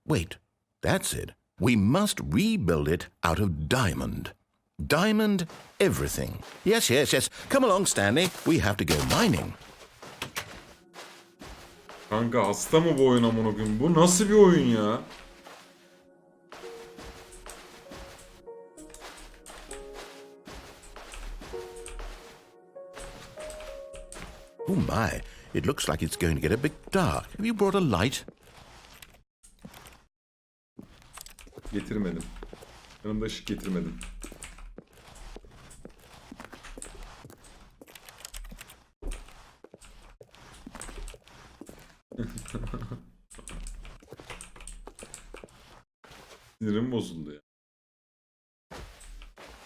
Speaker 6: Wait, that's it. We must rebuild it out of diamond. Diamond everything. Yes. Come along, Stanley. We have to go mining.
Speaker 1: Kanka hasta mı bu oyun amına koyayım? Bu nasıl bir oyun ya?
Speaker 6: Oh my, it looks like it's going to get a bit dark. Have you brought a light?
Speaker 1: Getirmedim. Yanımda ışık getirmedim. Sinirim bozuldu ya.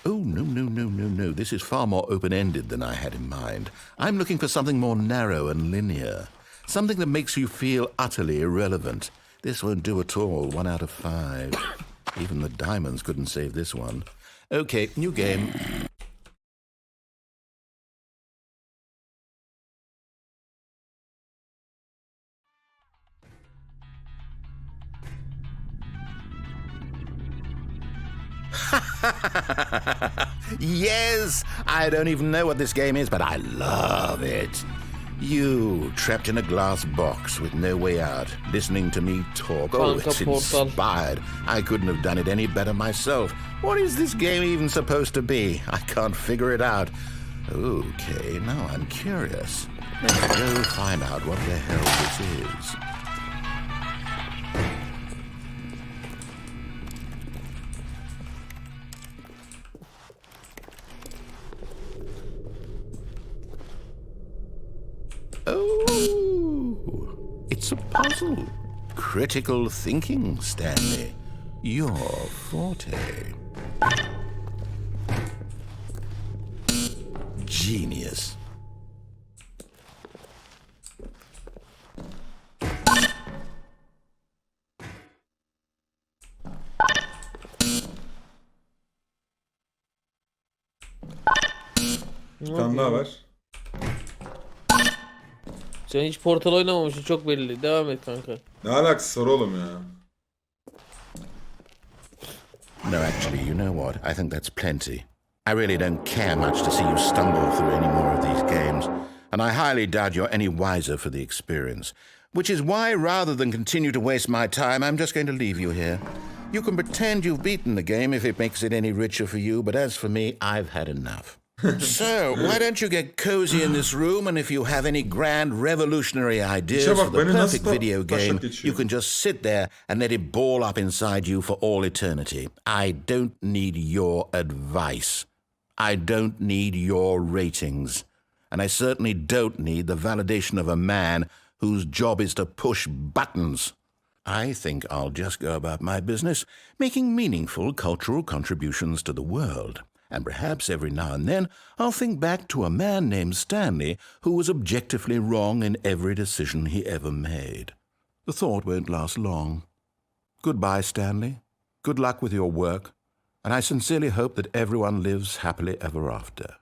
Speaker 6: Oh, no. This is far more open-ended than I had in mind. I'm looking for something more narrow and linear. Something that makes you feel utterly irrelevant. This won't do at all. 1 out of 5. Even the diamonds couldn't save this one. Okay, new game. Yes! I don't even know what this game is, but I love it. You, trapped in a glass box with no way out, listening to me talk. Oh, it's inspired. I couldn't have done it any better myself. What is this game even supposed to be? I can't figure it out. Okay, now I'm curious. Let's go find out what the hell this is. Oh, it's a puzzle. Critical thinking, Stanley. Your forte. Genius.
Speaker 1: Bir tane daha var.
Speaker 12: Sen hiç Portal oynamamışsın, çok belli. Devam et kanka.
Speaker 1: Ne alakası var oğlum ya?
Speaker 6: No, actually, you know what? I think that's plenty. I really don't care much to see you stumble through any more of these games, and I highly doubt you're any wiser for the experience. Which is why, rather than continue to waste my time, I'm just going to leave you here. You can pretend you've beaten the game if it makes it any richer for you, but as for me, I've had enough. So, why don't you get cozy in this room, and if you have any grand revolutionary ideas
Speaker 1: İşe bak,
Speaker 6: for the
Speaker 1: beni nasıl
Speaker 6: perfect video
Speaker 1: taşak
Speaker 6: game,
Speaker 1: geçiyor.
Speaker 6: you can just sit there and let it ball up inside you for all eternity. I don't need your advice. I don't need your ratings. And I certainly don't need the validation of a man whose job is to push buttons. I think I'll just go about my business, making meaningful cultural contributions to the world. And perhaps every now and then I'll think back to a man named Stanley who was objectively wrong in every decision he ever made. The thought won't last long. Goodbye, Stanley. Good luck with your work. And I sincerely hope that everyone lives happily ever after.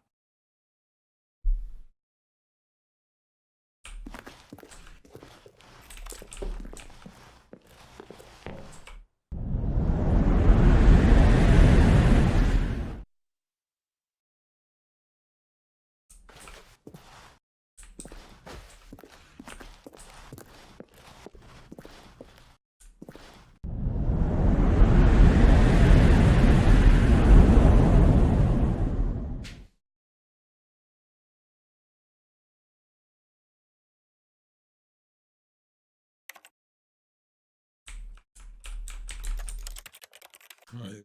Speaker 1: Hayır.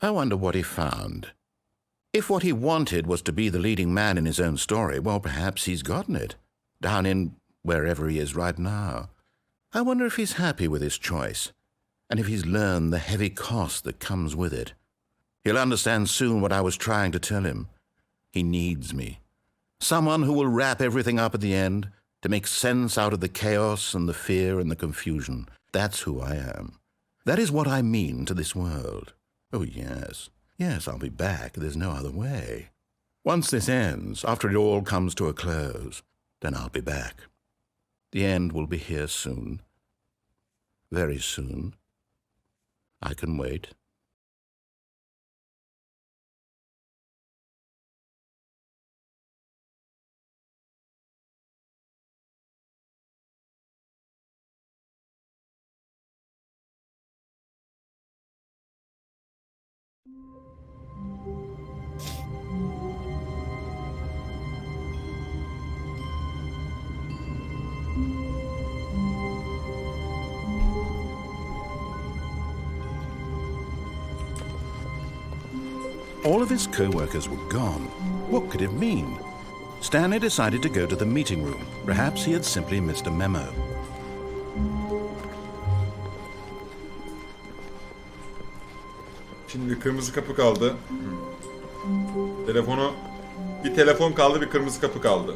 Speaker 6: I wonder what he found. If what he wanted was to be the leading man in his own story, well, perhaps he's gotten it, down in wherever he is right now. I wonder if he's happy with his choice, and if he's learned the heavy cost that comes with it. He'll understand soon what I was trying to tell him. He needs me. Someone who will wrap everything up at the end, to make sense out of the chaos and the fear and the confusion. That's who I am. That is what I mean to this world. Oh, yes. Yes, I'll be back. There's no other way. Once this ends, after it all comes to a close, then I'll be back. The end will be here soon. Very soon. I can wait. All of his co-workers were gone. What could it mean? Stanley decided to go to the meeting room. Perhaps he had simply missed a memo.
Speaker 1: Şimdi kırmızı kapı kaldı. Bir telefon kaldı, bir kırmızı kapı kaldı.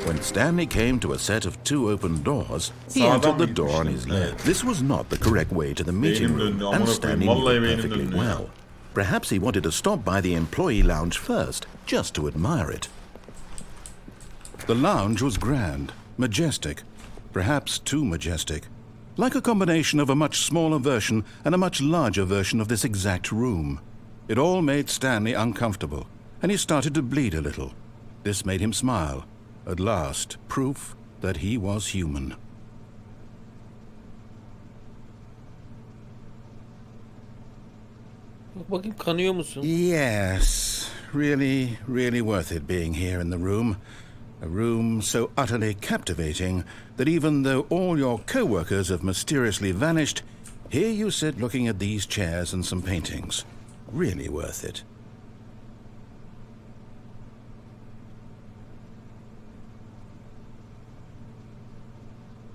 Speaker 6: When Stanley came to a set of two open doors, he entered the door on his left. This was not the correct way to the meeting room, and Stanley knew it perfectly well. Perhaps he wanted to stop by the employee lounge first, just to admire it. The lounge was grand, majestic, perhaps too majestic, like a combination of a much smaller version and a much larger version of this exact room. It all made Stanley uncomfortable, and he started to bleed a little. This made him smile. At last, proof that he was human.
Speaker 12: Bak bakayım, kanıyor musun?
Speaker 6: Yes, really, really worth it being here in the room. A room so utterly captivating that even though all your co-workers have mysteriously vanished, here you sit looking at these chairs and some paintings. Really worth it.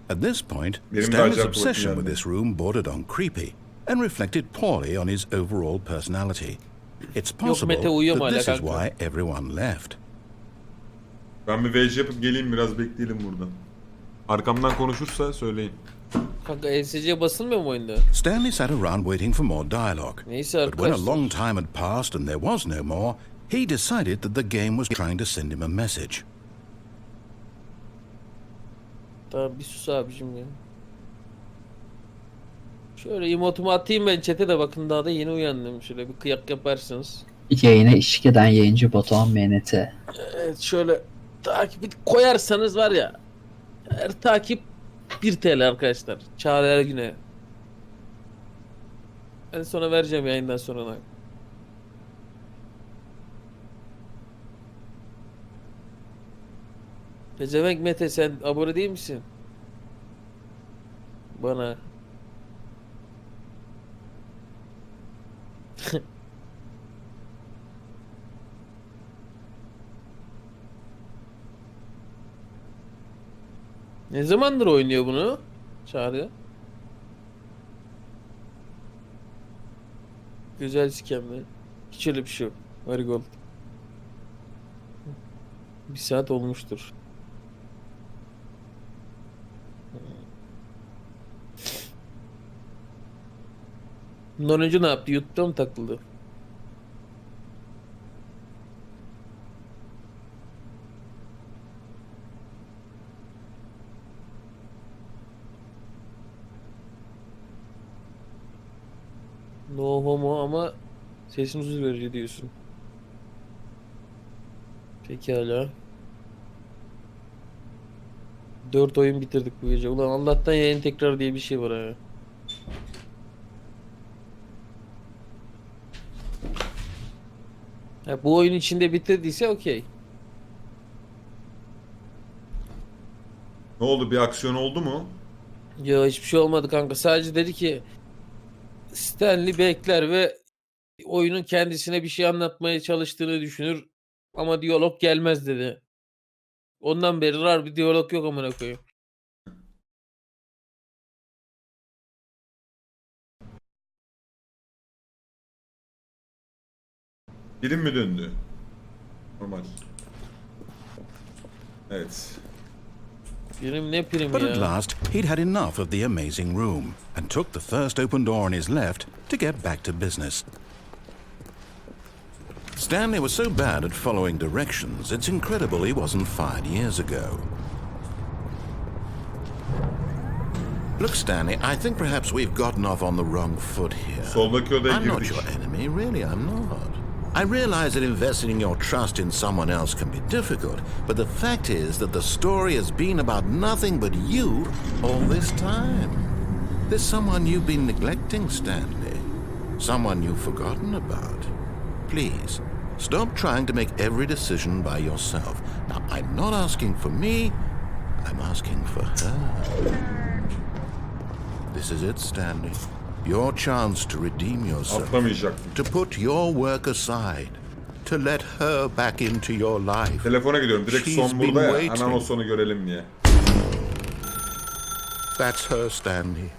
Speaker 6: At this point, Stanley's obsession with this room bordered on creepy and reflected poorly on his overall personality. It's possible that this is why everyone left.
Speaker 1: Ben bir VC yapıp geleyim, biraz bekleyelim buradan. Arkamdan konuşursa söyleyin.
Speaker 12: Kanka ESC'ye basılmıyor mu oyunda?
Speaker 6: Stanley sat around waiting for more dialogue.
Speaker 12: Neyse
Speaker 6: But when a
Speaker 12: arkadaşlar.
Speaker 6: long time had passed and there was no more, he decided that the game was trying to send him a message.
Speaker 12: Tamam bir sus abicim ya. Şöyle emotumu atayım ben chat'e de bakın daha da yeni uyandım. Şöyle bir kıyak yaparsınız.
Speaker 11: Yayına eşlik eden yayıncı Batuhan MNT.
Speaker 12: Evet şöyle takip koyarsanız var ya. Her takip 1 TL arkadaşlar. Çağrı Ergün'e. En sona vereceğim yayından sonra. Pezevenk Mete sen abone değil misin? Bana. Ne zamandır oynuyor bunu? Çağrı. Güzel sikemle. Hiç öyle bir şey yok. Marigold. 1 saat olmuştur. Bundan önce ne yaptı? YouTube'da mı takıldı? No homo ama sesin huzur verici diyorsun. Pekala. 4 oyun bitirdik bu gece. Ulan Allah'tan yayın tekrar diye bir şey var ha. Ha, bu oyun içinde bitirdiyse okey.
Speaker 1: Ne oldu, bir aksiyon oldu mu?
Speaker 12: Ya hiçbir şey olmadı kanka. Sadece dedi ki Stanley bekler ve oyunun kendisine bir şey anlatmaya çalıştığını düşünür ama diyalog gelmez dedi. Ondan beri rar bir diyalog yok amına koyayım.
Speaker 1: Birim mi döndü? Normal. Evet.
Speaker 12: Prim ne prim
Speaker 6: But
Speaker 12: ya?
Speaker 6: at last, he'd had enough of the amazing room and took the first open door on his left to get back to business. Stanley was so bad at following directions, it's incredible he wasn't fired years ago. Look, Stanley, I think perhaps we've gotten off on the wrong foot here.
Speaker 1: Soldaki odaya
Speaker 6: I'm not
Speaker 1: girdik.
Speaker 6: your enemy, really, I'm not. I realize that investing your trust in someone else can be difficult, but the fact is that the story has been about nothing but you all this time. There's someone you've been neglecting, Stanley. Someone you've forgotten about. Please, stop trying to make every decision by yourself. Now, I'm not asking for me, I'm asking for her. This is it, Stanley. Your chance to redeem yourself, to put your work aside, to let her back into your life.
Speaker 1: Telefona gidiyorum. Direkt son burada ya. Hemen o sonu görelim diye.
Speaker 6: That's her, Stanley.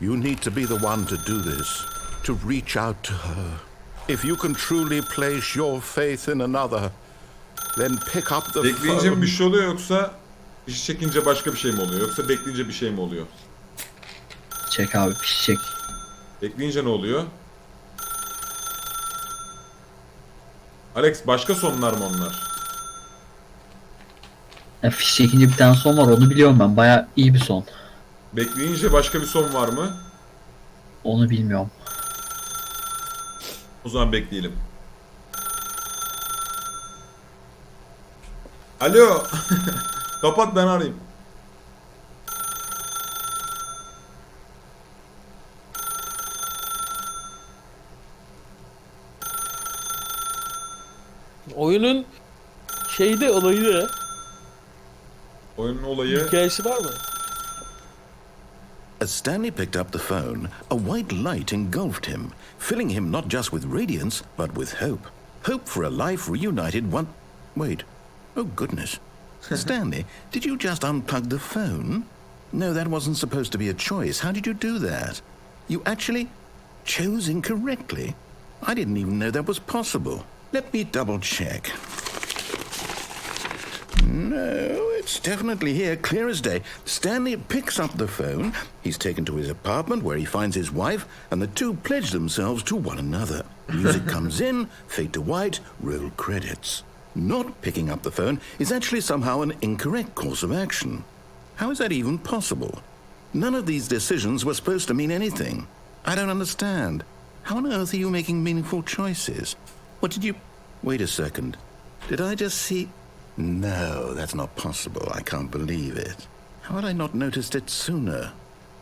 Speaker 6: You need to be the one to do this, to reach out to her. If you can truly place your faith in another, then pick up the
Speaker 1: Bekleyince mi
Speaker 6: phone.
Speaker 1: bir şey oluyor yoksa fiş çekince başka bir şey mi oluyor? Yoksa bekleyince bir şey mi oluyor?
Speaker 11: Çek abi, fiş çek.
Speaker 1: Bekleyince ne oluyor? Alex, başka sonlar mı onlar?
Speaker 11: Ya, fiş çekince bir tane son var, onu biliyorum ben. Baya iyi bir son.
Speaker 1: Bekleyince başka bir son var mı?
Speaker 11: Onu bilmiyorum.
Speaker 1: O zaman bekleyelim. Alo. Kapat, ben arayayım.
Speaker 12: Oyunun şeyde olayı ne?
Speaker 1: Oyunun olayı...
Speaker 12: Hikayesi var mı?
Speaker 6: As Stanley picked up the phone, a white light engulfed him, filling him not just with radiance, but with hope. Hope for a life reunited one... Wait. Oh, goodness. Stanley, did you just unplug the phone? No, that wasn't supposed to be a choice. How did you do that? You actually chose incorrectly? I didn't even know that was possible. Let me double check. No, it's definitely here, clear as day. Stanley picks up the phone. He's taken to his apartment where he finds his wife, and the two pledge themselves to one another. Music comes in, fade to white, roll credits. Not picking up the phone is actually somehow an incorrect course of action. How is that even possible? None of these decisions were supposed to mean anything. I don't understand. How on earth are you making meaningful choices? What did you... Wait a second. Did I just see... No, that's not possible. I can't believe it. How had I not noticed it sooner?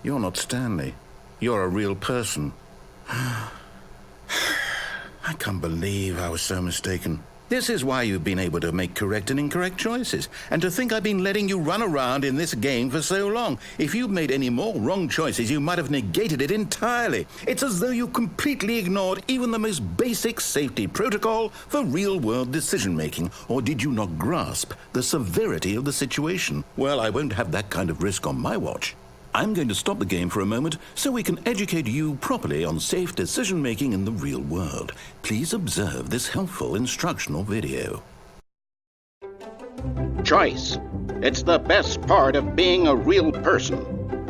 Speaker 6: You're not Stanley. You're a real person. I can't believe I was so mistaken. This is why you've been able to make correct and incorrect choices. And to think I've been letting you run around in this game for so long. If you'd made any more wrong choices, you might have negated it entirely. It's as though you completely ignored even the most basic safety protocol for real-world decision-making. Or did you not grasp the severity of the situation? Well, I won't have that kind of risk on my watch. I'm going to stop the game for a moment so we can educate you properly on safe decision-making in the real world. Please observe this helpful instructional video.
Speaker 13: Choice. It's the best part of being a real person.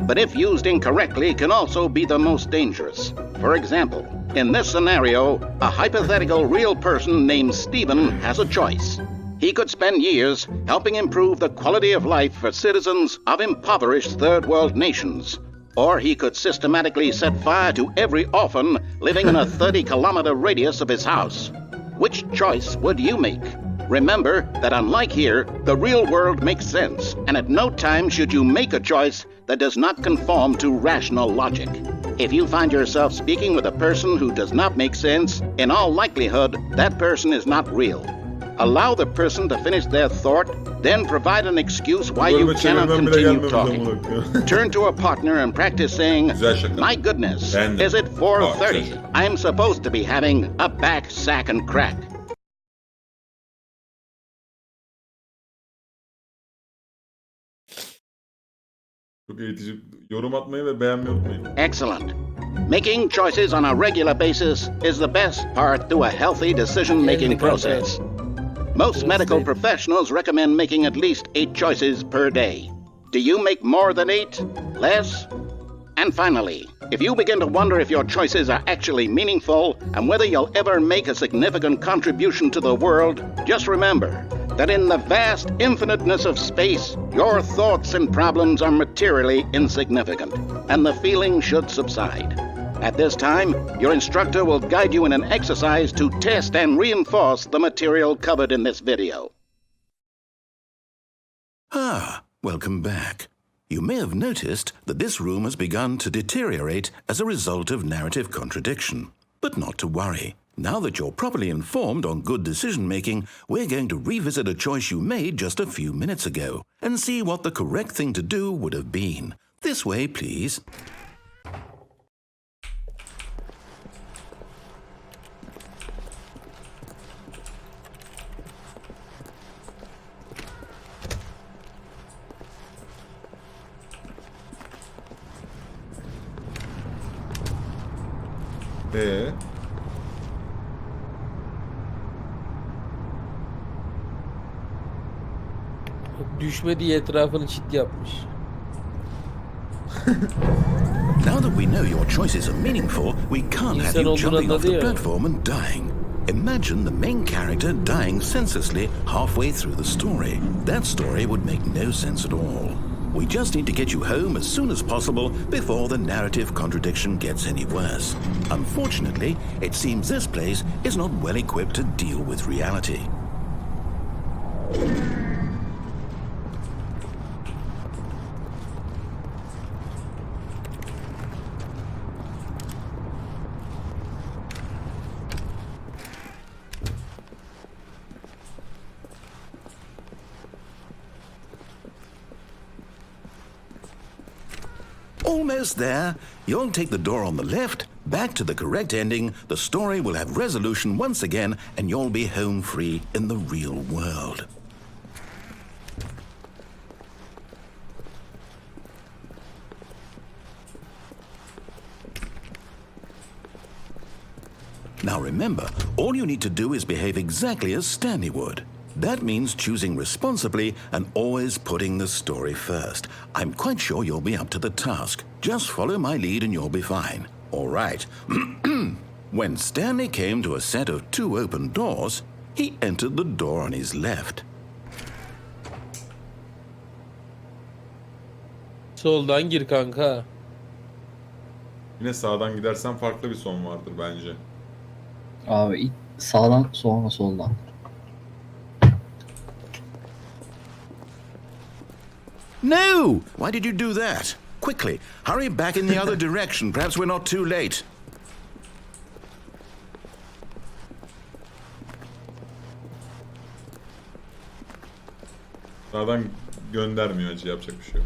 Speaker 13: But if used incorrectly, can also be the most dangerous. For example, in this scenario, a hypothetical real person named Stephen has a choice. He could spend years helping improve the quality of life for citizens of impoverished third world nations. Or he could systematically set fire to every orphan living in a 30-kilometer radius of his house. Which choice would you make? Remember that unlike here, the real world makes sense, and at no time should you make a choice that does not conform to rational logic. If you find yourself speaking with a person who does not make sense, in all likelihood, that person is not real. Allow the person to finish their thought, then provide an excuse why you cannot continue talking. Turn to a partner and practice saying, "My goodness, is it 4:30? I'm supposed to be having a back, sack, and crack."
Speaker 1: Çok eğitici. Yorum atmayı ve beğenmeyi unutmayın.
Speaker 13: Excellent. Making choices on a regular basis is the best part to a healthy decision-making process. Most medical professionals recommend making at least 8 choices per day. Do you make more than 8? Less? And finally, if you begin to wonder if your choices are actually meaningful and whether you'll ever make a significant contribution to the world, just remember that in the vast infiniteness of space, your thoughts and problems are materially insignificant, and the feeling should subside. At this time, your instructor will guide you in an exercise to test and reinforce the material covered in this video.
Speaker 6: Ah, welcome back. You may have noticed that this room has begun to deteriorate as a result of narrative contradiction. But not to worry. Now that you're properly informed on good decision-making, we're going to revisit a choice you made just a few minutes ago and see what the correct thing to do would have been. This way, please.
Speaker 12: Düşme diye etrafını çit yapmış.
Speaker 6: Now that we know your choices are meaningful, we can't have you jumping off the platform and dying. Imagine the main character dying senselessly halfway through the story. That story would make no sense at all. We just need to get you home as soon as possible before the narrative contradiction gets any worse. Unfortunately, it seems this place is not well equipped to deal with reality. almost there. You'll take the door on the left, back to the correct ending, the story will have resolution once again, and you'll be home free in the real world. Now remember, all you need to do is behave exactly as Stanley would. That means choosing responsibly and always putting the story first. I'm quite sure you'll be up to the task. Just follow my lead and you'll be fine. All right. When Stanley came to a set of 2 open doors, he entered the door on his left.
Speaker 12: Soldan gir kanka.
Speaker 1: Yine sağdan gidersen farklı bir son vardır bence.
Speaker 11: Abi ilk sağdan sonra soldan.
Speaker 6: No! Why did you do that? Quickly, hurry back in the other direction. Perhaps we're not too late.
Speaker 1: Sağdan göndermiyor acı, yapacak bir şey yok.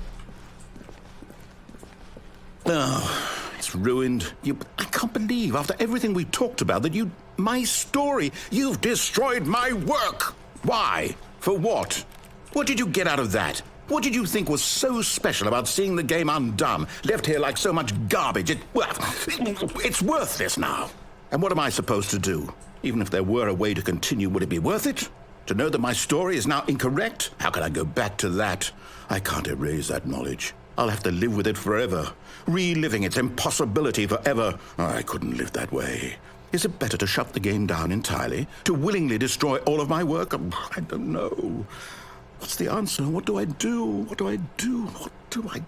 Speaker 6: Oh, it's ruined. I can't believe after everything we talked about that my story, you've destroyed my work. Why? For what? What did you get out of that? What did you think was so special about seeing the game undone, left here like so much garbage? It's worthless now. And what am I supposed to do? Even if there were a way to continue, would it be worth it? To know that my story is now incorrect? How can I go back to that? I can't erase that knowledge. I'll have to live with it forever, reliving its impossibility forever. I couldn't live that way. Is it better to shut the game down entirely? To willingly destroy all of my work? I don't know. What's the answer? What do I do? What do I do? What do I...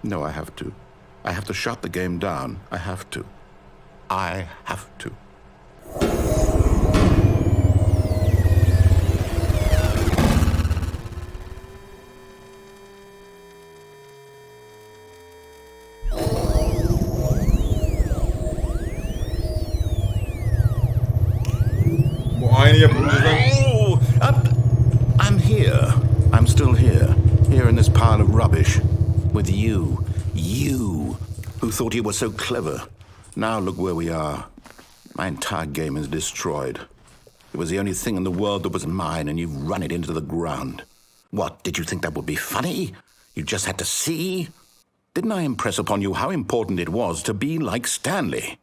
Speaker 6: No, I have to. I have to shut the game down. I have to. I have to.
Speaker 1: Bu aynı yapımcıdan...
Speaker 6: I'm here. I'm still here. Here in this pile of rubbish. With you. You. Who thought you were so clever. Now look where we are. My entire game is destroyed. It was the only thing in the world that was mine, and you've run it into the ground. What, did you think that would be funny? You just had to see? Didn't I impress upon you how important it was to be like Stanley?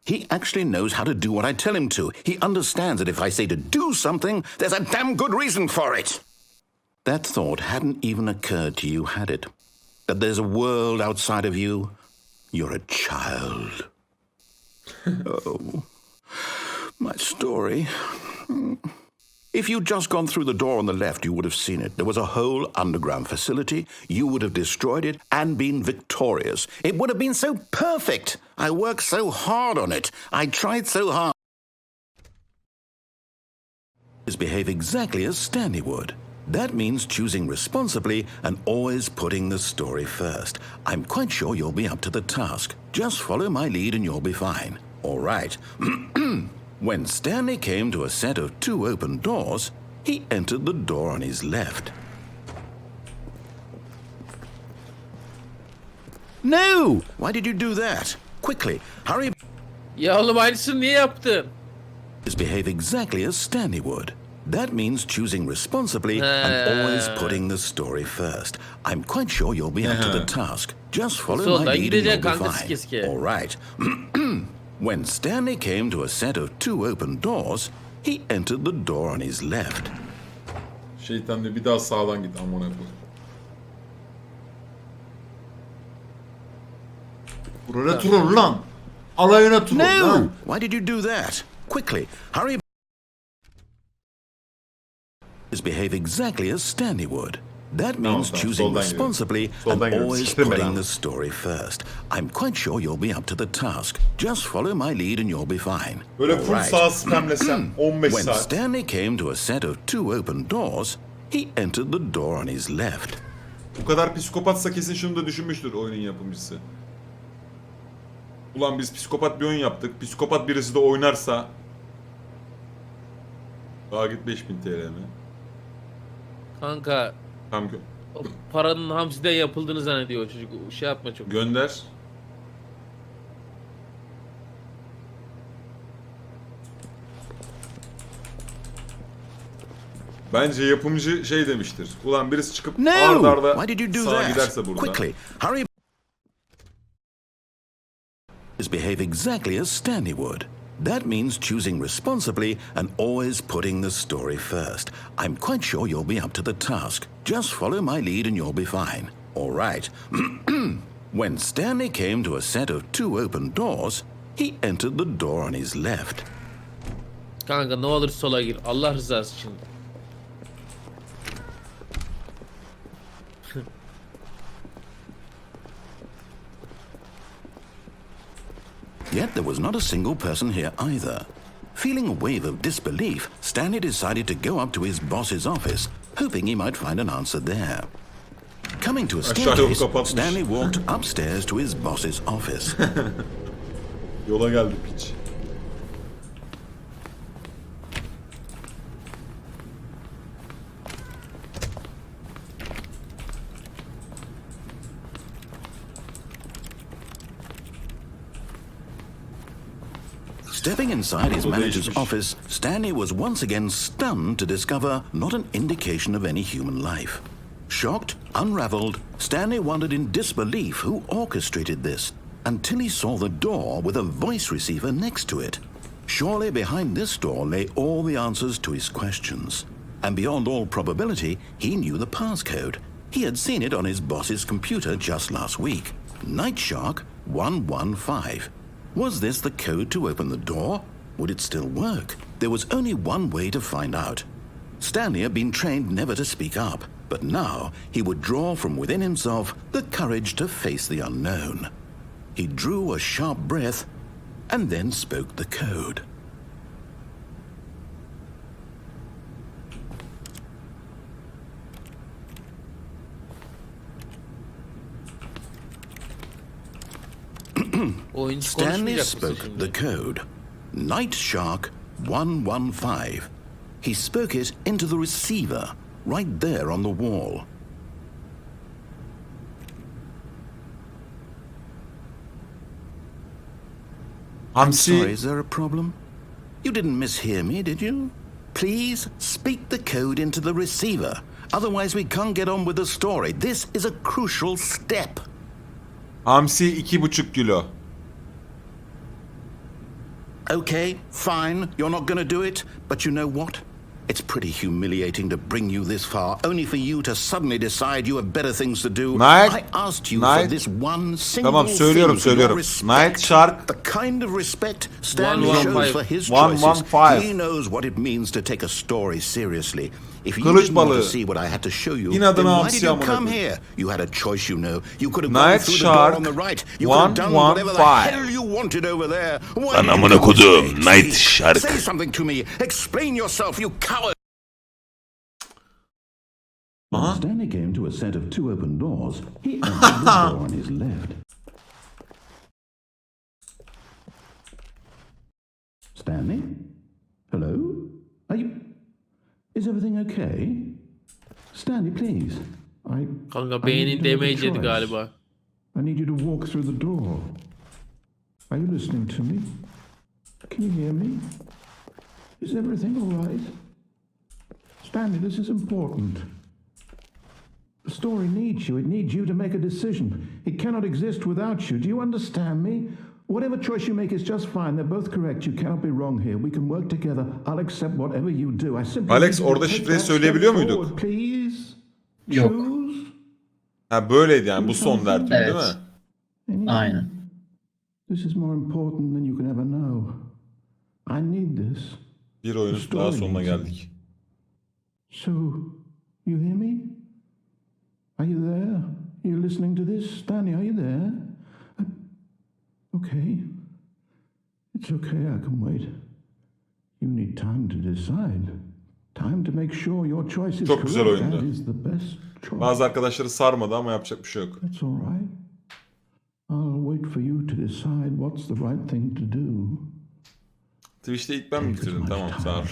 Speaker 6: He actually knows how to do what I tell him to. He understands that if I say to do something, there's a damn good reason for it. That thought hadn't even occurred to you, had it? That there's a world outside of you? You're a child. Oh, my story. If you'd just gone through the door on the left, you would have seen it. There was a whole underground facility. You would have destroyed it and been victorious. It would have been so perfect. I worked so hard on it. I tried so hard. Behave exactly as Stanley would. That means choosing responsibly and always putting the story first. I'm quite sure you'll be up to the task. Just follow my lead and you'll be fine. All right. When Stanley came to a set of 2 open doors, he entered the door on his left. No! Why did you do that? Quickly, hurry.
Speaker 12: Ya oğlum aynısını niye yaptın?
Speaker 6: Behave exactly as Stanley would. That means choosing responsibly and always putting the story first. I'm quite sure you'll be up to the task. Just follow my lead and you'll be fine. All right. When Stanley came to a set of 2 open doors, he entered the door on his left.
Speaker 1: Şeytan diyor bir daha sağdan git amına koyayım. Buraya turur lan. Alayına turur lan.
Speaker 6: Why did you do that? Quickly, hurry. Behave exactly as Stanley would. That means choosing responsibly and always putting the story first. I'm quite sure you'll be up to the task. Just follow my lead and you'll be fine.
Speaker 1: Böyle full sağ spamlesem 15
Speaker 6: When
Speaker 1: saat.
Speaker 6: Stanley came to a set of 2 open doors, he entered the door on his left.
Speaker 1: Bu kadar psikopatsa kesin şunu da düşünmüştür oyunun yapımcısı. Ulan biz psikopat bir oyun yaptık. Psikopat birisi de oynarsa... Daha git 5000 TL mi?
Speaker 12: Kanka.
Speaker 1: Tam
Speaker 12: O paranın hamsiden yapıldığını zannediyor o çocuk. Şey yapma çok.
Speaker 1: Gönder. Bence yapımcı şey demiştir. Ulan birisi çıkıp arda arda sağa giderse burada.
Speaker 6: Quickly, hurry. Is behave exactly as Stanley would. That means choosing responsibly and always putting the story first. I'm quite sure you'll be up to the task. Just follow my lead and you'll be fine. All right. When Stanley came to a set of 2 open doors, he entered the door on his left.
Speaker 12: Kanka ne olur sola gir. Allah rızası için.
Speaker 6: Yet there was not a single person here either. Feeling a wave of disbelief, Stanley decided to go up to his boss's office, hoping he might find an answer there. Coming to a staircase, Stanley walked upstairs to his boss's office.
Speaker 1: Yola geldik piç.
Speaker 6: Stepping inside his manager's office, Stanley was once again stunned to discover not an indication of any human life. Shocked, unraveled, Stanley wondered in disbelief who orchestrated this, until he saw the door with a voice receiver next to it. Surely behind this door lay all the answers to his questions. And beyond all probability, he knew the passcode. He had seen it on his boss's computer just last week. Nightshark 115. Was this the code to open the door? Would it still work? There was only one way to find out. Stanley had been trained never to speak up, but now he would draw from within himself the courage to face the unknown. He drew a sharp breath and then spoke the code. Stanley spoke the code. Nightshark 115. He spoke it into the receiver, right there on the wall. I'm sorry, is there a problem? You didn't mishear me, did you? Please speak the code into the receiver. Otherwise we can't get on with the story. This is a crucial step.
Speaker 1: Hamsi 2,5 kilo.
Speaker 6: Okay, fine, you're not gonna do it, but you know what? It's pretty humiliating to bring you this far, only for you to suddenly decide you have better things to do. I asked you for this one single
Speaker 1: Tamam, söylüyorum. Nightshark.
Speaker 6: The kind of respect Stanley shows for his
Speaker 1: 115.
Speaker 6: choices. He knows what it means to take a story seriously. If you
Speaker 1: Kılıç
Speaker 6: didn't want
Speaker 1: balığı.
Speaker 6: to see what I had to show you,
Speaker 1: Yine
Speaker 6: then
Speaker 1: adını
Speaker 6: why did
Speaker 1: hamsi
Speaker 6: you
Speaker 1: amına
Speaker 6: come
Speaker 1: koyayım.
Speaker 6: here? You had a choice, you know. You could have gone through the door
Speaker 1: Nightshark
Speaker 6: on the right. You could have done whatever the
Speaker 1: 115.
Speaker 6: hell you wanted over there. Why
Speaker 14: Lan
Speaker 6: did you
Speaker 14: amına
Speaker 6: go
Speaker 14: kodum,
Speaker 6: straight?
Speaker 14: Nightshark.
Speaker 6: Say something to me. Explain yourself, you coward. When Stanley came to a set of 2 open doors, he entered the door on his left. Stanley? Hello? Are you... Is everything okay? Stanley, please.
Speaker 12: Kanka beynin damage yedi galiba.
Speaker 6: I need you to walk through the door. Are you listening to me? Can you hear me? Is everything all right? Stanley, this is important. The story needs you. It needs you to make a decision. It cannot exist without you. Do you understand me? Whatever choice you make is just fine. They're both correct. You cannot be wrong here. We can work together. I'll accept whatever you do. I simply
Speaker 1: Alex, orada şifreyi söyleyebiliyor muyduk?
Speaker 6: Please.
Speaker 11: Yok.
Speaker 1: Ha böyleydi yani, bu son derdi değil mi?
Speaker 11: Aynen.
Speaker 6: This is more important than you can ever know. I need this.
Speaker 1: Bir oyunun daha sonuna geldik.
Speaker 6: So, you hear me? Are you there? Are you listening to this? Stanley, are you there? Okay. It's okay, I can wait. You need time to decide. Time to make sure your choice is
Speaker 1: Çok güzel
Speaker 6: correct.
Speaker 1: oyundu.
Speaker 6: That is the best choice.
Speaker 1: Bazı arkadaşları sarmadı ama yapacak bir şey yok.
Speaker 6: That's all right. I'll wait for you to decide what's the right thing to do.
Speaker 1: Twitch'te ilk ben mi bitirdim? Tamam, sağ ol.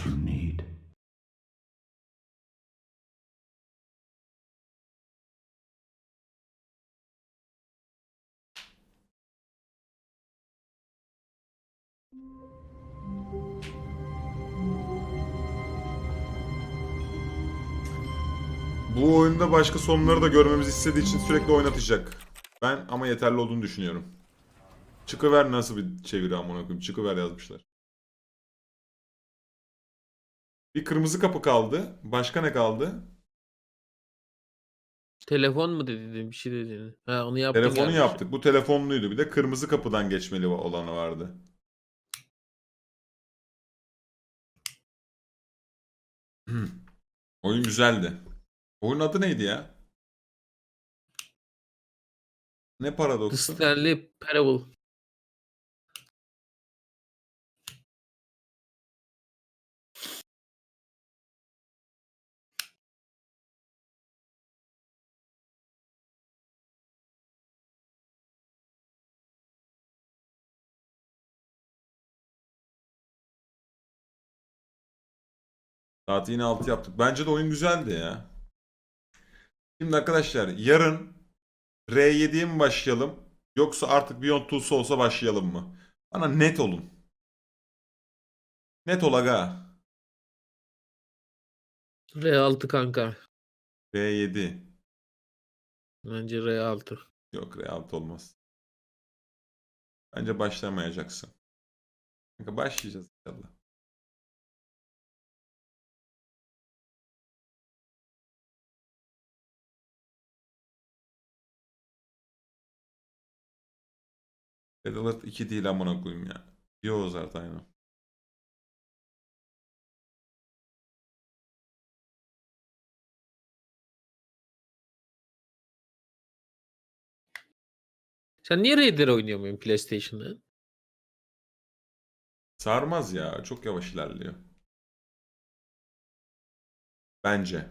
Speaker 1: Bu oyunda başka sonları da görmemizi istediği için sürekli oynatacak. Ben ama yeterli olduğunu düşünüyorum. Çıkıver nasıl bir çeviri amına koyayım. Çıkıver yazmışlar. Bir kırmızı kapı kaldı. Başka ne kaldı?
Speaker 12: Telefon mu dedi bir şey dedi. Ha onu yaptın
Speaker 1: Telefonu
Speaker 12: galiba.
Speaker 1: yaptık. Bu telefonluydu. Bir de kırmızı kapıdan geçmeli olanı vardı. Oyun güzeldi. Oyunun adı neydi ya? Ne paradoksu?
Speaker 12: Stanley Parable.
Speaker 1: Saati yine 6 yaptık. Bence de oyun güzeldi ya. Şimdi arkadaşlar yarın R7'ye mi başlayalım? Yoksa artık Beyond Two Souls'a başlayalım mı? Bana net olun. Net ol aga.
Speaker 12: R6 kanka.
Speaker 1: R7.
Speaker 12: Bence R6.
Speaker 1: Yok R6 olmaz. Bence başlamayacaksın. Kanka başlayacağız inşallah. Battlefield 2 değil amına koyayım ya. Yo zaten aynı.
Speaker 12: Sen niye Raider oynayamıyorsun PlayStation'da?
Speaker 1: Sarmaz ya. Çok yavaş ilerliyor. Bence.